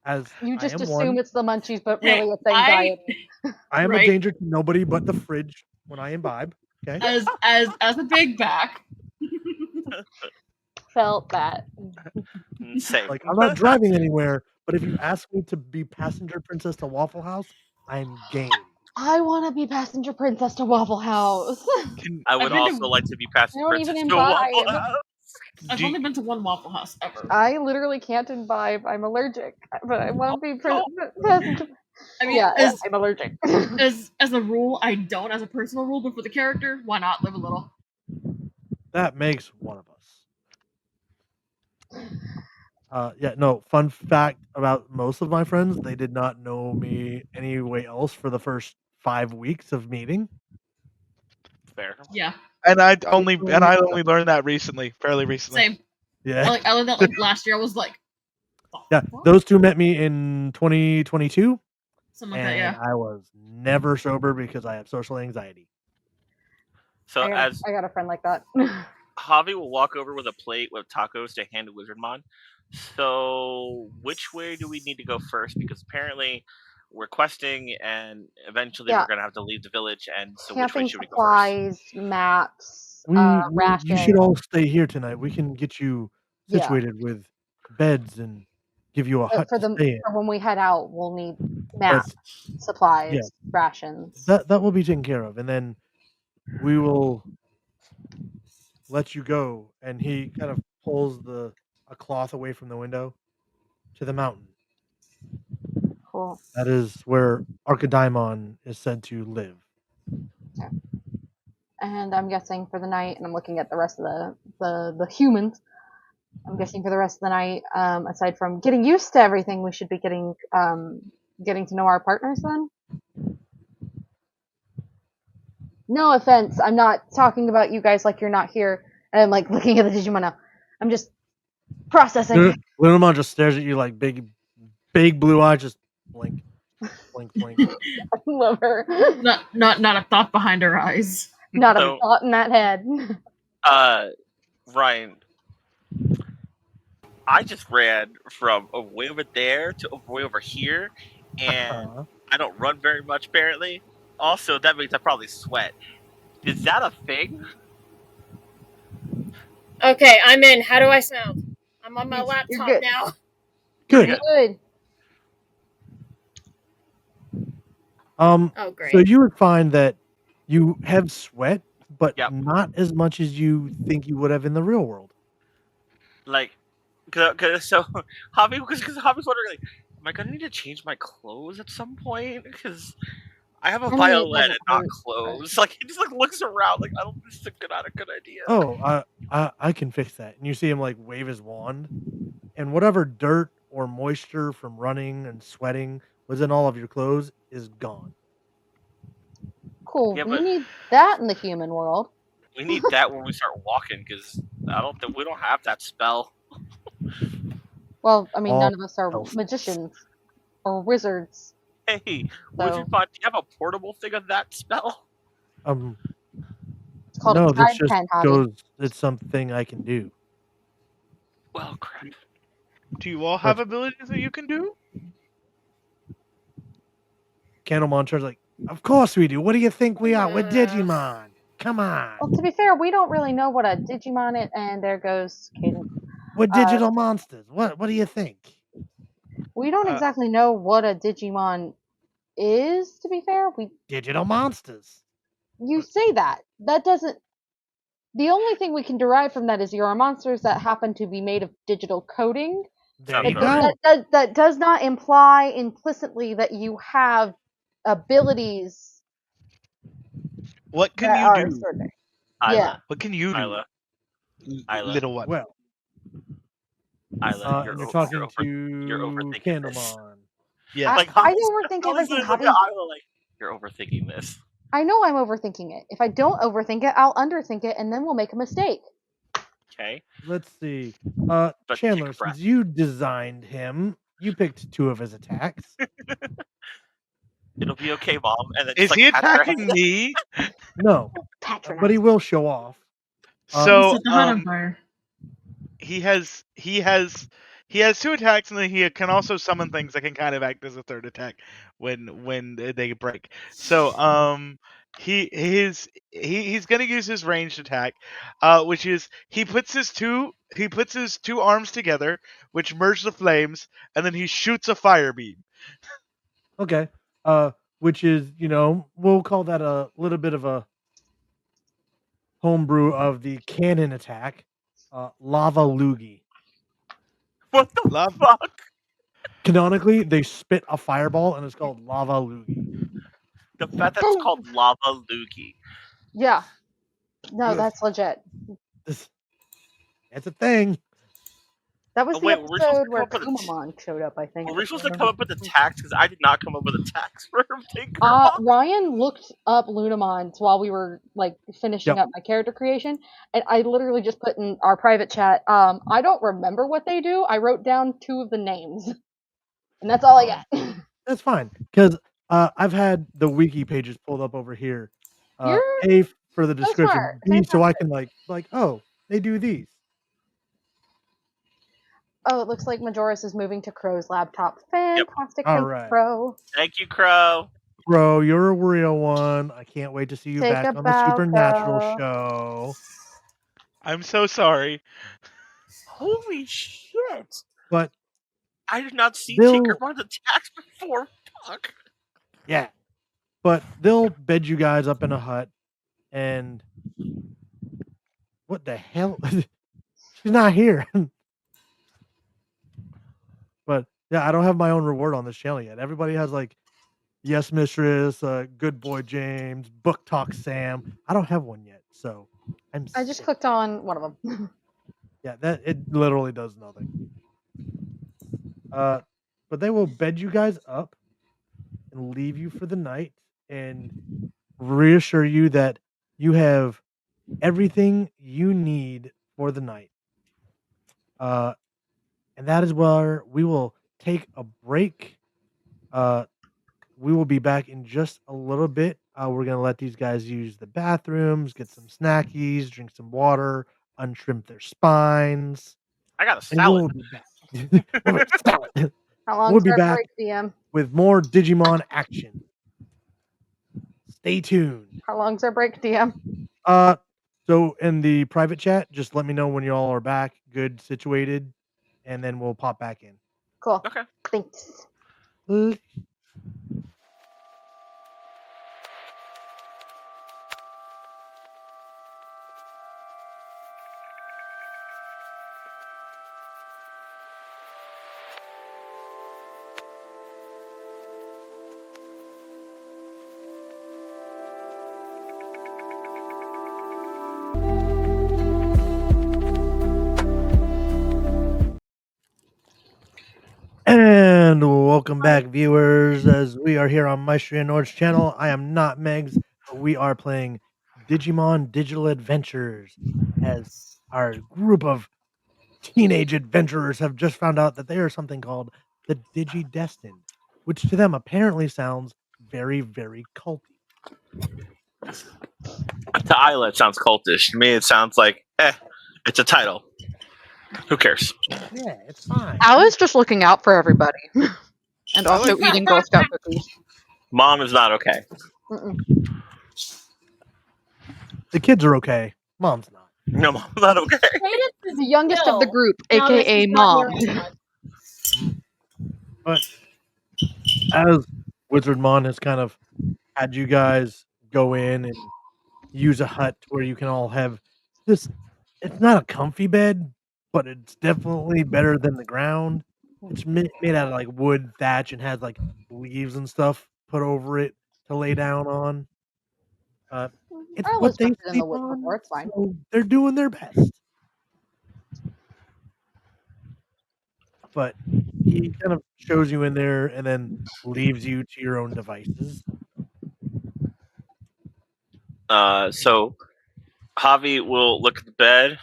S2: As
S4: You just
S2: I am
S4: assume
S2: one,
S4: it's the munchies, but
S5: Hey,
S4: really it's anxiety.
S2: I am a
S5: right.
S2: danger to nobody but the fridge when I imbibe. Okay.
S5: As a big back.
S4: Felt that.
S3: Same.
S2: Like I'm not driving anywhere, but if you ask me to be passenger princess to Waffle House, I'm game.
S4: I want to be passenger princess to Waffle House.
S3: I would
S5: I've been
S3: also
S5: to-
S3: like to be passenger
S4: I don't
S3: princess
S4: even
S3: to a Waffle
S4: imbibe.
S3: House.
S5: I've only been to one Waffle House ever.
S4: I literally can't imbibe. I'm allergic, but I want to be passenger.
S5: I mean,
S4: Yeah, I'm allergic.
S5: as a rule, I don't as a personal rule, but for the character, why not live a little?
S2: That makes one of us. Yeah, no, fun fact about most of my friends, they did not know me any way else for the first 5 weeks of meeting.
S3: Fair.
S5: Yeah,
S6: And I only learned that fairly recently.
S5: same.
S2: Yeah.
S5: I learned that like last year. I was like,
S2: Yeah, those 2 met me in 2022,
S5: something like that.
S2: and
S5: Yeah.
S2: I was never sober because I have social anxiety.
S3: So as
S4: I got a friend like that.
S3: Javi will walk over with a plate with tacos to hand to Wizardmon. So which way do we need to go first? Because apparently we're questing, and eventually
S4: Yeah.
S3: we're gonna have to leave the village. And so which way
S4: Camping
S3: should we go first?
S4: supplies, maps,
S2: You should
S4: rations.
S2: all stay here tonight. We can get you
S4: Yeah.
S2: situated with beds and give you a hut
S4: For
S2: to stay in.
S4: when we head out, we'll need
S2: But
S4: maps, supplies,
S2: yeah,
S4: rations.
S2: that will be taken care of, and then we will let you go. And he kind of pulls a cloth away from the window to the mountain.
S4: Cool.
S2: That is where Archidaimon is said to live.
S4: Yeah. And I'm guessing for the night, and I'm looking at the rest of the humans. I'm guessing for the rest of the night, aside from getting used to everything, we should be getting to know our partners then. No offense, I'm not talking about you guys like you're not here. And I'm like looking at the Digimon now. I'm just processing.
S2: Lunamon just stares at you like big blue eyes, just blink, blink, blink.
S4: I love her.
S5: Not a thought behind her eyes.
S4: Not a
S3: So-
S4: thought in that head.
S3: Ryan, I just ran from way over there to way over here, and I don't run very much apparently. Also, that means I probably sweat. Is that a thing?
S9: Okay, I'm in. How do I sound? I'm on my
S4: You're
S9: laptop
S4: good.
S9: now.
S2: Good.
S4: Good.
S9: Oh,
S2: So
S9: great.
S2: you would find that you have sweat, but
S3: Yep.
S2: not as much as you think you would have in the real world.
S3: Like, cause so Javi, because Javi's wondering, like, am I gonna need to change my clothes at some point? Because I have a
S4: I mean, it
S3: violin
S4: doesn't
S3: and not
S4: hurt,
S3: clothes. Like, he just like looks around, like, I don't. This is not a good idea.
S2: Oh, I can fix that. And you see him like wave his wand, and whatever dirt or moisture from running and sweating was in all of your clothes is gone.
S4: Cool.
S3: Yeah,
S4: we
S3: but-
S4: need that in the human world.
S3: We need that when we start walking, because I don't think we don't have that spell.
S4: Well, I mean,
S2: All
S4: none of us are
S2: else.
S4: magicians or wizards.
S3: Hey,
S4: So-
S3: Wizardbot, do you have a portable thing of that spell?
S4: It's called
S2: No,
S4: a
S2: this
S4: tribe
S2: just
S4: pen hobby.
S2: goes. It's something I can do.
S3: Well, crap.
S6: Do you all have abilities that you can do?
S2: Candlemon turns like, of course we do. What do you think we are? We're Digimon. Come on.
S4: Well, to be fair, we don't really know what a Digimon is, and there goes Caden.
S2: We're digital monsters. What do you think?
S4: We don't exactly know what a Digimon is, to be fair.
S2: Digital monsters.
S4: You say that. That doesn't. The only thing we can derive from that is you are monsters that happen to be made of digital coding.
S2: There
S3: Sounds
S2: you
S3: about
S2: go.
S4: That does not imply implicitly that you have abilities
S6: What can
S4: that
S6: you
S4: are
S6: do?
S4: extraordinary.
S3: Isla.
S4: Yeah.
S6: What can you do?
S3: Isla. Isla.
S6: Little one.
S2: Well,
S3: Isla,
S2: and you're talking
S3: you're
S2: to
S3: overthinking this.
S2: Candlemon.
S6: Yeah.
S3: Like,
S4: I
S3: Javi's-
S4: overthink
S3: Javi's
S4: everything,
S3: looking
S4: Javi.
S3: at Isla like, you're overthinking this.
S4: I know I'm overthinking it. If I don't overthink it, I'll underthink it, and then we'll make a mistake.
S3: Okay.
S2: Let's see.
S3: But take a
S2: Chandler,
S3: breath.
S2: since you designed him, you picked 2 of his attacks.
S3: It'll be okay, Mom. And then
S6: Is
S3: just,
S6: he
S3: like, pat her
S6: attacking
S3: head.
S6: me?
S2: No,
S4: Patronize.
S2: but he will show off.
S6: So
S5: Set the hut on fire.
S6: he has 2 attacks, and then he can also summon things that can kind of act as a third attack when they break. So he's gonna use his ranged attack, which is he puts his two arms together, which merge the flames, and then he shoots a fire beam.
S2: Okay. Which is, we'll call that a little bit of a homebrew of the cannon attack. Lava Loogie.
S3: What the
S6: Love.
S3: fuck?
S2: Canonically, they spit a fireball and it's called Lava Loogie.
S3: The fact that it's called Lava Loogie.
S4: Yeah. No, that's legit.
S2: It's a thing.
S4: That was
S3: Oh,
S4: the
S3: wait, were we supposed
S4: episode
S3: to
S4: where
S3: come up with a
S4: Kumamon showed up, I think.
S3: Were we
S4: if I
S3: supposed to come
S4: remember
S3: up with a
S4: correctly.
S3: tax? Because I did not come up with a tax for Tinkerbell.
S4: Ryan looked up Lunamons while we were like finishing
S2: Yep.
S4: up my character creation, and I literally just put in our private chat. I don't remember what they do. I wrote down 2 of the names, and that's all I got.
S2: That's fine because I've had the wiki pages pulled up over here.
S4: You're
S2: A for the
S4: so
S2: description,
S4: smart.
S2: B so I
S4: Fantastic.
S2: can like oh they do these.
S4: Oh, it looks like Majoris is moving to Crow's laptop. Fantastic.
S2: All
S4: Thank you,
S2: right.
S4: Crow.
S3: Thank you, Crow.
S2: Bro, you're a real one. I can't wait to see you
S4: Take
S2: back
S4: a
S2: on the
S4: bow,
S2: Supernatural
S4: Crow.
S2: show.
S6: I'm so sorry.
S3: Holy shit!
S2: But
S3: I did not see
S2: they'll
S3: Tinkerbell the tax before. Fuck.
S2: yeah, but they'll bed you guys up in a hut and what the hell? She's not here. But yeah, I don't have my own reward on this channel yet. Everybody has like Yes Mistress, Good Boy James, Book Talk Sam. I don't have one yet, so I'm
S4: I just
S2: sick.
S4: clicked on one of them.
S2: Yeah, that it literally does nothing. But they will bed you guys up and leave you for the night and reassure you that you have everything you need for the night. And that is where we will take a break. We will be back in just a little bit. We're gonna let these guys use the bathrooms, get some snackies, drink some water, untrim their spines,
S3: I got a
S2: and
S3: salad.
S2: we'll be back. We'll be salad.
S4: How
S2: We'll
S4: long's
S2: be
S4: our
S2: back
S4: break, DM?
S2: with more Digimon action. Stay tuned.
S4: How long's our break, DM?
S2: So in the private chat, just let me know when you all are back, good situated, and then we'll pop back in.
S4: Cool.
S3: Okay.
S4: Thanks.
S2: And welcome back, viewers, as we are here on Maistri and Anord's channel. I am not Megs, but we are playing Digimon Digital Adventures as our group of teenage adventurers have just found out that they are something called the Digi Destined, which to them apparently sounds very, very culty.
S3: To Isla, it sounds cultish. To me, it sounds like, it's a title. Who cares?
S2: Yeah, it's fine.
S8: I was just looking out for everybody. And also
S6: like-
S8: eating Girl Scout cookies.
S3: Mom is not okay.
S4: Mm-mm.
S2: The kids are okay. Mom's not.
S3: No, mom's not okay.
S9: Cadence is
S8: The youngest of the
S9: ill,
S8: group,
S9: now that
S8: aka
S9: she's not
S8: Mom.
S9: near anyone.
S2: But as Wizardmon has kind of had you guys go in and use a hut where you can all have this. It's not a comfy bed, but it's definitely better than the ground. It's made out of like wood thatch and has like leaves and stuff put over it to lay down on. It's
S4: I
S2: what
S4: always
S2: they
S4: rested in the
S2: sleep
S4: woods
S2: on,
S4: before. It's fine.
S2: so they're doing their best. But he kind of shows you in there and then leaves you to your own devices.
S3: So Javi will look at the bed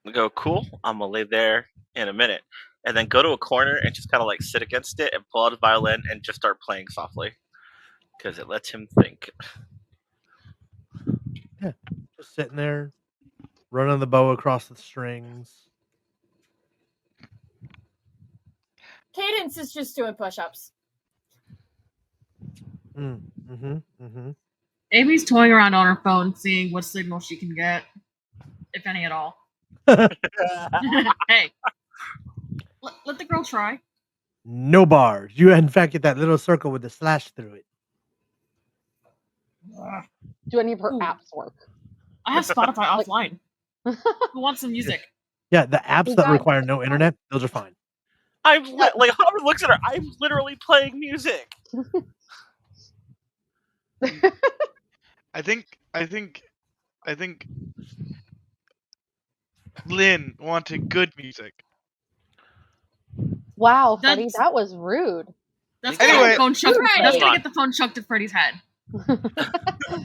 S3: and go, cool, I'm gonna lay there in a minute. And then go to a corner and just kind of like sit against it and pull out his violin and just start playing softly. Because it lets him think.
S2: Yeah, just sitting there, running the bow across the strings.
S9: Cadence is just doing push-ups.
S5: Amy's toying around on her phone, seeing what signal she can get, if any at all. Hey, let the girl try.
S2: No bars. You, in fact, get that little circle with the slash through it.
S4: Do any of her
S5: Ooh.
S4: apps work?
S5: I have Spotify offline. Who wants some music?
S2: Yeah, the apps
S4: You
S2: that
S4: got
S2: require no internet, those are fine.
S3: Like Javi looks at her. I'm literally playing music.
S6: I think Lynn wanted good music.
S4: Wow, Freddie,
S5: That's-
S4: that was rude.
S5: That's
S6: Anyway-
S5: gonna get the phone chucked.
S9: Right.
S5: That's
S3: Hold
S5: gonna
S3: on.
S5: get the phone chucked at Freddy's head.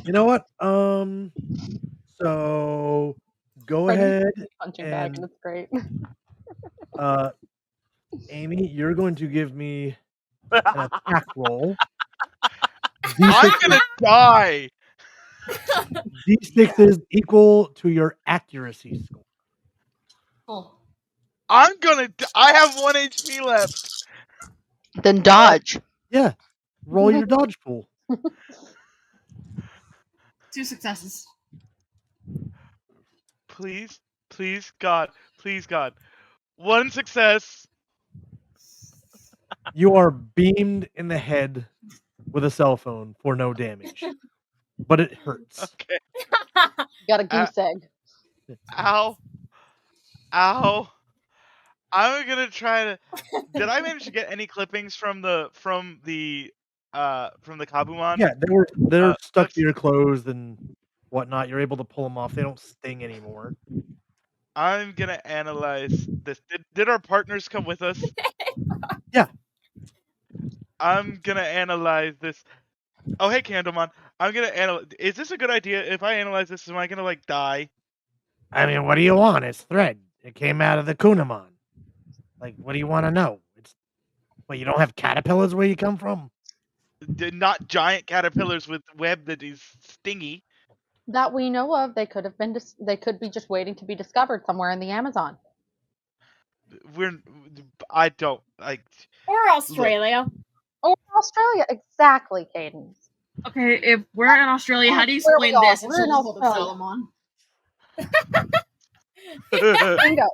S2: You know what? So go
S4: Freddie's
S2: ahead
S4: punching bag,
S2: and
S4: and it's great.
S2: Amy, you're going to give me an attack roll.
S6: I'm
S2: D6,
S6: gonna die.
S2: D6 is equal to your accuracy score.
S5: Oh.
S6: I'm gonna. I have 1 HP left.
S8: Then dodge.
S2: Yeah. Roll your dodge pool.
S5: 2 successes.
S6: Please, God, please, God. 1 success.
S2: You are beamed in the head with a cell phone for no damage. But it hurts.
S6: Okay.
S4: Got a goose egg.
S6: Ow. Ow. I'm gonna try to. Did I manage to get any clippings from the Kabumon?
S2: Yeah, they're stuck
S6: let's-
S2: to your clothes and whatnot. You're able to pull them off. They don't sting anymore.
S6: I'm gonna analyze this. Did our partners come with us?
S2: Yeah.
S6: I'm gonna analyze this. Oh, hey, Candlemon. I'm gonna analyze. Is this a good idea? If I analyze this, am I gonna like die?
S2: I mean, what do you want? It's thread. It came out of the Kunamon. Like, what do you want to know? You don't have caterpillars where you come from?
S6: Not giant caterpillars with web that is stingy.
S4: That we know of, they could have been. They could be just waiting to be discovered somewhere in the Amazon.
S6: I don't like.
S9: Or Australia.
S4: Or Australia, exactly, Cadence.
S5: Okay, if we're in Australia, how do you
S4: Where we
S5: explain
S4: are,
S5: this? It's
S4: we're
S5: a
S4: in
S5: level of
S4: Australia.
S5: Salamon.
S4: Dingo.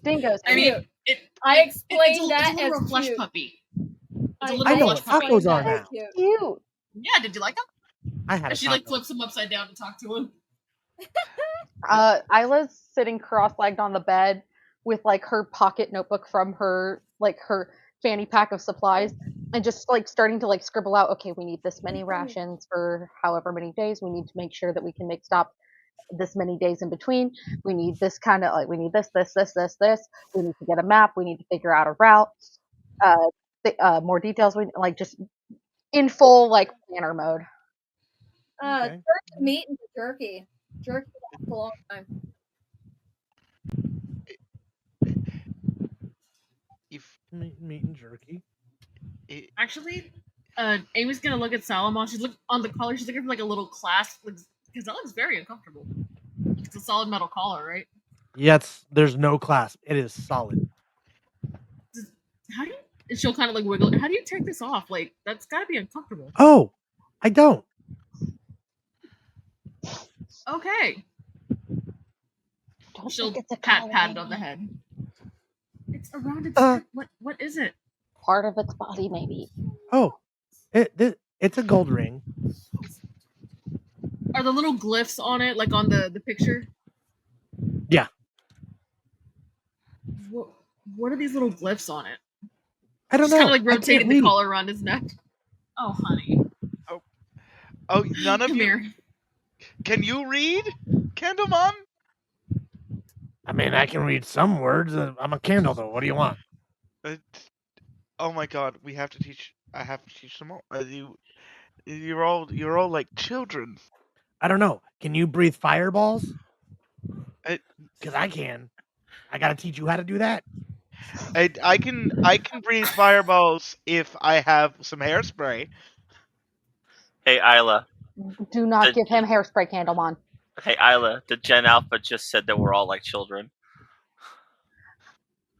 S4: Dingoes.
S5: I mean,
S9: I explained
S5: it's
S9: that
S5: a little
S9: as
S5: flesh
S9: cute.
S5: puppy.
S9: I
S5: little
S2: I know
S5: flesh
S2: what
S5: puppy.
S2: tacos are
S9: explained that
S2: now.
S9: as cute.
S4: Cute.
S5: Yeah, did you like them?
S2: I had a
S5: She like
S2: taco.
S5: flips him upside down to talk to him.
S4: Isla's sitting cross-legged on the bed with like her pocket notebook from her fanny pack of supplies, and just like starting to like scribble out. Okay, we need this many rations for however many days. We need to make sure that we can make stop this many days in between. We need this kind of like we need this. We need to get a map. We need to figure out a route. More details. We like just in full like planner mode.
S6: Okay.
S9: Turkey meat and jerky. Jerky lasts a long time.
S6: If
S2: Meat and jerky.
S5: Actually, Amy's gonna look at Salomon. She's looking on the collar. She's looking for like a little clasp, because that looks very uncomfortable. It's a solid metal collar, right?
S2: Yes, there's no clasp. It is solid.
S5: How do you? And she'll kind of like wiggle. How do you take this off? Like that's gotta be uncomfortable.
S2: Oh, I don't.
S5: Okay.
S4: Don't
S5: She'll
S4: think it's a
S5: pat
S4: collar,
S5: it on the
S4: maybe.
S5: head. It's around its
S2: Uh.
S5: head. What is it?
S4: Part of its body, maybe.
S2: Oh, it's a gold ring.
S5: Are the little glyphs on it like on the picture?
S2: Yeah.
S5: What are these little glyphs on it?
S2: I don't
S5: She's
S2: know.
S5: kind of like
S2: I can't
S5: rotating the
S2: read.
S5: collar around his neck. Oh, honey.
S6: Oh, none of
S5: Come
S6: you.
S5: here.
S6: Can you read, Candlemon?
S2: I mean, I can read some words. I'm a candle, though. What do you want?
S6: Oh my God, we have to teach. I have to teach them all. You're all like children.
S2: I don't know. Can you breathe fireballs?
S6: I-
S2: Because I can. I gotta teach you how to do that.
S6: I can breathe fireballs if I have some hairspray.
S3: Hey, Isla.
S4: Do not
S3: The-
S4: give him hairspray, Candlemon.
S3: Hey, Isla. The Gen Alpha just said that we're all like children.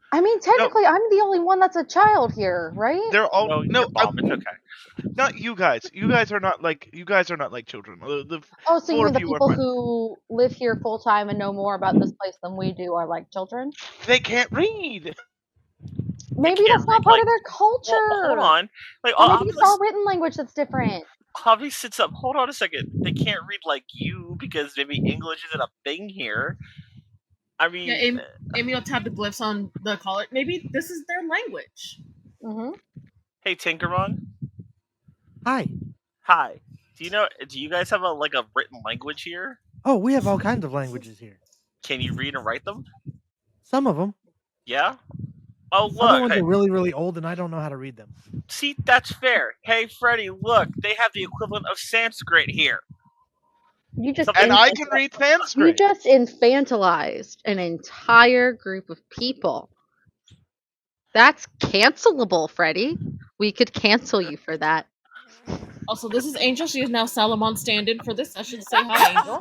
S4: I mean, technically, I'm the only one that's a child here, right?
S6: They're all
S3: No,
S6: no,
S3: your mom, it's okay.
S6: not you guys. You guys are not like children.
S4: Oh, so you
S6: four
S4: mean
S6: of
S4: the
S6: you are
S4: people
S6: fine.
S4: who live here full time and know more about this place than we do are like children?
S6: They can't read.
S4: Maybe
S3: can't
S4: that's not
S3: read,
S4: part
S3: like-
S4: of their culture.
S3: Well, hold on. Like,
S4: Or maybe
S3: obviously,
S4: it's all written language that's different.
S3: Javi sits up. Hold on a second. They can't read like you because maybe English isn't a thing here. I mean,
S5: Yeah, Amy will tap the glyphs on the collar. Maybe this is their language.
S4: Mm-hmm.
S3: hey, Tinkermon.
S2: Hi.
S3: Hi. Do you guys have a written language here?
S2: Oh, we have all kinds of languages here.
S3: Can you read and write them?
S2: Some of them.
S3: Yeah. Oh,
S2: Other
S3: look.
S2: ones are really, really old, and I don't know how to read them.
S3: See, that's fair. Hey, Freddy, look. They have the equivalent of Sanskrit here.
S8: You just
S3: Something-
S6: And I can read
S8: you
S6: Sanskrit.
S8: just infantilized an entire group of people. That's cancelable, Freddy. We could cancel you for that.
S5: Also, this is Angel. She is now Salomon stand-in for this session. Say hi, Angel.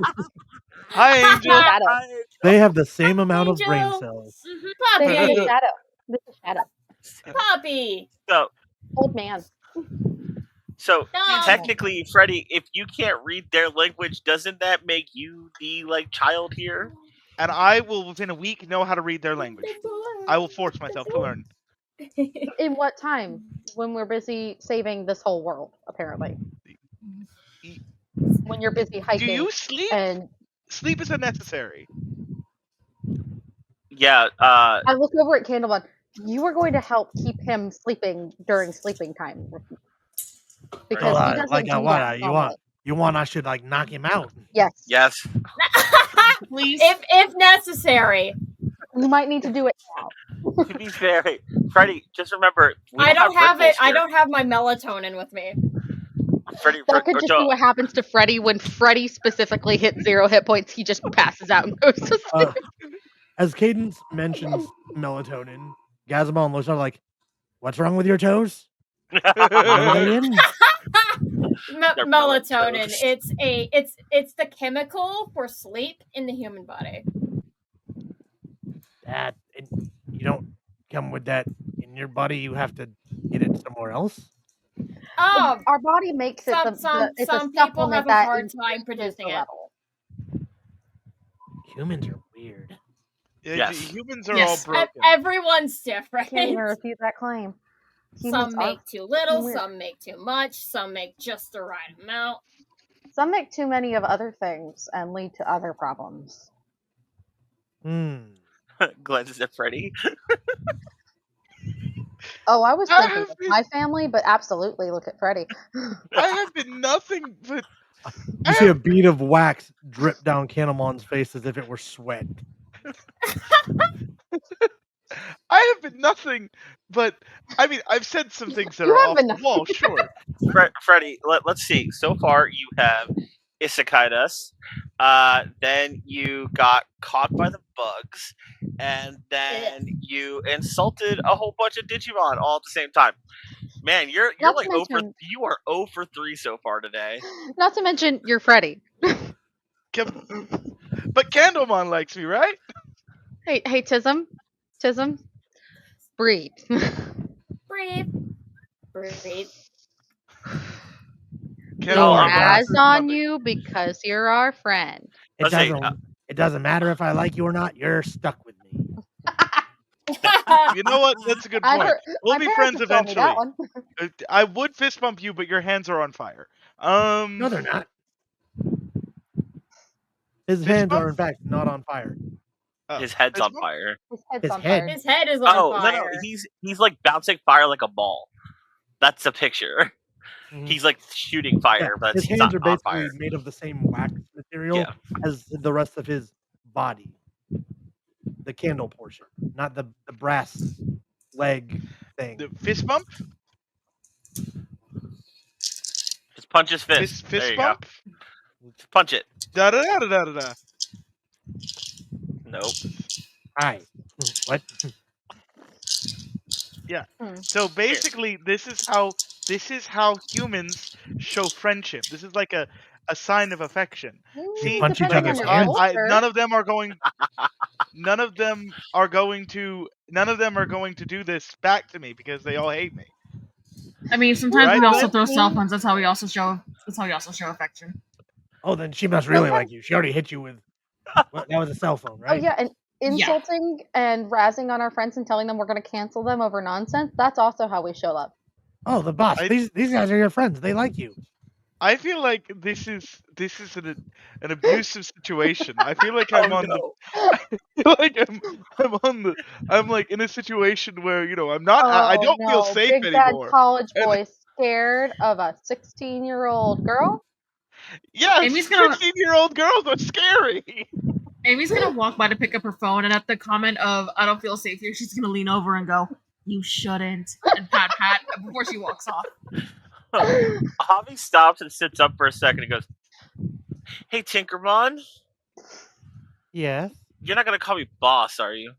S6: Hi, Angel.
S8: Shadow.
S2: They have the same amount of brain
S9: Angel.
S2: cells.
S8: Say hi to
S9: Puppy.
S8: Shadow. This is Shadow.
S9: Puppy.
S3: So,
S8: Old man.
S3: so
S9: No.
S3: technically, Freddy, if you can't read their language, doesn't that make you the child here?
S6: And I will, within a week, know how to read their language. I will force myself to learn.
S8: In what time? When we're busy saving this whole world, apparently. When you're busy hiking.
S6: Do you sleep?
S8: And
S6: Sleep is unnecessary.
S3: Yeah.
S8: I look over at Candlebun. You are going to help keep him sleeping during sleeping time. Because
S2: Well,
S8: he doesn't
S2: like,
S8: do
S2: what?
S8: that
S2: You want I should knock him out?
S8: Yes.
S3: Yes.
S5: Please.
S9: if necessary.
S8: You might need to do it now.
S3: To be fair, Freddy, just remember, we
S9: I don't have
S3: Red
S9: it.
S3: Bulls
S9: I
S3: here.
S9: don't have my melatonin with me.
S3: Freddy,
S8: That could just be what happens to Freddy when Freddy specifically hits 0 hit points. He just passes out and goes to sleep.
S2: As Cadence mentions melatonin, Gazamon looks at her like, "What's wrong with your toes? Are they in?"
S3: They're
S9: Melatonin.
S3: melatonin.
S9: It's the chemical for sleep in the human body.
S2: That you don't come with that in your body. You have to get it somewhere else.
S8: Our body makes it. It's
S9: some
S8: a
S9: people have
S8: supplement
S9: a
S8: that
S9: hard time
S8: increases
S9: producing
S8: the
S9: it.
S8: level.
S2: Humans are weird.
S3: Yes.
S6: Humans are
S5: Yes.
S6: all broken.
S9: Everyone's different.
S8: Can't even refute that claim. Humans
S9: Some make
S8: are
S9: too little,
S8: weird.
S9: some make too much, some make just the right amount.
S8: Some make too many of other things and lead to other problems.
S3: Glances at Freddy.
S8: Oh, I was thinking of my family, but absolutely look at Freddy.
S6: I have been nothing but.
S2: You see a bead of wax drip down Canamon's face as if it were sweat.
S6: I have been nothing but. I mean, I've said some things that
S8: You
S6: are
S8: have
S6: off
S8: been
S6: the wall, sure.
S3: Freddy, let's see. So far, you have isekai'd us. Then you got caught by the bugs, and then you insulted a whole bunch of Digimon all at the same time. Man, you're
S8: Not
S3: like
S8: to mention-
S3: you are 0 for 3 so far today.
S8: Not to mention you're Freddy.
S6: But Candlemon likes me, right?
S8: Hey, Tism, breathe.
S9: Breathe. Breathe.
S8: We
S6: Candlemon
S8: razz
S6: likes
S8: on
S6: me.
S8: you because you're our friend.
S2: It doesn't matter if I like you or not. You're stuck with me.
S6: You know what? That's a good point. We'll be friends eventually. I would fist bump you, but your hands are on fire.
S2: No, they're not. His hands are, in fact, not on fire.
S3: His head's on fire.
S8: His head.
S9: His head is on
S3: Oh,
S9: fire.
S3: no, he's like bouncing fire like a ball. That's the picture. He's like shooting fire, but
S2: his
S3: he's
S2: hands
S3: not
S2: are
S3: on
S2: basically
S3: fire.
S2: made of the same wax material as the rest of his body. The candle portion, not the brass leg thing.
S6: The fist bump?
S3: Just punch his fist.
S6: Fist
S3: there you
S6: bump?
S3: go. Just punch it.
S6: Da da da da da da.
S3: Nope.
S2: Hi. What?
S6: Yeah. So basically, this is how humans show friendship. This is like a sign of affection. See,
S2: punch each other's hands.
S6: none of them are going. None of them are going to do this back to me because they all hate me.
S5: I mean, sometimes
S6: Right,
S5: we also
S6: Glenn?
S5: throw cell phones. That's how we also show affection.
S2: Oh, then she must really like you. She already hit you with. Well, that was a cell phone, right?
S8: Oh yeah, and insulting and razzing on our friends and telling them we're going to cancel them over nonsense. That's also how we show love.
S2: Oh, the boss. These guys are your friends. They like you.
S6: I feel like this is an abusive situation. I feel like I'm I'm like in a situation where I'm not. I don't feel safe
S8: Big bad
S6: anymore.
S8: college boy scared of a 16-year-old girl.
S6: Yes,
S5: Amy's gonna-
S6: 16-year-old girls are scary.
S5: Amy's gonna walk by to pick up her phone, and at the comment of "I don't feel safe here," she's gonna lean over and go, "You shouldn't," and pat before she walks off.
S3: Javi stops and sits up for a second and goes, "Hey, Tinkermon,
S2: Yes.
S3: you're not gonna call me boss, are you?"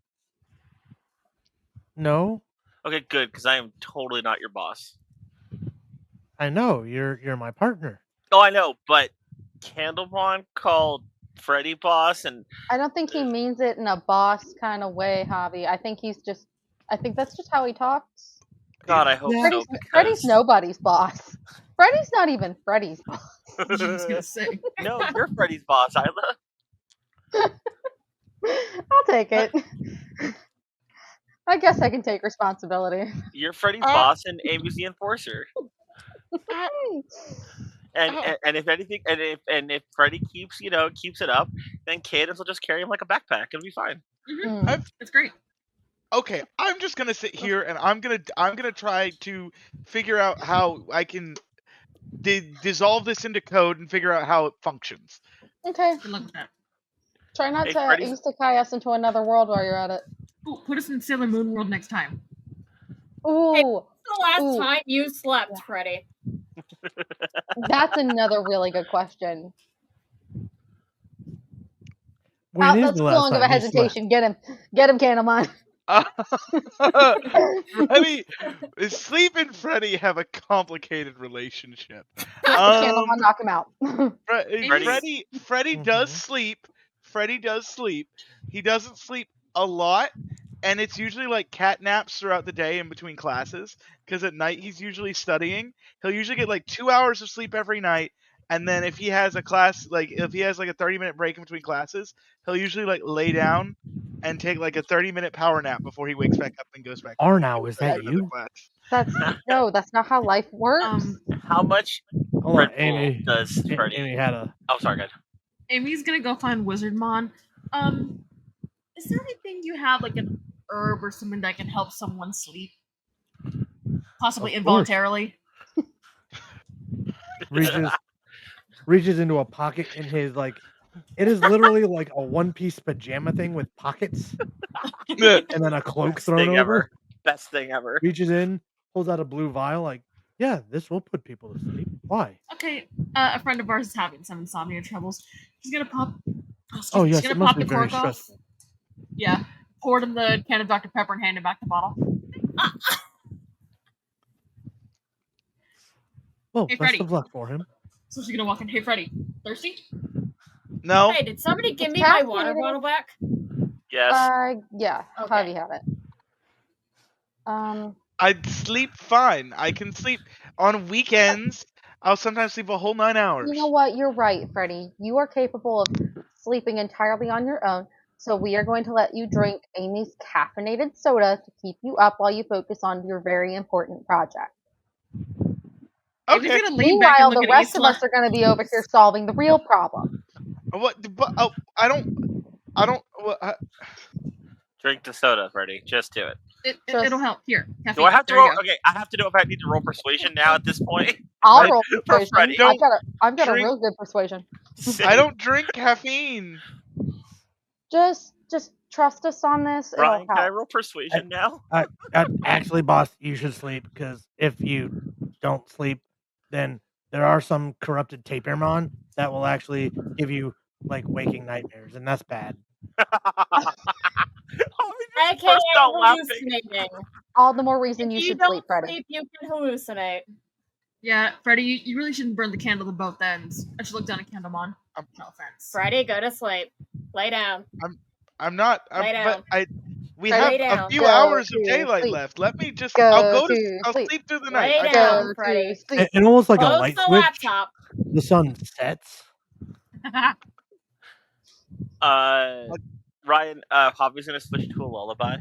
S2: No.
S3: Okay, good, because I am totally not your boss.
S2: I know you're my partner.
S3: Oh, I know, but Candlemon called Freddy boss, and
S4: I don't think he means it in a boss kind of way, Javi. I think that's just how he talks.
S3: God, I hope
S2: Yeah.
S3: so.
S4: Freddy's nobody's boss. Freddy's not even Freddy's boss.
S5: I was just gonna say.
S3: No, you're Freddy's boss, Isla.
S4: I'll take it. I guess I can take responsibility.
S3: You're Freddy's boss, and Amy's the enforcer. And if anything, and if Freddy keeps it up, then Cadence will just carry him like a backpack. It'll be fine.
S4: Mm.
S5: It's great.
S6: Okay, I'm just gonna sit here and I'm gonna try to figure out how I can dissolve this into code and figure out how it functions.
S4: Okay.
S5: Good luck with that.
S4: Try not
S3: Hey,
S4: to
S3: Freddy's-
S4: isekai us into another world while you're at it.
S5: Ooh, put us in Sailor Moon World next time.
S4: Ooh,
S9: The last
S4: Ooh.
S9: time you slept, Freddy.
S4: that's another really good question.
S2: When is
S4: That's
S2: the
S4: too
S2: last
S4: long of a
S2: time you slept?
S4: hesitation. Get him, Candlemon.
S6: Freddy, Sleep and Freddy have a complicated relationship.
S4: Candlemon, knock him out.
S6: Freddy does
S2: Mhm.
S6: sleep. Freddy does sleep. He doesn't sleep a lot, and it's usually like cat naps throughout the day in between classes. Because at night he's usually studying. He'll usually get like 2 hours of sleep every night, and then if he has a class, like if he has like a 30-minute break in between classes, he'll usually like lay down and take like a 30-minute power nap before he wakes back up and goes back.
S2: Arnow, is that
S6: to the
S2: you?
S6: class.
S4: That's not how life works.
S3: How much
S2: Hold on,
S3: Red Bull
S2: Amy.
S3: does Freddy?
S2: Amy had a.
S3: Oh, sorry, guys.
S5: Amy's gonna go find Wizardmon. Is there anything you have, like an herb or something that can help someone sleep? Possibly
S2: Of course.
S5: involuntarily.
S2: reaches into a pocket in his it is literally like a one-piece pajama thing with pockets and then a cloak
S3: Best
S2: thrown
S3: thing
S2: over.
S3: ever. Best thing ever.
S2: Reaches in, pulls out a blue vial, like, yeah, this will put people to sleep. Why?
S5: Okay, a friend of ours is having some insomnia troubles. She's gonna pop.
S2: Oh yes,
S5: she's gonna
S2: it must
S5: pop
S2: be
S5: the
S2: very
S5: cork off.
S2: stressful.
S5: Yeah, pour it in the can of Dr. Pepper and hand it back the bottle.
S2: Well,
S5: Hey,
S2: best
S5: Freddy.
S2: of luck for him.
S5: So she's gonna walk in. Hey, Freddy, thirsty?
S6: No.
S9: Hey, did somebody give
S4: It's
S9: me my water
S4: caffeinated.
S9: bottle back?
S3: Yes.
S4: Yeah,
S9: Okay.
S4: Javi had it.
S6: I'd sleep fine. I can sleep on weekends. I'll sometimes sleep a whole 9 hours.
S4: You know what? You're right, Freddy. You are capable of sleeping entirely on your own. So we are going to let you drink Amy's caffeinated soda to keep you up while you focus on your very important project.
S5: Amy's
S6: Okay.
S5: gonna lean back
S4: Meanwhile,
S5: and look
S4: the
S5: at
S4: rest of
S5: Isla.
S4: us are going to be over here solving the real problem.
S6: What? But I don't.
S3: Drink the soda, Freddy. Just do it.
S5: It'll help. Here, caffeine.
S3: Do I have to
S5: There you
S3: roll?
S5: go.
S3: Okay, I have to know if I need to roll persuasion now at this point.
S4: I'll
S6: Right.
S4: roll
S3: For
S4: persuasion.
S3: Freddy.
S4: I've got a
S6: drink-
S4: real good persuasion.
S6: I don't drink caffeine.
S4: Just trust us on this. It'll
S3: Ryan, can I
S4: help.
S3: roll persuasion now?
S2: Actually, boss, you should sleep because if you don't sleep, then there are some corrupted Tapermon that will actually give you waking nightmares, and that's bad.
S9: AKA
S3: burst out laughing.
S9: hallucinating.
S4: All the more reason
S9: If
S4: you
S9: you
S4: should
S9: don't
S4: sleep, Freddy.
S9: sleep, you can hallucinate.
S5: Yeah, Freddy, you really shouldn't burn the candle at both ends. I should look down at Candlemon. No offense.
S9: Freddy, go to sleep. Lay down.
S6: I'm not.
S9: Lay down.
S6: But we
S4: Lay
S6: have
S9: down.
S6: a few
S4: Go
S6: hours
S4: to
S6: of daylight
S4: sleep.
S6: left. Let me just.
S4: Go
S6: I'll
S4: to sleep.
S6: sleep through the night.
S9: Lay
S6: I
S9: down,
S6: promise.
S9: Freddy.
S4: sleep.
S2: And almost like a
S9: Close
S2: light
S9: the
S2: switch,
S9: laptop.
S2: the sun sets.
S3: Ryan, Hobby's gonna switch to a lullaby.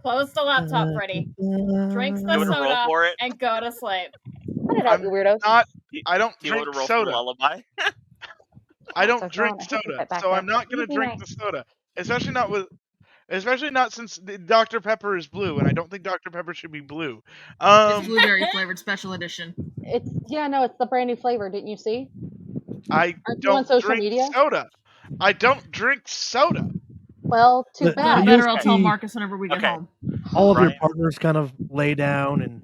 S9: Close the laptop, Freddy. Drinks the
S3: You want to roll
S9: soda
S3: for it?
S9: and go to sleep.
S4: Put it out, you weirdos.
S6: I don't
S3: Do you want
S6: drink
S3: to roll for the
S6: soda.
S3: lullaby?
S6: I don't
S4: So
S6: drink
S4: Sean, I hope you
S6: soda,
S4: get back
S6: so
S4: up.
S6: I'm not gonna
S4: You be
S6: drink
S4: nice.
S6: the soda. Especially not since the Dr. Pepper is blue, and I don't think Dr. Pepper should be blue.
S5: It's blueberry flavored special edition.
S4: It's the brand new flavor. Didn't you see?
S6: I
S4: Aren't you on
S6: don't
S4: social
S6: drink
S4: media?
S6: soda. I don't drink soda.
S4: Well, too
S2: But
S4: bad.
S2: you'll
S5: Better I'll tell
S2: see
S5: Marcus whenever we get
S3: Okay.
S5: home.
S2: all of your
S3: Ryan.
S2: partners kind of lay down and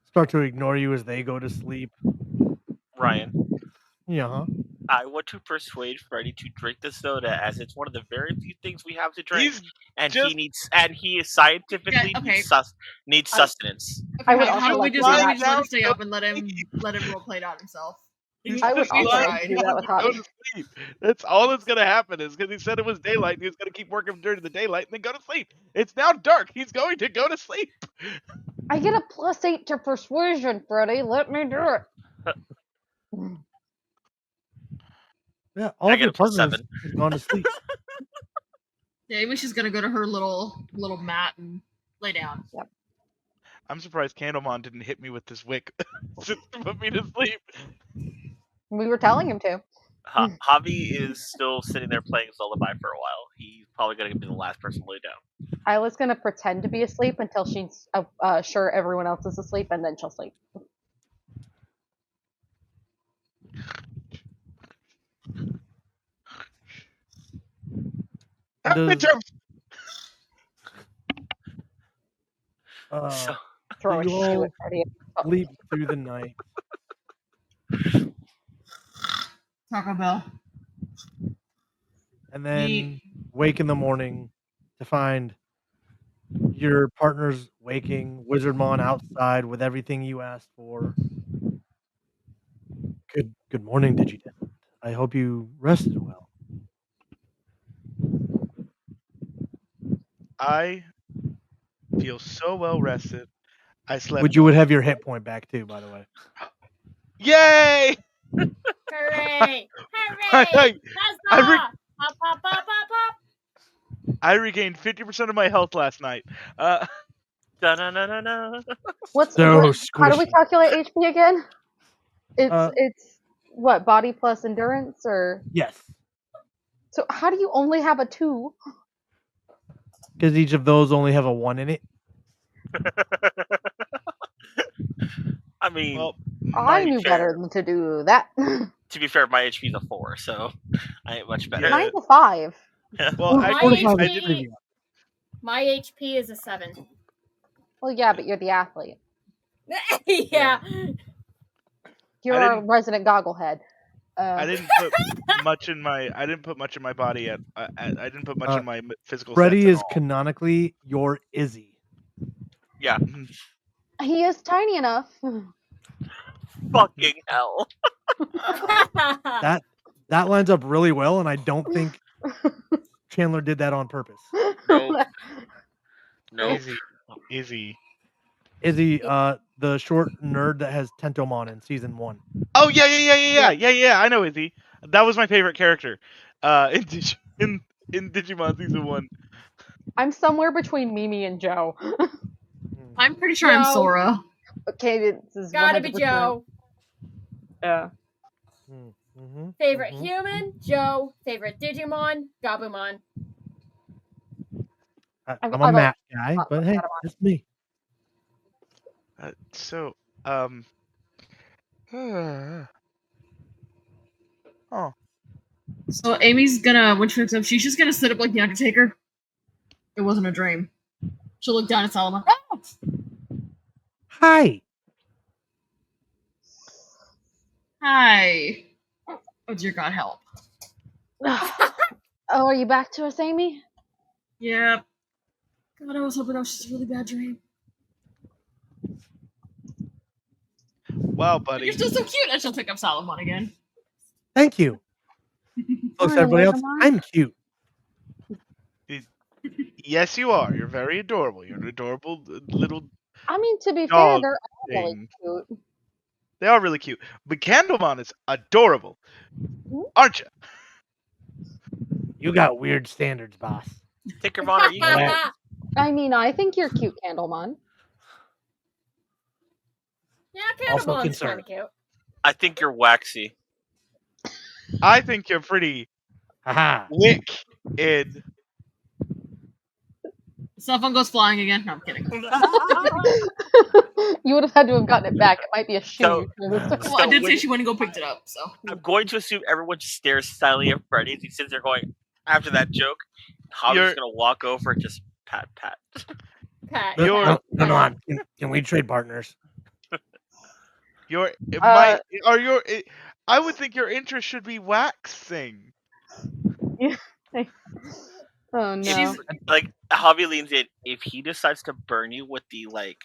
S2: start to ignore you as they go to sleep.
S3: Ryan,
S2: Yeah, huh?
S3: I want to persuade Freddy to drink the soda, as it's one of the very few things we have to drink,
S6: He's
S3: and
S6: just
S3: he is scientifically
S5: Yeah, okay.
S3: needs
S4: I-
S3: sustenance.
S4: I
S5: Okay,
S4: would
S5: how
S4: also
S5: about we
S4: like to
S5: just
S4: do
S5: let
S4: that.
S5: him stay up and let him roleplay it out himself?
S6: He's
S4: I would
S6: just
S5: We've
S4: also like
S6: lying
S4: to
S5: tried.
S4: do that
S6: down
S4: with
S6: to go
S4: Hobby.
S6: to sleep. That's all that's gonna happen is because he said it was daylight and he was gonna keep working during the daylight and then go to sleep. It's now dark. He's going to go to sleep.
S4: I get a +8 to persuasion, Freddy. Let me do it.
S2: Yeah, all
S3: I
S2: of
S3: get
S2: your
S3: a plus
S2: partners
S3: 7.
S2: have gone to sleep.
S5: Yeah, maybe she's gonna go to her little mat and lay down.
S6: I'm surprised Candlemon didn't hit me with this wick just to put me to sleep.
S4: We were telling him to.
S3: Javi is still sitting there playing Lullaby for a while. He's probably going to be the last person to lay down.
S4: I was gonna pretend to be asleep until she's sure everyone else is asleep, and then she'll sleep.
S2: And does
S6: Midterms.
S3: So,
S4: Throw a
S2: you
S4: shoe
S2: all
S4: at Freddy.
S2: sleep through the night,
S5: Taco Bell.
S2: and then wake in the morning to find your partners waking, Wizardmon outside with everything you asked for. Good morning, Digimon. I hope you rested well.
S6: I feel so well rested. I slept.
S2: Would you would have your hit point back too, by the way.
S6: Yay!
S9: Hooray!
S6: I,
S9: Hooray!
S6: I, re-
S9: Huzzah! Pop, pop, pop, pop, pop.
S6: I regained 50% of my health last night.
S3: da-na-na-na-na.
S4: What's
S2: So
S4: how do we
S2: squishy.
S4: calculate HP again?
S2: Uh,
S4: It's what, body plus endurance, or
S2: Yes,
S4: so? How do you only have a 2?
S2: because each of those only have a 1 in it.
S3: I mean,
S6: Well,
S4: I
S6: my
S4: knew better than to do that.
S3: to be fair, my HP is a 4, so I ain't much better.
S6: Yeah.
S4: Mine's a 5.
S6: well,
S9: My
S6: actually,
S2: 45
S6: I
S2: is
S6: did.
S9: HP, my HP is a 7.
S4: Well, yeah, but you're the athlete.
S9: Yeah.
S4: You're
S6: I
S4: our
S6: didn't-
S4: resident gogglehead.
S6: I didn't put much in my. I didn't put much in my body yet. I didn't put much in my physical.
S2: Freddy
S6: stats at
S2: is
S6: all.
S2: canonically your Izzy.
S3: Yeah,
S4: He is tiny enough.
S3: fucking hell.
S2: That lines up really well, and I don't think Chandler did that on purpose.
S3: Nope. Nope.
S6: Easy.
S2: Izzy, the short nerd that has Tentomon in season 1.
S6: Oh yeah. I know Izzy. That was my favorite character. In Digimon season 1.
S4: I'm somewhere between Mimi and Joe.
S5: I'm pretty sure I'm
S9: No.
S5: Sora.
S4: Okay, this is
S9: Gotta be
S4: 100%.
S9: Joe.
S4: Yeah.
S2: Mm-hmm.
S9: Favorite human, Joe. Favorite Digimon, Gabumon.
S2: I'm a Matt guy, but hey, it's me.
S6: So,
S5: So Amy's gonna, when she wakes up, she's just gonna sit up like the Undertaker. It wasn't a dream. She'll look down at Solomon. Oh!
S2: Hi.
S5: Hi. Oh dear God, help.
S4: Oh, are you back to us, Amy?
S5: Yeah. God, I was hoping that was just a really bad dream.
S6: wow,
S5: But
S6: buddy.
S5: you're still so cute. And she'll pick up Solomon again.
S2: Thank you. Looks everybody else. I'm cute.
S6: Yes, you are. You're very adorable. You're an adorable little.
S4: I mean, to be fair,
S6: Dog
S4: they're all really
S6: thing.
S4: cute.
S6: They are really cute. But Candlemon is adorable, aren't you?
S2: You got weird standards, boss.
S3: Tinkermon, are you
S2: Yeah.
S4: I mean, I think you're cute, Candlemon.
S9: Yeah,
S2: Also
S9: Cannibon's kind
S2: concerned.
S9: of cute.
S3: I think you're waxy.
S6: I think you're pretty
S2: Haha.
S6: wicked.
S5: Cell phone goes flying again. No, I'm kidding.
S4: You would have had to have gotten it back. It might be a shoe.
S3: So-
S4: you threw this time.
S5: Well, I
S3: So
S5: did
S3: when-
S5: say she went and go picked it up, so.
S3: I'm going to assume everyone just stares silently at Freddy as he sits there going, after that joke, Hobby's going to walk over and just pat.
S9: Pat.
S6: You're-
S9: pat,
S2: No,
S9: pat.
S2: can we trade partners?
S6: I would think your interest should be waxing.
S4: Oh no.
S5: She's
S3: Like, Hobby leans in, if he decides to burn you with the, like,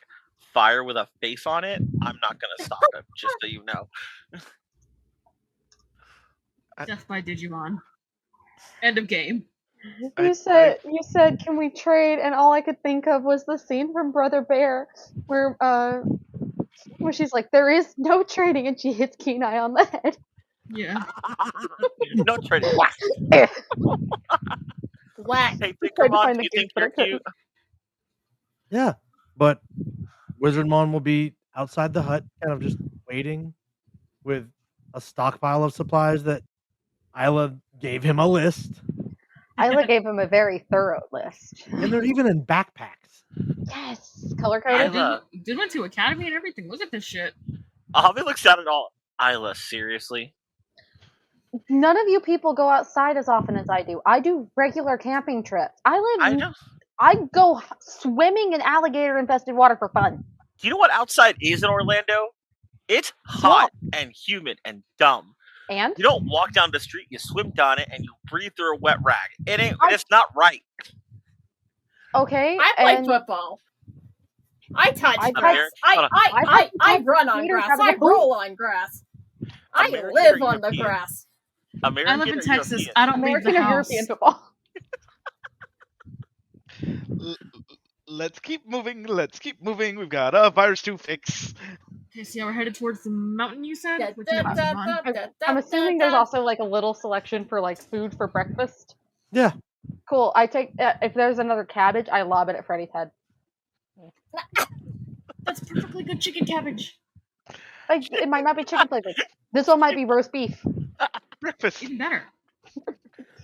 S3: fire with a face on it, I'm not going to stop him, just so you know.
S5: death by Digimon. End of game.
S4: You said, can we trade? And all I could think of was the scene from Brother Bear where she's like, there is no trading, and she hits Kenai on the head.
S5: Yeah.
S3: No trading.
S9: Whack.
S3: Hey,
S4: Tried to
S3: Tinkermon,
S4: find
S3: do
S4: the
S3: you
S4: case,
S3: think
S4: but I
S3: you're cute?
S2: Yeah, but Wizardmon will be outside the hut, kind of just waiting with a stockpile of supplies that Isla gave him a list,
S4: Isla gave him a very thorough list.
S2: and they're even in backpacks.
S4: Yes, color coded.
S3: Isla.
S5: Did went to academy and everything. Look at this shit.
S3: Hobby looks out at all. Isla, seriously?
S4: None of you people go outside as often as I do. I do regular camping trips.
S3: I know.
S4: I go swimming in alligator infested water for fun.
S3: Do you know what outside is in Orlando? It's hot and humid and dumb.
S4: And
S3: You don't walk down the street, you swim down it, and you breathe through a wet rag. It's not right.
S4: okay,
S9: I play
S4: and
S9: football. I touch
S4: I
S9: grass.
S3: tried-
S9: I run on
S4: Peter
S9: grass.
S4: having a
S9: I
S4: boot.
S9: roll on grass. I
S3: American
S9: live
S3: or
S9: on the
S3: European?
S9: grass.
S3: American
S5: I live in
S3: or
S5: Texas.
S3: European?
S5: I don't
S4: American
S5: leave the
S4: or
S5: house.
S4: European football.
S6: Let's keep moving. We've got a virus to fix.
S5: Okay, so yeah, we're headed towards the mountain, you said?
S9: Da,
S5: With
S9: da,
S5: your
S9: da,
S5: Digimon.
S9: da, da,
S4: I'm
S9: da,
S4: assuming
S9: da,
S4: there's
S9: da.
S4: also like a little selection for like food for breakfast.
S2: Yeah,
S4: Cool. I take if there's another cabbage, I lob it at Freddy's head.
S5: That's perfectly good chicken cabbage.
S4: Like it might not be chicken flavored. This one might be roast beef.
S6: Breakfast.
S5: Even better.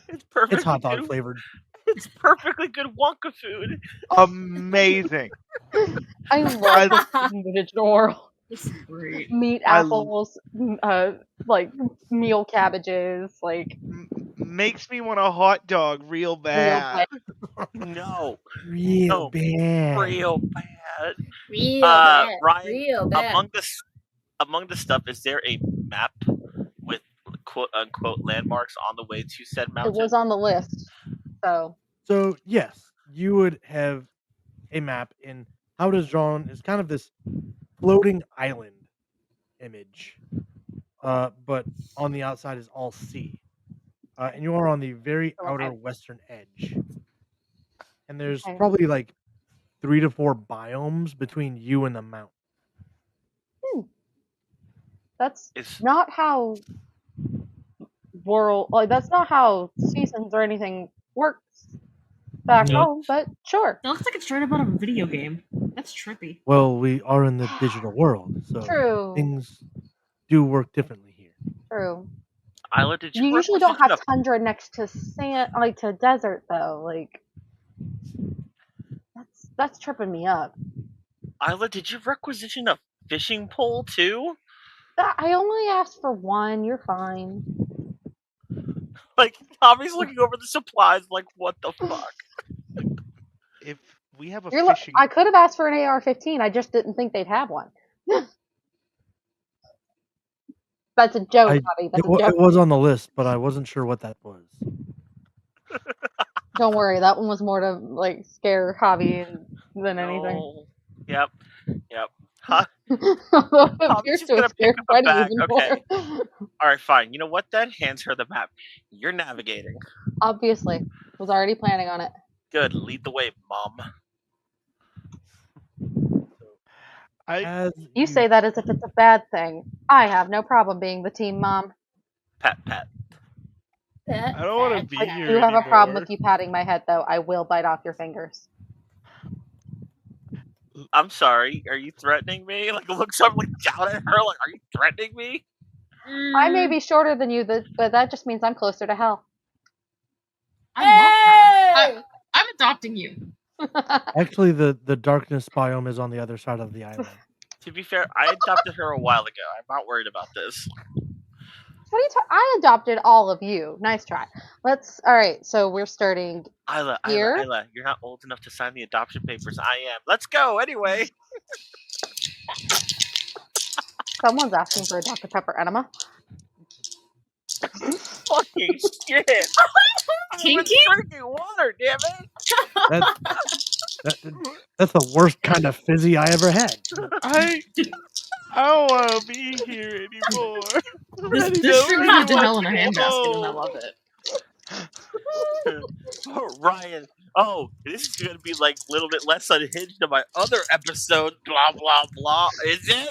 S3: It's perfectly
S2: it's hot dog
S3: good.
S2: flavored.
S3: It's perfectly good Wonka food.
S6: Amazing.
S4: I love this in the digital world.
S5: This is great.
S4: Meat
S6: I-
S4: apples, like meal cabbages, like
S6: Makes me want a hot dog real bad.
S3: No,
S2: Real
S3: No,
S2: bad.
S3: real bad.
S9: Real bad.
S3: Ryan,
S9: Real bad.
S3: among the stuff, is there a map with quote unquote landmarks on the way to said
S4: it
S3: mountain?
S4: was on the list. So
S2: So yes, you would have a map, and how it is drawn is kind of this floating island image, but on the outside is all sea, and you are on the very outer
S4: Okay.
S2: western edge. And there's
S4: Okay.
S2: probably like 3 to 4 biomes between you and the mountain.
S4: that's
S3: It's
S4: not how that's not how seasons or anything works back
S2: No.
S4: home, but sure.
S5: That looks like it's straight up out of a video game. That's trippy.
S2: Well, we are in the digital world, so
S4: True.
S2: things do work differently here.
S4: True.
S3: Isla, did
S4: You usually don't
S3: requisition
S4: have tundra next to sand, like to desert though. Like that's tripping me up.
S3: Isla, did you requisition a fishing pole too?
S4: I only asked for one. You're fine.
S3: Like, Tommy's looking over the supplies, like, what the fuck?
S6: If we have a
S4: You're lo-
S6: fishing,
S4: I could have asked for an AR-15. I just didn't think they'd have one. That's a joke, Bobby. That's a joke.
S2: It was on the list, but I wasn't sure what that was.
S4: Don't worry. That one was more to like scare Javi than anything.
S3: No. Yep. Huh?
S4: Although it appears
S3: she's
S4: to
S3: gonna
S4: have scared
S3: pick up a
S4: Freddy
S3: bag,
S4: even
S3: okay.
S4: more.
S3: All right, fine. You know what then? Hands her the map. You're navigating.
S4: Obviously, was already planning on it.
S3: Good. Lead the way, Mom.
S2: As
S4: You say that as if it's a bad thing. I have no problem being the team mom.
S3: Pat.
S9: Pat,
S6: I don't want to
S9: pat,
S6: be
S4: I
S9: pat.
S6: here
S4: do have a problem
S6: anymore.
S4: with you patting my head, though. I will bite off your fingers.
S3: I'm sorry. Are you threatening me? Like, looks up, like, down at her, like, are you threatening me?
S4: I may be shorter than you, but that just means I'm closer to hell.
S5: I love that.
S9: Hey!
S5: I'm adopting you.
S2: Actually, the darkness biome is on the other side of the island.
S3: To be fair, I adopted her a while ago. I'm not worried about this.
S4: What are you I adopted all of you. Nice try. All right, so we're starting
S3: Isla,
S4: here.
S3: Isla, you're not old enough to sign the adoption papers. I am. Let's go anyway.
S4: Someone's asking for a Dr. Pepper enema.
S3: Fucking shit. I was
S5: Kinky?
S3: drinking water, damn it.
S2: That's the worst kind of fizzy I ever had.
S6: I don't want to be here anymore.
S5: This stream
S6: Ready
S5: moved to hell
S6: wants
S5: in a
S6: to go
S5: handbasket, and I
S6: home.
S5: love it.
S3: Oh, Ryan. Oh, this is gonna be like a little bit less unhinged than my other episode. Blah blah blah. Is it?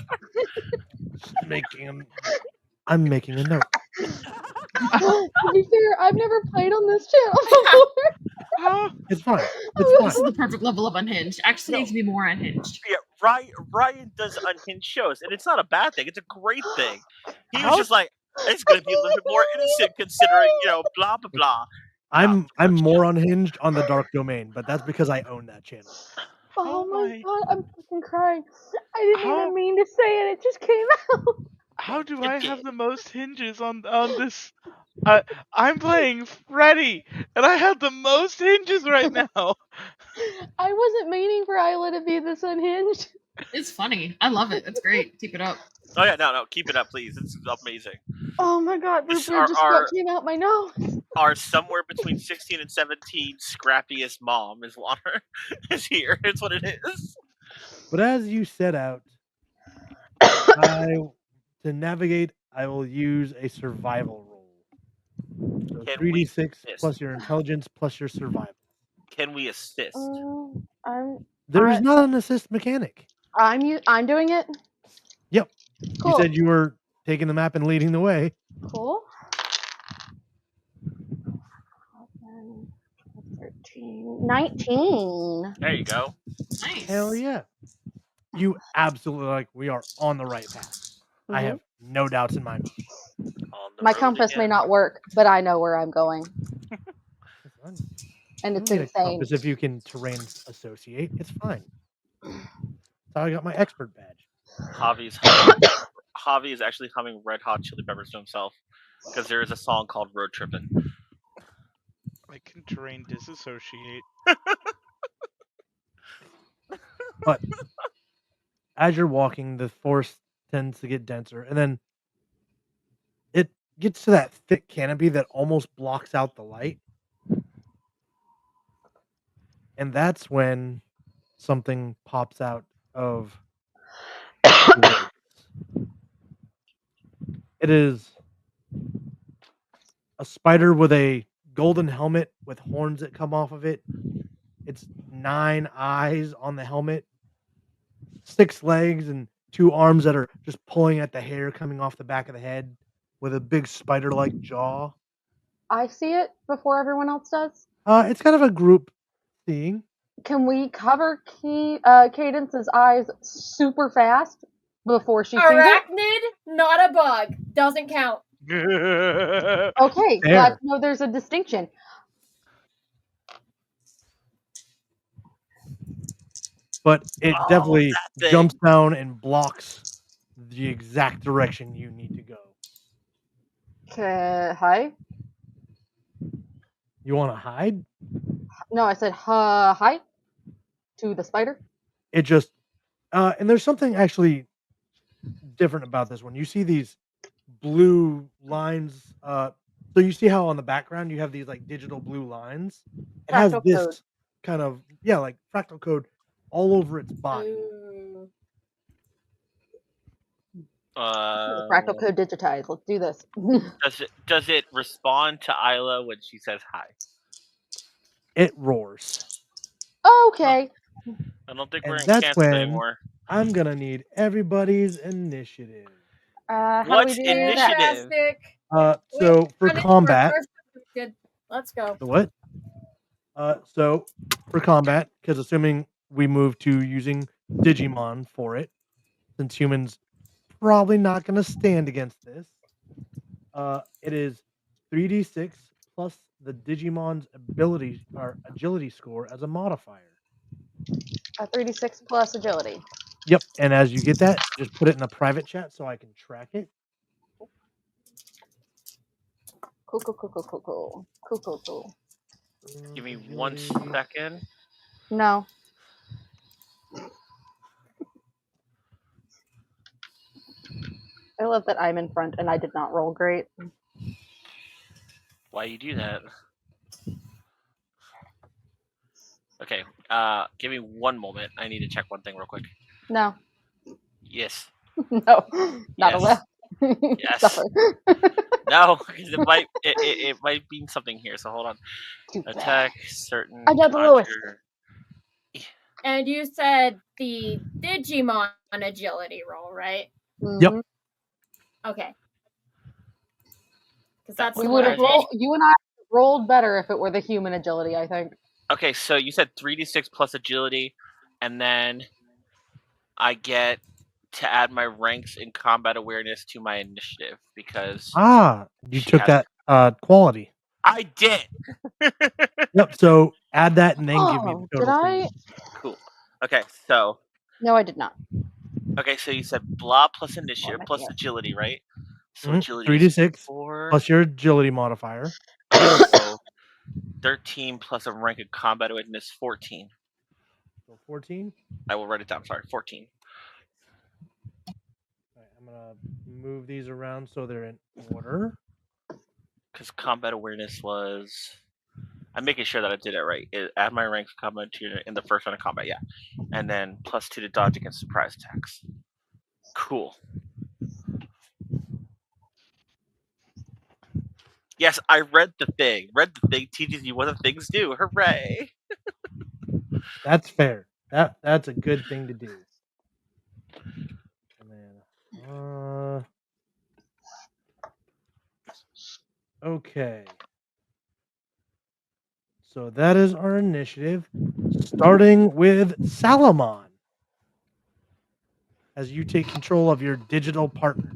S2: I'm making a note.
S4: To be fair, I've never played on this channel before.
S2: It's fine.
S5: This is the perfect level of unhinged. Actually,
S3: No.
S5: needs to be more unhinged.
S3: Yeah, Ryan does unhinged shows, and it's not a bad thing. It's a great thing. He was just like, it's gonna be a little bit more innocent, considering blah blah blah.
S2: I'm more unhinged on the Dark Domain, but that's because I own that channel.
S4: Oh my god, I'm fucking crying. I didn't even mean to say it. It just came out.
S6: How do I have the most hinges on this? I'm playing Freddy, and I have the most hinges right now.
S4: I wasn't meaning for Isla to be this unhinged.
S5: It's funny. I love it. It's great. Keep it up.
S3: Oh yeah, no, keep it up, please. It's amazing.
S4: Oh my god,
S3: This
S4: Rupert just what came out my nose.
S3: Our somewhere between 16 and 17 scrappiest mom is is here. It's what it is.
S2: But as you set out, to navigate, I will use a survival roll. So 3d6 plus your intelligence plus your survival.
S3: Can we assist?
S2: There is not an assist mechanic.
S4: I'm doing it.
S2: Yep.
S4: Cool.
S2: You said you were taking the map and leading the way.
S4: Cool. 13, 19.
S3: There you go.
S5: Nice.
S2: Hell yeah. You absolutely we are on the right path. Mm-hmm. I have no doubts in my mind.
S4: My compass may not work, but I know where I'm going. And it's insane.
S2: Compass if you can terrain associate, it's fine. That's how I got my expert badge.
S3: Javi is actually humming Red Hot Chili Peppers to himself because there is a song called Road Trippin'.
S6: I can terrain disassociate.
S2: But as you're walking, the forest tends to get denser, and then it gets to that thick canopy that almost blocks out the light. And that's when something pops out of the woods. It is a spider with a golden helmet with horns that come off of it. It's 9 eyes on the helmet, 6 legs, and 2 arms that are just pulling at the hair coming off the back of the head with a big spider-like jaw.
S4: I see it before everyone else does.
S2: It's kind of a group seeing.
S4: Can we cover Cadence's eyes super fast before she sees it?
S9: Arachnid, not a bug. Doesn't count.
S4: Okay, glad to know there's a distinction.
S2: But it definitely jumps down and blocks the exact direction you need to go.
S4: Hi?
S2: You want to hide?
S4: No, I said hi to the spider.
S2: It just, and there's something actually different about this one. You see these blue lines. So you see how on the background you have these like digital blue lines. It has this kind of like fractal code all over its body.
S4: Fractal code digitized. Let's do this.
S3: Does it respond to Isla when she says hi?
S2: It roars.
S4: Okay.
S3: I don't think we're in Kansas anymore.
S2: I'm gonna need everybody's initiative.
S3: What's initiative?
S2: So for combat.
S9: Let's go.
S2: The what? So for combat, because assuming we move to using Digimon for it, since humans probably not going to stand against this, it is 3d6 plus the Digimon's ability or agility score as a modifier.
S4: A 3d6 plus agility.
S2: Yep. And as you get that, just put it in a private chat so I can track it.
S4: Cool.
S3: Give me 1
S2: Agility.
S3: second.
S4: No. I love that I'm in front and I did not roll great.
S3: Why you do that? Okay. Give me 1 moment. I need to check one thing real quick.
S4: No.
S3: Yes.
S4: No. Not
S3: Yes.
S4: allowed.
S3: Yes.
S4: Suffer.
S3: No, because it might mean something here. So hold on.
S4: Too bad.
S3: Attack certain.
S4: I got the lowest.
S3: conjure-
S9: And you said the Digimon agility roll, right?
S2: Yep.
S4: Mhm.
S9: Okay. Because that's
S4: We
S9: the
S4: would
S9: one I
S4: have
S9: did.
S4: rolled. You and I rolled better if it were the human agility. I think.
S3: Okay, so you said 3d6 plus agility, and then I get to add my ranks in combat awareness to my initiative because
S2: You
S3: she
S2: took
S3: has.
S2: that quality.
S3: I did.
S2: Yep. So add that and then give me
S4: Oh,
S2: the
S4: did
S2: total for
S4: I?
S2: you.
S3: Cool. Okay, so
S4: No, I did not.
S3: you said blah plus
S4: Oh,
S3: initiative
S4: I'm
S3: plus
S4: messing up.
S3: agility, right? So
S2: Mhm.
S3: agility is
S2: 3d6
S3: 4.
S2: plus your agility modifier.
S3: So 13 plus a rank in combat awareness 14.
S2: So 14.
S3: I will write it down. Sorry, 14.
S2: All right, I'm gonna move these around so they're in order.
S3: Because combat awareness was. I'm making sure that I did it right. Add my rank combat to in the first round of combat, yeah. And then +2 to dodge against surprise attacks. Cool. Yes, I read the thing. Read the thing teaches you what the things do. Hooray!
S2: That's fair. That's a good thing to do. And then, okay. So that is our initiative, starting with Salamon, as you take control of your digital partner.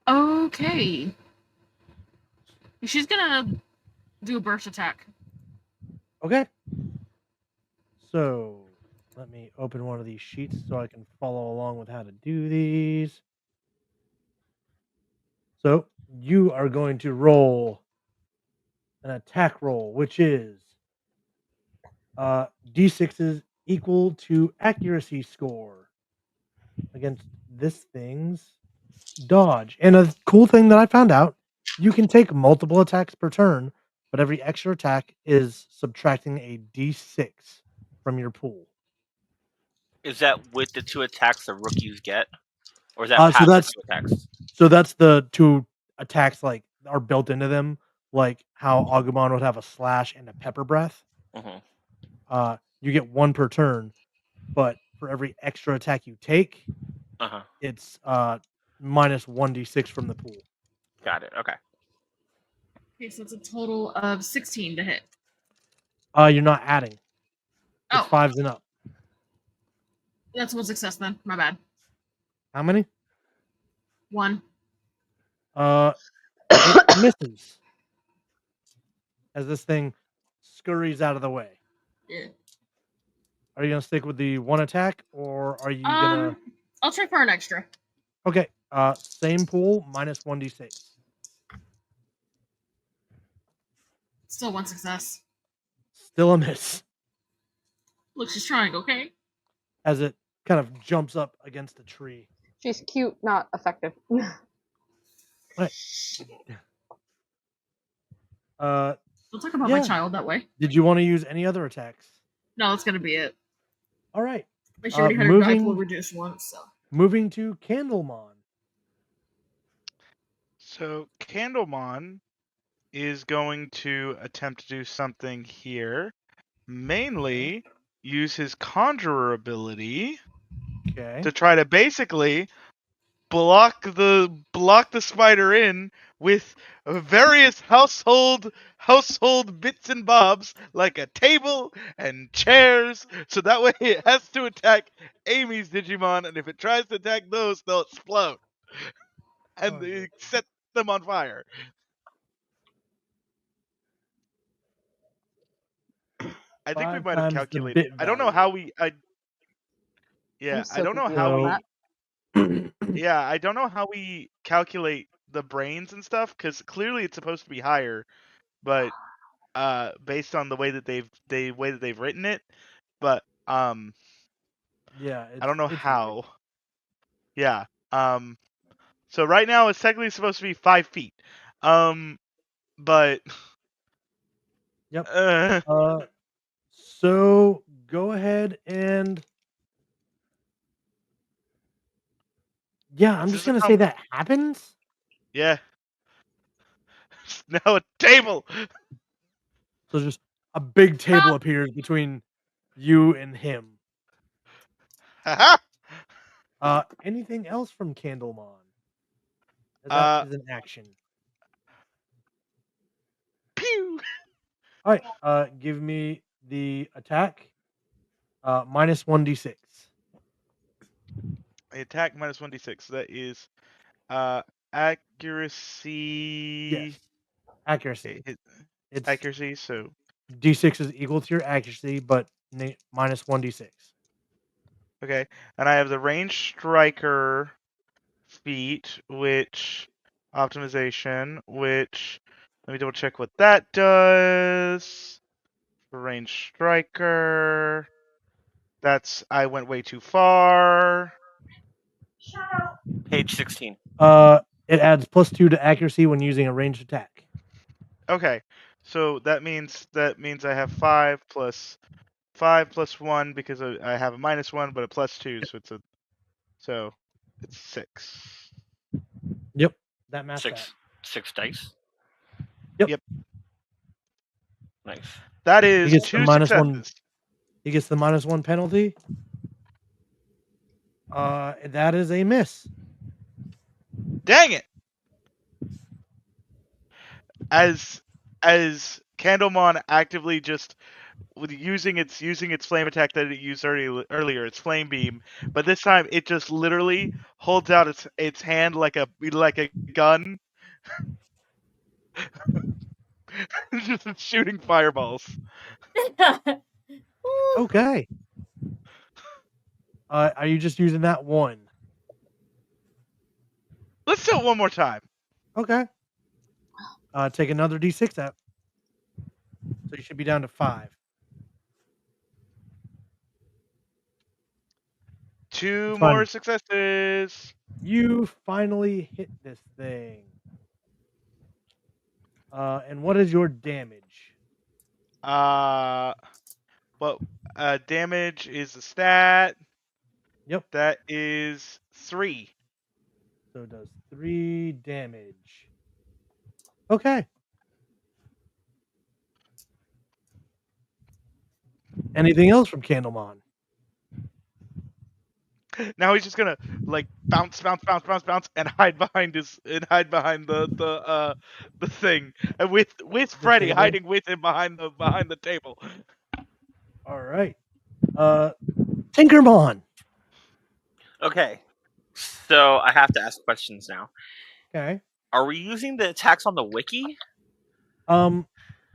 S5: Okay. She's gonna do a burst attack.
S2: Okay. So let me open one of these sheets so I can follow along with how to do these. So you are going to roll an attack roll, which is d6s equal to accuracy score against this thing's dodge. And a cool thing that I found out, you can take multiple attacks per turn, but every extra attack is subtracting a d6 from your pool.
S3: Is that with the 2 attacks the rookies get? Or is that
S2: So
S3: past the
S2: that's
S3: 2 attacks?
S2: So that's the 2 attacks, like, are built into them, like how Agumon would have a slash and a pepper breath. You get 1 per turn, but for every extra attack you take,
S3: Uh-huh.
S2: it's minus 1d6 from the pool.
S3: Got it. Okay.
S5: Okay, so it's a total of 16 to hit.
S2: You're not adding. It's
S5: Oh,
S2: 5s and up.
S5: that's one success then. My bad.
S2: How many?
S5: 1.
S2: It misses as this thing scurries out of the way.
S5: Yeah.
S2: Are you gonna stick with the 1 attack, or are you gonna?
S5: I'll try for an extra.
S2: Okay, same pool, minus 1d6.
S5: Still one success.
S2: Still a miss
S5: Look, she's trying, okay?
S2: as it kind of jumps up against a tree.
S4: She's cute, not effective.
S2: Right.
S5: Don't talk about
S2: Yeah.
S5: my child that way.
S2: Did you want to use any other attacks?
S5: No, that's gonna be it.
S2: All right.
S5: She already had her
S2: moving-
S5: die pool reduced once, so.
S2: Moving to Candlemon.
S6: So Candlemon is going to attempt to do something here. Mainly use his conjurer ability
S2: Okay.
S6: to try to basically block the spider in with various household bits and bobs like a table and chairs, so that way it has to attack Amy's Digimon, and if it tries to attack those, they'll explode and they set them on fire. I think we
S2: 5
S6: might have
S2: times the
S6: calculated.
S2: bit
S6: I don't know
S2: value.
S6: how we. Yeah,
S4: I'm
S6: I
S4: so
S6: don't know
S4: confused
S6: how
S4: on
S6: we.
S4: that.
S6: Yeah, I don't know how we calculate the brains and stuff because clearly it's supposed to be higher, but based on the way that they've written it, but
S2: Yeah,
S6: I don't know
S2: it's weird.
S6: how. Yeah. So right now it's technically supposed to be 5 feet. But
S2: Yep.
S6: uh,
S2: So go ahead and yeah, I'm
S6: this
S2: just
S6: is a
S2: gonna say that happens.
S6: yeah. Now a table.
S2: So just a big table appears between you and him.
S6: Haha.
S2: Anything else from Candlemon? As that is an action.
S6: Pew.
S2: All right. Give me the attack. Minus 1d6.
S6: Attack minus 1d6. That is
S2: Yes.
S6: accuracy.
S2: Accuracy.
S6: It's
S2: It's
S6: accuracy. So
S2: d6 is equal to your accuracy, but minus 1d6.
S6: okay, and I have the range striker feat, which optimization, which let me double check what that does. Range striker. That's I went way too far.
S3: Page 16.
S2: It adds +2 to accuracy when using a ranged attack.
S6: Okay, so that means I have 5 plus 1 because I have a -1, but a +2, so it's 6.
S2: Yep. That maths out.
S3: 6 dice.
S2: Yep.
S3: Nice.
S6: That
S2: He
S6: is
S2: gets the
S6: 2
S2: minus 1.
S6: successes.
S2: He gets the -1 penalty. That is a miss.
S6: Dang it! As Candlemon actively just with using its flame attack that it used earlier, its flame beam, but this time it just literally holds out its hand like a gun, just shooting fireballs.
S2: Okay. Are you just using that one?
S6: Let's do it one more time.
S2: Okay. Take another d6 out. So you should be down to 5.
S6: 2
S2: It's
S6: more
S2: fine.
S6: successes.
S2: You finally hit this thing. And what is your damage?
S6: Well, damage is a stat.
S2: Yep.
S6: That is 3.
S2: So it does 3 damage. Okay. Anything else from Candlemon?
S6: Now he's just gonna like bounce, and hide behind the thing, and with Freddy
S2: table?
S6: hiding with him behind the table.
S2: All right. Tinkermon.
S3: Okay. So I have to ask questions now.
S2: Okay.
S3: Are we using the attacks on the wiki?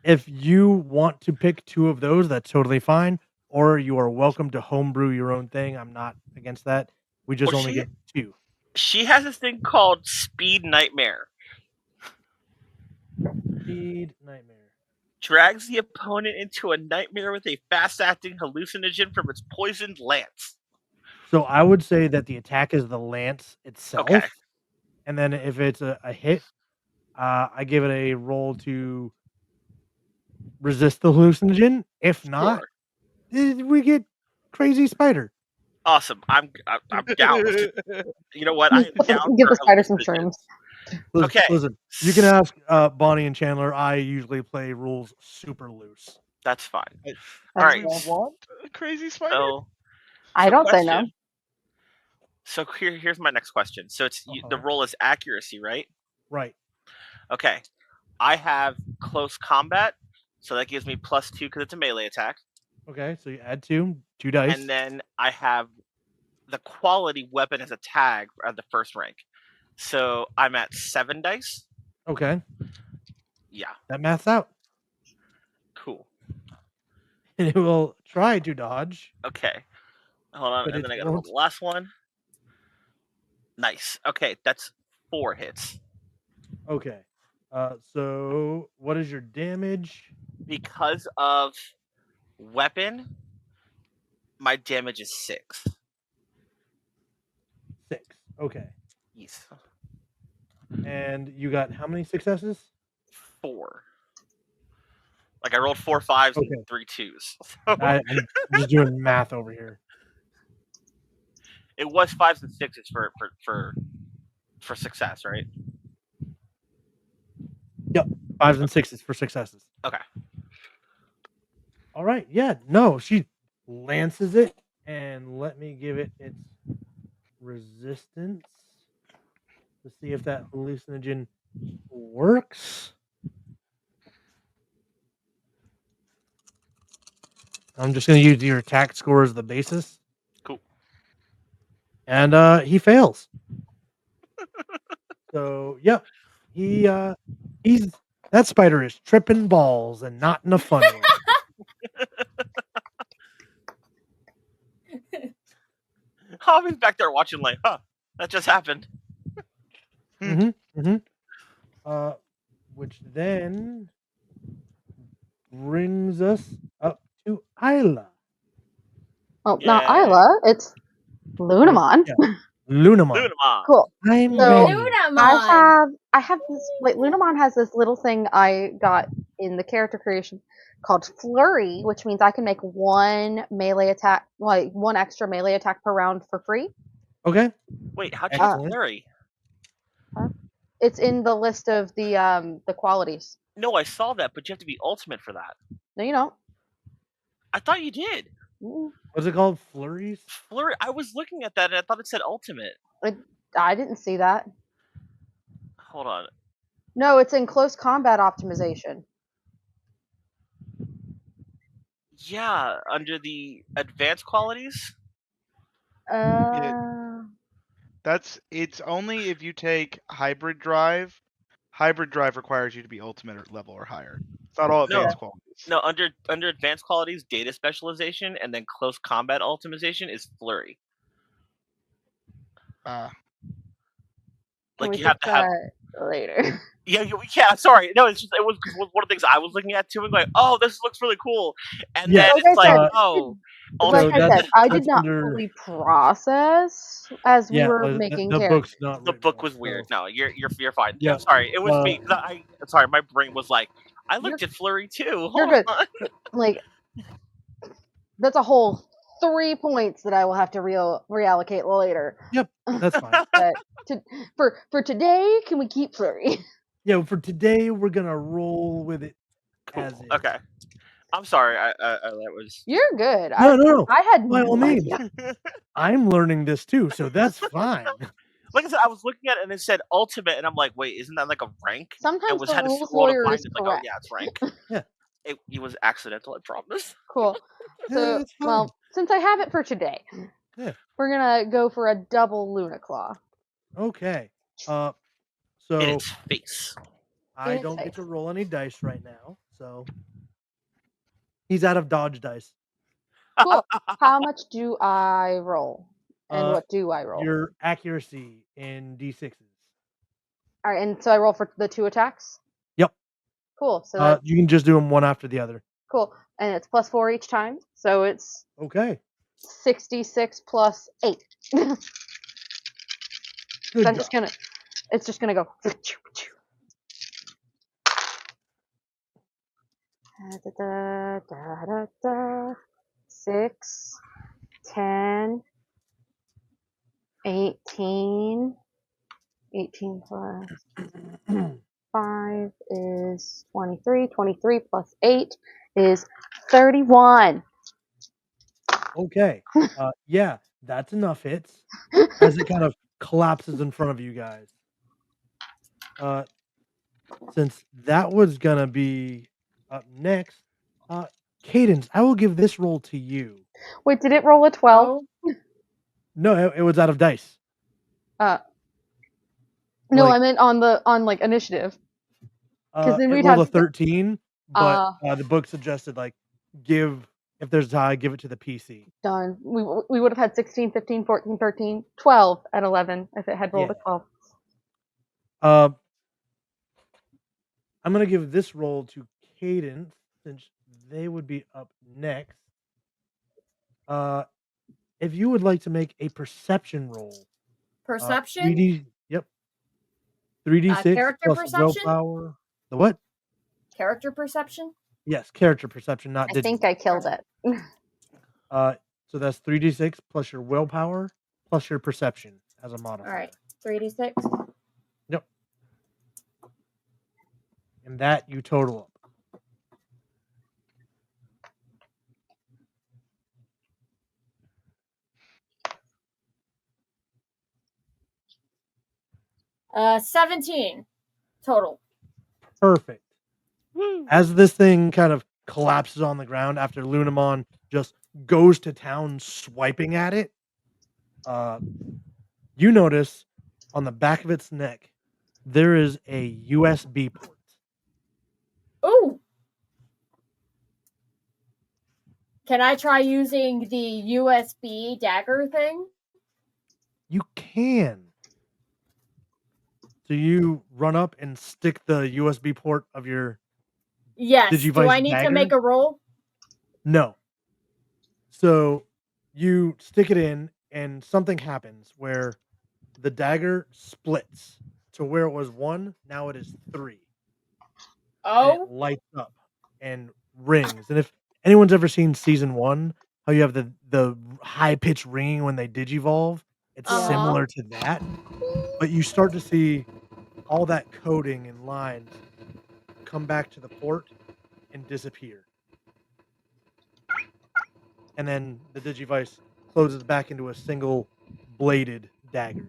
S2: If you want to pick 2 of those, that's totally fine. Or you are welcome to homebrew your own thing. I'm not against that. We just
S3: Well,
S2: only get 2.
S3: She has this thing called Speed Nightmare.
S2: Speed Nightmare.
S3: Drags the opponent into a nightmare with a fast-acting hallucinogen from its poisoned lance.
S2: So I would say that the attack is the lance itself.
S3: Okay.
S2: And then if it's a hit, I give it a roll to resist the hallucinogen. If not, we get crazy spider.
S3: Awesome. I'm down. You know what? I am down
S4: Give
S3: for
S4: the spider some
S3: hallucinogens.
S4: shrooms.
S3: Okay.
S2: Listen, you can ask Bonnie and Chandler. I usually play rules super loose.
S3: That's fine.
S4: That's
S3: All right.
S4: fair.
S6: Want a crazy spider?
S3: So
S4: I don't say
S3: question.
S4: no.
S3: So here's my next question. So it's the roll is accuracy, right?
S2: Right.
S3: Okay. I have close combat, so that gives me +2 because it's a melee attack.
S2: Okay, so you add 2 dice.
S3: And then I have the quality weapon as a tag at the first rank. So I'm at 7 dice.
S2: Okay.
S3: Yeah.
S2: That maths out.
S3: Cool.
S2: and it will try to dodge.
S3: Okay. Hold on,
S2: But
S3: and
S2: it
S3: then I gotta roll
S2: won't.
S3: the last one. Nice. Okay, that's 4 hits.
S2: Okay. So what is your damage?
S3: Because of weapon, my damage is 6.
S2: 6. Okay.
S3: Yes.
S2: And you got how many successes?
S3: 4. Like I rolled 4 5s
S2: Okay.
S3: and 3 2s. So
S2: I'm just doing math over here.
S3: it was 5s and 6s for success, right?
S2: Yep. 5s and 6s for successes.
S3: Okay.
S2: All right. Yeah. No, she lances it, and let me give it its resistance to see if that hallucinogen works. I'm just going to use your attack score as the basis.
S3: Cool.
S2: And he fails. So, yep. He's that spider is tripping balls and not in a fun way.
S3: Hobby's back there watching like, huh, that just happened.
S2: Which then brings us up to Isla.
S4: Oh, not
S3: Yay.
S4: Isla. It's Lunamon.
S2: Yeah. Lunamon.
S3: Lunamon.
S4: Cool.
S2: I'm
S4: So
S2: ready.
S9: Lunamon.
S4: I have this. Wait, Lunamon has this little thing I got in the character creation called Flurry, which means I can make one melee attack, like one extra melee attack per round for free.
S2: Okay.
S3: Wait, how'd you get
S2: Excellent.
S3: Flurry?
S4: It's in the list of the qualities.
S3: No, I saw that, but you have to be ultimate for that.
S4: No, you don't.
S3: I thought you did.
S2: What's it called? Flurries?
S3: Flurry. I was looking at that and I thought it said ultimate.
S4: I didn't see that.
S3: Hold on.
S4: No, it's in close combat optimization.
S3: Yeah, under the advanced qualities.
S6: It's only if you take hybrid drive. Hybrid drive requires you to be ultimate level or higher. It's not all advanced qualities.
S3: No, under advanced qualities, data specialization, and then close combat optimization is Flurry.
S4: Can
S3: Like
S4: we
S3: you have
S4: fix
S3: to have
S4: that later?
S3: Yeah, sorry. No, it was one of the things I was looking at too, and going, "Oh, this looks really cool," and
S2: Yeah.
S3: then
S4: Like
S3: it's
S4: I
S3: like,
S4: said,
S3: "Oh,
S4: like
S2: So
S4: I said, I did
S2: that's
S4: not
S2: under-
S4: fully process as we were
S2: the
S4: making
S2: book's
S4: characters.
S2: not
S3: the
S2: written
S3: book
S2: yet,
S3: was weird."
S2: so-
S3: No, you're fine.
S2: Yeah,
S3: I'm sorry. It was
S2: uh,
S3: me. 'Cause sorry, my brain was like, I looked at Flurry too.
S4: You're
S3: Hold
S4: good.
S3: on.
S4: Like that's a whole 3 points that I will have to reallocate later.
S2: Yep, that's fine.
S4: But for today, can we keep Flurry?
S2: Yeah, for today we're gonna roll with it as is.
S3: Okay. I'm sorry. I that was.
S4: You're good.
S2: No.
S4: I had
S2: By all
S4: no
S2: means.
S4: idea.
S2: I'm learning this too, so that's fine.
S3: Like I said, I was looking at it and it said ultimate, and I'm like, wait, isn't that like a rank?
S4: Sometimes
S3: It
S4: the
S3: had to
S4: rules
S3: scroll to
S4: lawyer
S3: find
S4: is
S3: it. Like, oh
S4: correct.
S3: yeah, it's rank.
S2: Yeah.
S3: It was accidental. I promise.
S4: Cool. So,
S2: it's fine.
S4: well, since I have it for today, we're gonna go for a double Luna Claw.
S2: Okay.
S3: In
S2: So
S3: its face.
S2: I don't get to roll any dice right now, so he's out of dodge dice.
S4: Cool. How much do I roll? And what do I roll?
S2: Your accuracy in D6s.
S4: All right, and so I roll for the 2 attacks?
S2: Yep.
S4: Cool. So
S2: you can just do them one after the other.
S4: cool. And it's +4 each time. So it's
S2: Okay.
S4: 66 plus 8.
S2: Good
S4: So I'm
S2: job.
S4: it's just gonna go. Da, da, da, 6, 10, 18. 18 plus 5 is 23. 23 plus 8 is 31.
S2: Okay. Yeah, that's enough hits. As it kind of collapses in front of you guys. Since that was gonna be up next, Cadence, I will give this roll to you.
S4: Wait, did it roll a 12?
S2: No, it was out of dice.
S4: No,
S2: Like-
S4: I meant on like initiative.
S2: It
S4: then we'd
S2: rolled
S4: have
S2: a 13, but the book suggested like give If there's a tie, give it to the PC.
S4: Darn. We would have had 16, 15, 14, 13, 12 at 11 if it had rolled a
S2: Yeah.
S4: 12.
S2: I'm gonna give this roll to Cadence since they would be up next. If you would like to make a perception roll,
S9: Perception?
S2: 3D, yep, 3d6
S9: Character
S2: plus
S9: perception?
S2: willpower. The what?
S9: Character perception?
S2: Yes, character perception, not
S4: I
S2: digital.
S4: think I killed it.
S2: So that's 3d6 plus your willpower plus your perception as a modifier.
S9: All right. 3d6.
S2: Yep. And that you total up.
S9: Uh, 17 total.
S2: Perfect. As this thing kind of collapses on the ground after Lunamon just goes to town swiping at it, you notice on the back of its neck there is a USB port.
S9: Ooh. Can I try using the USB dagger thing?
S2: You can. So you run up and stick the USB port of your
S9: Yes. Do
S2: Digivice
S9: I need
S2: dagger?
S9: to make a roll?
S2: No. So you stick it in and something happens where the dagger splits to where it was 1, now it is 3. And it
S9: Oh.
S2: lights up and rings. And if anyone's ever seen season 1, how you have the high pitched ringing when they digivolve, it's
S9: Uh-huh.
S2: similar to that. But you start to see all that coding and lines come back to the port and disappear. And then the Digivice closes back into a single bladed dagger.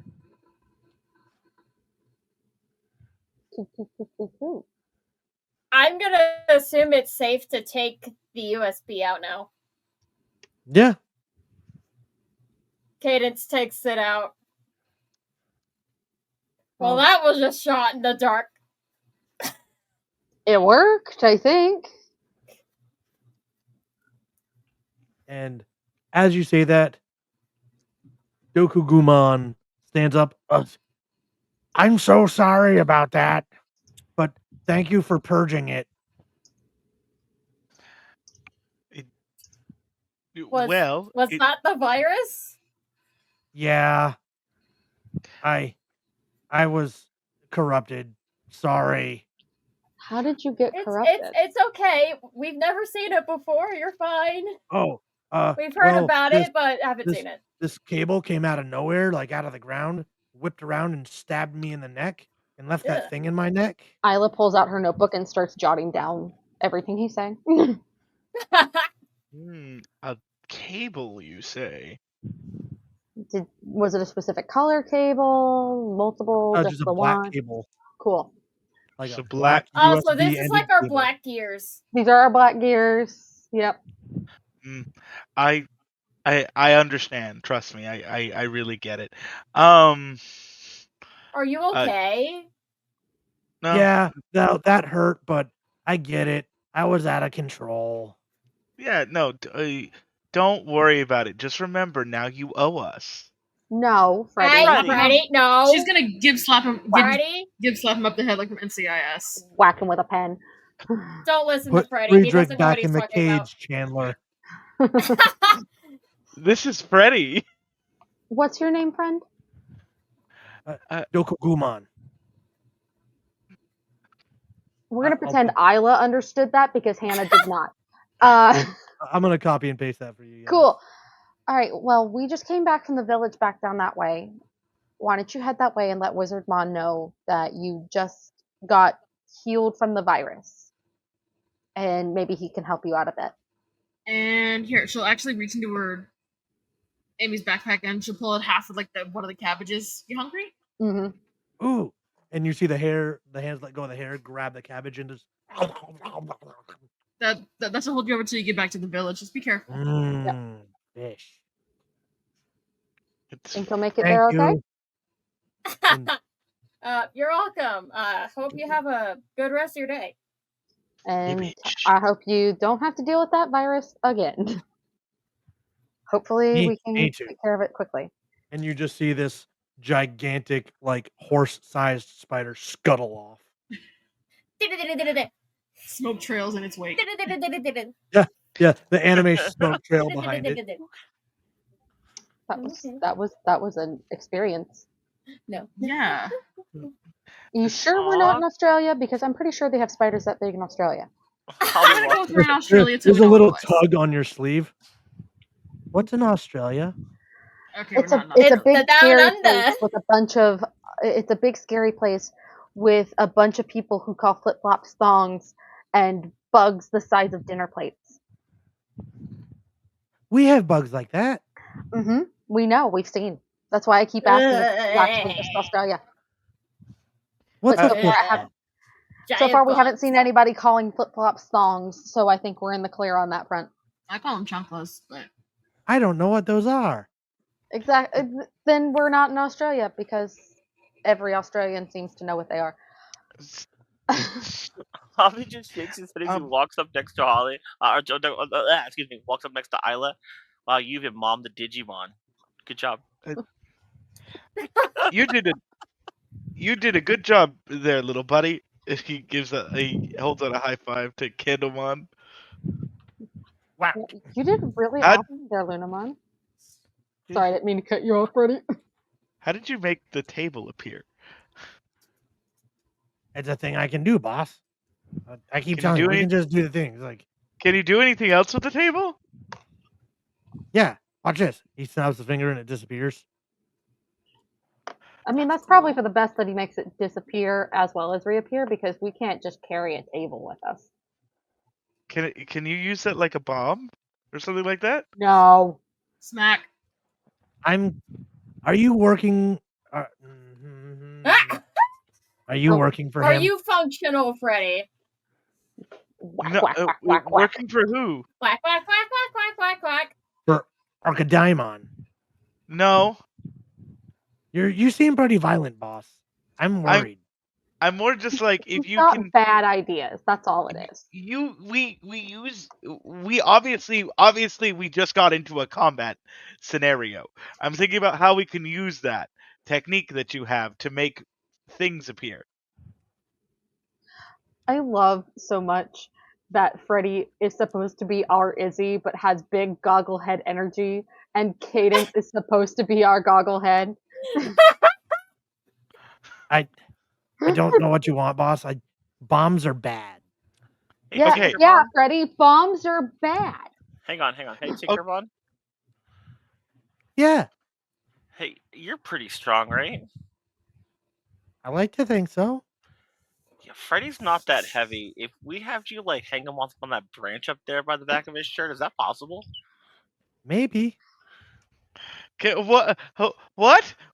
S9: I'm going to assume it's safe to take the USB out now.
S2: Yeah.
S9: Cadence takes it out. Well, that was a shot in the dark.
S4: It worked, I think.
S2: And as you say that, Dokugumon stands up. I'm so sorry about that, but thank you for purging it.
S9: Was that the virus?
S2: Yeah. I was corrupted. Sorry.
S4: How did you get corrupted?
S9: It's okay. We've never seen it before. You're fine.
S2: Oh,
S9: we've heard
S2: well,
S9: about it, but haven't seen it.
S2: This cable came out of nowhere, like out of the ground, whipped around and stabbed me in the neck and left that thing in my neck.
S4: Isla pulls out her notebook and starts jotting down everything he's saying.
S6: A cable, you say?
S4: Was it a specific color cable? Multiple?
S2: Just a black cable.
S4: Cool.
S2: Like
S6: so
S2: a
S6: black.
S9: Oh, so this is like our black gears.
S4: These are our black gears. Yep.
S6: I understand. Trust me, I really get it. Are
S9: you okay?
S6: No.
S2: Yeah, that hurt, but I get it. I was out of control.
S6: Yeah, no, don't worry about it. Just remember, now you owe us.
S4: No, Freddy.
S9: Freddy, no.
S5: She's gonna give slap him up the head like from NCIS.
S4: Whack him with a pen.
S9: Don't listen
S2: Put
S9: to Freddy. He
S2: Friedrich
S9: doesn't know what
S2: back
S9: he's
S2: in the
S9: talking about.
S2: cage, Chandler.
S6: This is Freddy.
S4: What's your name, friend?
S2: Dokugumon.
S4: We're gonna pretend Isla understood that because Hannah did not.
S2: I'm gonna copy and paste that for you. Guys.
S4: Cool. All right. Well, we just came back from the village back down that way. Why don't you head that way and let Wizardmon know that you just got healed from the virus, and maybe he can help you out a bit.
S5: And here, she'll actually reach into her Amy's backpack and she'll pull out half of like one of the cabbages. You hungry?
S4: Mm-hmm.
S2: Ooh. And you see the hands let go of the hair, grab the cabbage, and just.
S5: That's will hold you over till you get back to the village. Just be careful.
S2: Fish.
S4: Think you'll make it there okay?
S9: You're welcome. Hope you have a good rest of your day.
S4: And I hope you don't have to deal with that virus again. Hopefully, we can
S2: Me too.
S4: take care of it quickly.
S2: And you just see this gigantic, like horse-sized spider scuttle off.
S5: Smoke trails in its wake.
S2: Yeah, the anime smoke trail behind it.
S4: That was an experience.
S9: No.
S5: Yeah.
S4: You sure we're not in Australia? Because I'm pretty sure they have spiders that big in Australia.
S5: I'm gonna go with we're in Australia till
S2: There's
S5: we
S2: a
S5: know
S2: little
S5: otherwise.
S2: tug on your sleeve. What's in Australia?
S5: Okay,
S4: It's
S5: we're
S4: a
S5: not in
S4: it's a
S9: It's
S4: big
S9: the Down
S4: scary
S9: Under.
S4: place with a bunch of it's a big scary place with a bunch of people who call flip flops thongs and bugs the size of dinner plates.
S2: We have bugs like that.
S4: Mm-hmm. We know. We've seen. That's why I keep asking if it's actually just Australia.
S2: What's
S4: But
S2: a flip flop?
S4: so far, we haven't seen anybody calling flip flops thongs, so I think we're in the clear on that front.
S5: I call them chunkless, but
S2: I don't know what those are.
S4: Exactly. Then we're not in Australia because every Australian seems to know what they are.
S3: Holly just shakes his head as he walks up next to Holly. Excuse me, walks up next to Isla. Wow, you've emommed the Digimon. Good job.
S6: You did a good job there, little buddy. He holds out a high five to Candlemon.
S2: Wow.
S4: You did really
S6: How'd-
S4: awesome there, Lunamon. Sorry, I didn't mean to cut you off, Brody.
S6: How did you make the table appear?
S2: It's a thing I can do, boss. I keep
S6: Can you
S2: telling
S6: do
S2: you, we
S6: any-
S2: can just do the things. Like,
S6: Can you do anything else with the table?
S2: yeah, watch this. He snaps the finger and it disappears.
S4: I mean, that's probably for the best that he makes it disappear as well as reappear because we can't just carry a table with us.
S6: Can you use that like a bomb or something like that?
S4: No.
S5: smack.
S2: Are you working? Are you working for
S9: Are
S2: him?
S9: you functional, Freddy?
S4: Whack,
S6: No,
S4: whack, whack, whack, whack.
S6: working for who?
S9: Quack, quack, quack, quack, quack, quack, quack.
S2: For Arcadaimon.
S6: No,
S2: You seem pretty violent, boss. I'm worried.
S6: I'm more just like if
S4: He's
S6: you
S4: got
S6: can.
S4: bad ideas. That's all it is.
S6: We obviously we just got into a combat scenario. I'm thinking about how we can use that technique that you have to make things appear.
S4: I love so much that Freddy is supposed to be our Izzy, but has big goggle head energy, and Cadence is supposed to be our goggle head.
S2: I don't know what you want, boss. Bombs are bad.
S3: Hey,
S4: Yeah,
S6: Okay.
S4: yeah, Freddy, bombs are bad.
S3: Hang on. Hey, Tinkerbell.
S2: Yeah,
S3: Hey, you're pretty strong, right?
S2: I like to think so.
S3: Yeah, Freddy's not that heavy. If we have you like hang him on that branch up there by the back of his shirt, is that possible?
S2: Maybe.
S6: Okay, what?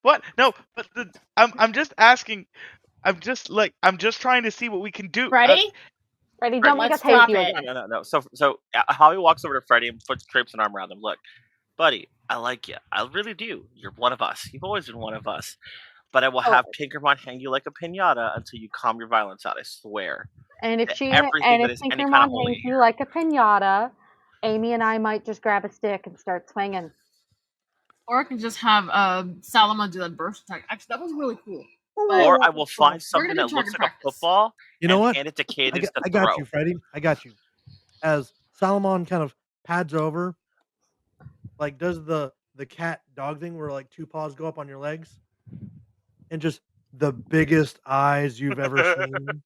S6: What? No, but I'm just asking. I'm just trying to see what we can do.
S9: Freddy?
S4: Freddy, don't make
S9: Let's
S4: us hate
S9: drop
S4: you
S9: it.
S4: again.
S3: No. So Holly walks over to Freddy and puts drapes an arm around him. Look, buddy, I like you. I really do. You're one of us. You've always been one of us. But I will have Pinkermon hang you like a pinata until you calm your violence out. I swear.
S4: And if
S3: Everything that is any kind of
S4: Tinkermon
S3: holy.
S4: hangs you like a pinata, Amy and I might just grab a stick and start swinging.
S5: Or I can just have Salama do that burst attack. Actually, that was really cool.
S3: Or I will find
S5: We're
S3: something
S5: gonna
S3: that
S5: do
S3: looks
S5: target
S3: like a
S5: practice.
S3: football
S2: You know
S3: and
S2: what?
S3: hand it to Cadence to
S2: I
S3: throw.
S2: got you, Freddy. I got you. As Salomon kind of pads over, like does the cat dog thing where like two paws go up on your legs, and just the biggest eyes you've ever seen.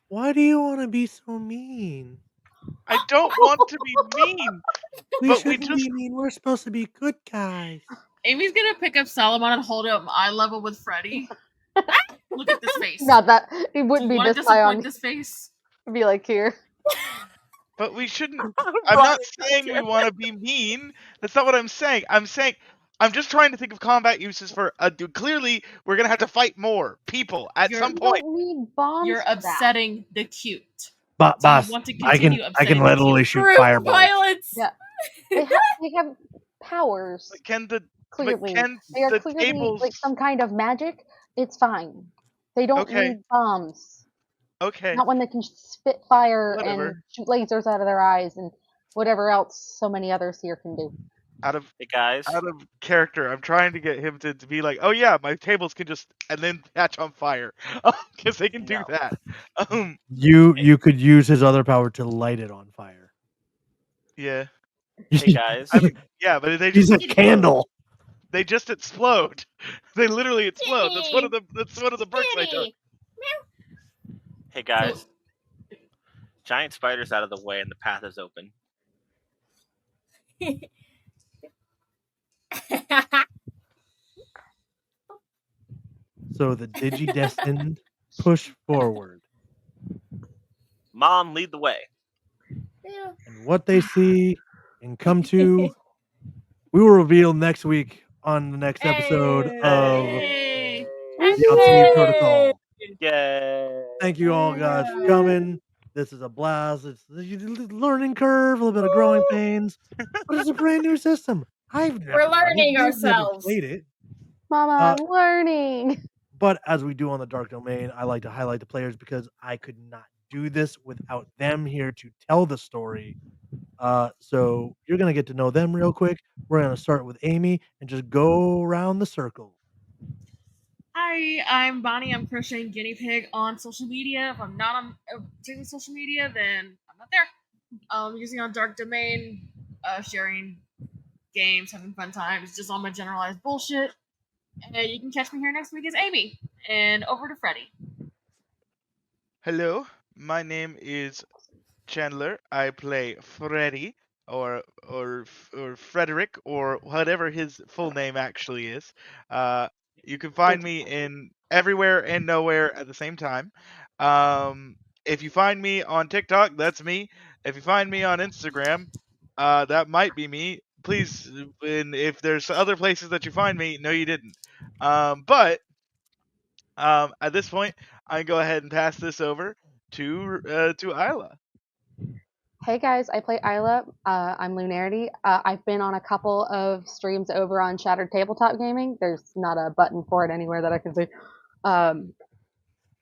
S2: Why do you want to be so mean?
S6: I don't want to be mean.
S2: We
S6: But we
S2: shouldn't
S6: just-
S2: be mean. We're supposed to be good guys.
S5: Amy's gonna pick up Salomon and hold it up eye level with Freddy. Look at this face.
S4: Not that it
S5: Do
S4: wouldn't
S5: you
S4: be
S5: want to
S4: this high on.
S5: disappoint this face?
S4: It'd be like here.
S6: But we shouldn't. I'm not saying we want to be mean. That's not what I'm saying. I'm just trying to think of combat uses for. Clearly, we're gonna have to fight more people at some
S4: You
S6: point.
S4: don't need bombs.
S5: You're
S4: for that.
S5: upsetting the cute.
S2: But
S5: Do you
S2: boss,
S5: want to
S2: I
S5: continue
S2: can
S5: upsetting
S2: literally
S5: the
S2: shoot
S9: Group
S2: fireballs.
S9: violence.
S4: Yeah. They have powers.
S6: But can the
S4: Clearly,
S6: can
S4: they are
S6: the
S4: clearly
S6: tables
S4: like some kind of magic. It's fine. They don't
S6: Okay.
S4: need bombs.
S6: Okay.
S4: Not when they can spit fire and
S6: Whatever.
S4: shoot lasers out of their eyes and whatever else so many others here can do.
S6: Out of
S3: Hey guys,
S6: character, I'm trying to get him to be like, oh yeah, my tables can just and then catch on fire because they can do
S3: No.
S6: that.
S2: You could use his other power to light it on fire.
S6: Yeah.
S3: Hey guys,
S6: I mean, yeah, but they
S2: He's
S6: just
S2: a candle.
S6: they just explode. They literally explode. That's one of the perks I took.
S9: Kitty.
S3: hey guys. Giant spiders out of the way and the path is open.
S2: So the Digidestined push forward.
S3: Mom, lead the way.
S2: And what they see and come to, we will reveal next week on the next episode of
S5: Yay.
S2: the Obsolete Protocol.
S3: Yay!
S2: Thank you all guys for coming. This is a blast. It's a learning curve, a little bit of growing pains, but it's a brand new system. I've never
S9: We're
S2: run it.
S9: learning
S2: You've never
S9: ourselves.
S2: played it.
S4: Mama, I'm learning.
S2: But as we do on the Dark Domain, I like to highlight the players because I could not do this without them here to tell the story. So you're gonna get to know them real quick. We're gonna start with Amy and just go around the circle.
S5: Hi, I'm Bonnie. I'm crocheting guinea pig on social media. If I'm not on taking social media, then I'm not there. I'm using on Dark Domain, sharing games, having fun times, just all my generalized bullshit. And you can catch me here next week as Amy. And over to Freddie.
S6: Hello, my name is Chandler. I play Freddy or Frederick or whatever his full name actually is. You can find me in everywhere and nowhere at the same time. If you find me on TikTok, that's me. If you find me on Instagram, that might be me. Please, and if there's other places that you find me, no, you didn't. But at this point, I go ahead and pass this over to Isla.
S4: Hey guys, I play Isla. I'm Lunarity. I've been on a couple of streams over on Shattered Tabletop Gaming. There's not a button for it anywhere that I can see. I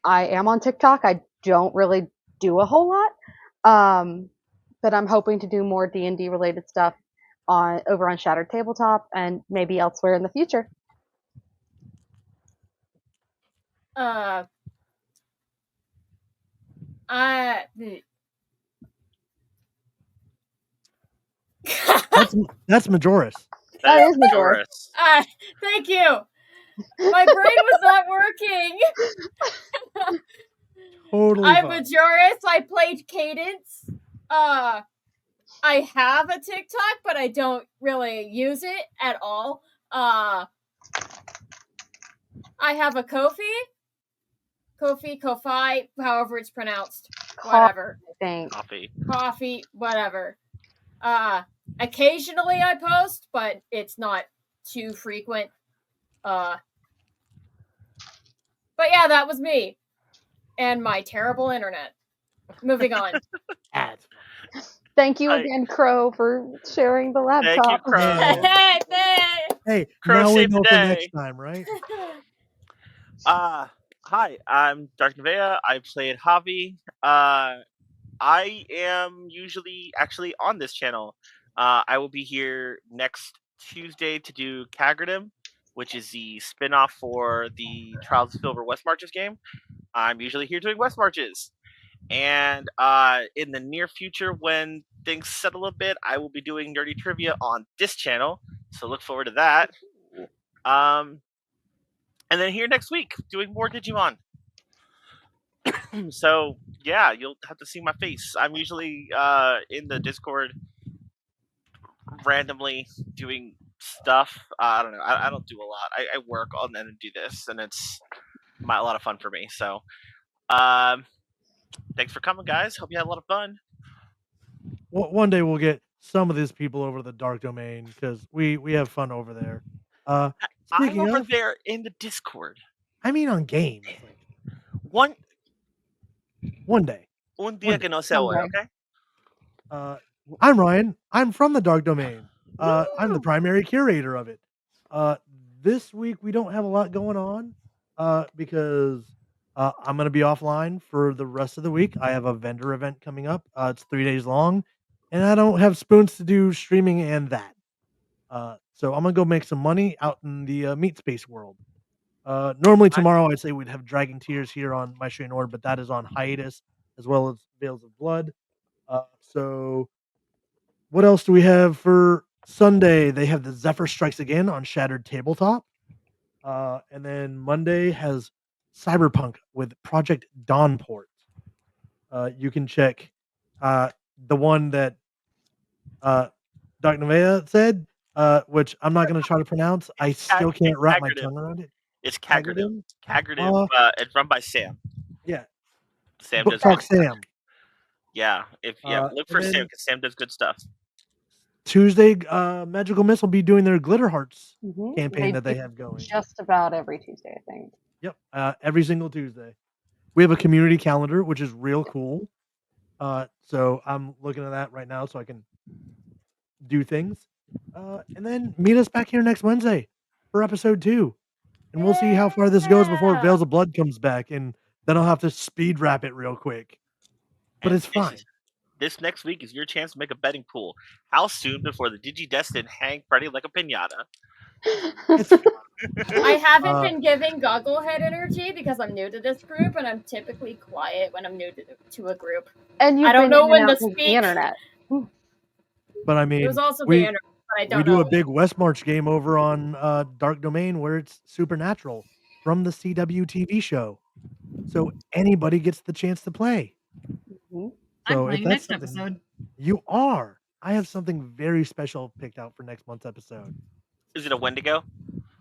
S4: am on TikTok. I don't really do a whole lot, but I'm hoping to do more D&D related stuff over on Shattered Tabletop and maybe elsewhere in the future.
S2: That's Majoris.
S4: That is Majoris.
S9: Thank you. My brain was not working.
S2: Totally
S9: I'm
S2: fine.
S9: Majoris. I played Cadence. I have a TikTok, but I don't really use it at all. I have a Ko-fi, however it's pronounced. Whatever. Coffee, whatever. Occasionally I post, but it's not too frequent. But yeah, that was me. And my terrible internet. Moving on.
S4: Thank you again, Crow, for sharing the laptop.
S3: Thank you, Crow.
S2: Hey,
S3: Crow
S2: now we
S3: saved
S2: know
S3: the
S2: for
S3: day.
S2: next time, right?
S3: Hi, I'm Dark Nevea. I played Javi. I am usually actually on this channel. I will be here next Tuesday to do Kagradum, which is the spin-off for the Trials of Silver West Marches game. I'm usually here doing West Marches. And in the near future, when things settle a bit, I will be doing nerdy trivia on this channel. So look forward to that. And then here next week, doing more Digimon. So yeah, you'll have to see my face. I'm usually in the Discord randomly doing stuff. I don't know. I don't do a lot. I work on and do this, and it's a lot of fun for me. So thanks for coming, guys. Hope you had a lot of fun.
S2: One day we'll get some of these people over to the Dark Domain because we have fun over there.
S3: I'm
S2: Speaking
S3: over
S2: of,
S3: there in the Discord.
S2: I mean on games.
S3: One
S2: day.
S3: Un día que no se oye, okay?
S2: I'm Ryan. I'm from the Dark Domain. I'm the primary curator of it. This week we don't have a lot going on because I'm gonna be offline for the rest of the week. I have a vendor event coming up. It's 3 days long, and I don't have spoons to do streaming and that. So I'm gonna go make some money out in the meat space world. Normally tomorrow I'd say we'd have Dragon Tears here on Maistri and Anord, but that is on hiatus as well as Veils of Blood. So what else do we have for Sunday? They have the Zephyr Strikes Again on Shattered Tabletop. And then Monday has Cyberpunk with Project Dawnport. You can check the one that Dr. Nevea said, which I'm not going to try to pronounce. I still can't wrap my tongue around it.
S3: It's Kagurdim.
S2: Kagurdim?
S3: It's run by Sam.
S2: Yeah.
S3: Sam
S2: Book
S3: does
S2: Talk
S3: good stuff.
S2: Sam.
S3: Yeah, look for
S2: and
S3: Sam
S2: then
S3: because Sam does good stuff.
S2: Tuesday, Magical Mist will be doing their Glitter Hearts campaign that they
S4: do
S2: have going.
S4: just about every Tuesday, I think.
S2: Yep, every single Tuesday. We have a community calendar, which is real cool. So I'm looking at that right now so I can do things. And then meet us back here next Wednesday for episode 2. And we'll see how far this goes before
S9: Yeah.
S2: Veils of Blood comes back, and then I'll have to speed wrap it real quick. But
S3: And
S2: it's fine.
S3: This next week is your chance to make a betting pool. How soon before the Digi Destin hang Freddy like a pinata?
S2: It's
S9: I haven't been giving gogglehead energy because I'm new to this group and I'm typically quiet when I'm new to a group.
S4: And
S9: I don't know when to
S4: to
S9: speak.
S4: the internet.
S2: But I mean,
S9: It was also the
S2: we
S9: internet, but I
S2: we
S9: don't
S2: do
S9: know.
S2: a big West March game over on Dark Domain where it's Supernatural from the CW TV show. So anybody gets the chance to play.
S4: Mhm.
S5: I'm
S2: So if
S5: playing
S2: that's
S5: next
S2: something
S5: episode.
S2: you are, I have something very special picked out for next month's episode.
S3: Is it a Wendigo?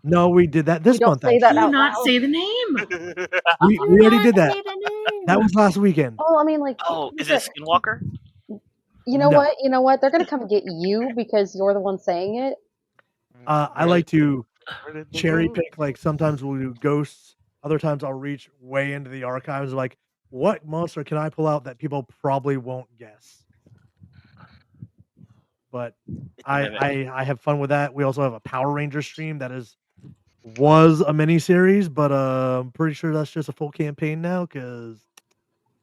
S2: No, we did that this
S4: don't
S2: month.
S4: say that
S5: Do
S2: Actually,
S4: out
S5: not
S4: loud.
S5: say the name.
S2: we
S9: Do
S2: already
S9: not
S2: did that.
S9: say the name.
S2: That was last weekend.
S4: Oh, I mean, like,
S3: Oh, is it a Skinwalker?
S4: you know
S2: No.
S4: what? You know what? They're gonna come get you because you're the one saying it.
S2: I like to cherry pick. Like sometimes we'll do ghosts. Other times I'll reach way into the archives. Like, what monster can I pull out that people probably won't guess? But I have fun with that. We also have a Power Ranger stream that was a mini series, but I'm pretty sure that's just a full campaign now because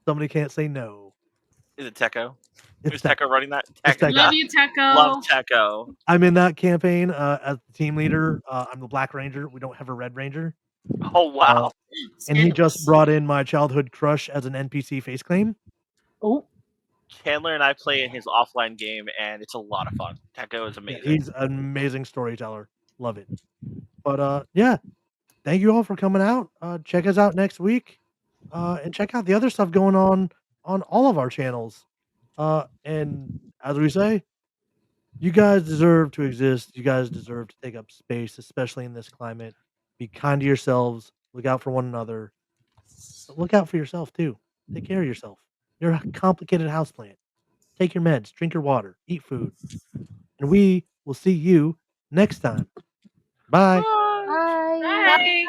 S2: somebody can't say no.
S3: Is it Techo?
S2: It's
S3: Is Techo running that?
S2: It's Techo.
S5: Love you, Techo.
S3: Love Techo.
S2: I'm in that campaign as the team leader. I'm the Black Ranger. We don't have a Red Ranger.
S3: Oh wow!
S2: And he just
S5: Scandalous.
S2: brought in my childhood crush as an NPC face claim.
S4: Oh,
S3: Chandler and I play in his offline game, and it's a lot of fun. Techo is
S2: Yeah,
S3: amazing.
S2: he's an amazing storyteller. Love it. But yeah, thank you all for coming out. Check us out next week. And check out the other stuff going on all of our channels. And as we say, you guys deserve to exist. You guys deserve to take up space, especially in this climate. Be kind to yourselves. Look out for one another. But look out for yourself too. Take care of yourself. You're a complicated houseplant. Take your meds, drink your water, eat food. And we will see you next time. Bye.
S4: bye.
S5: Bye.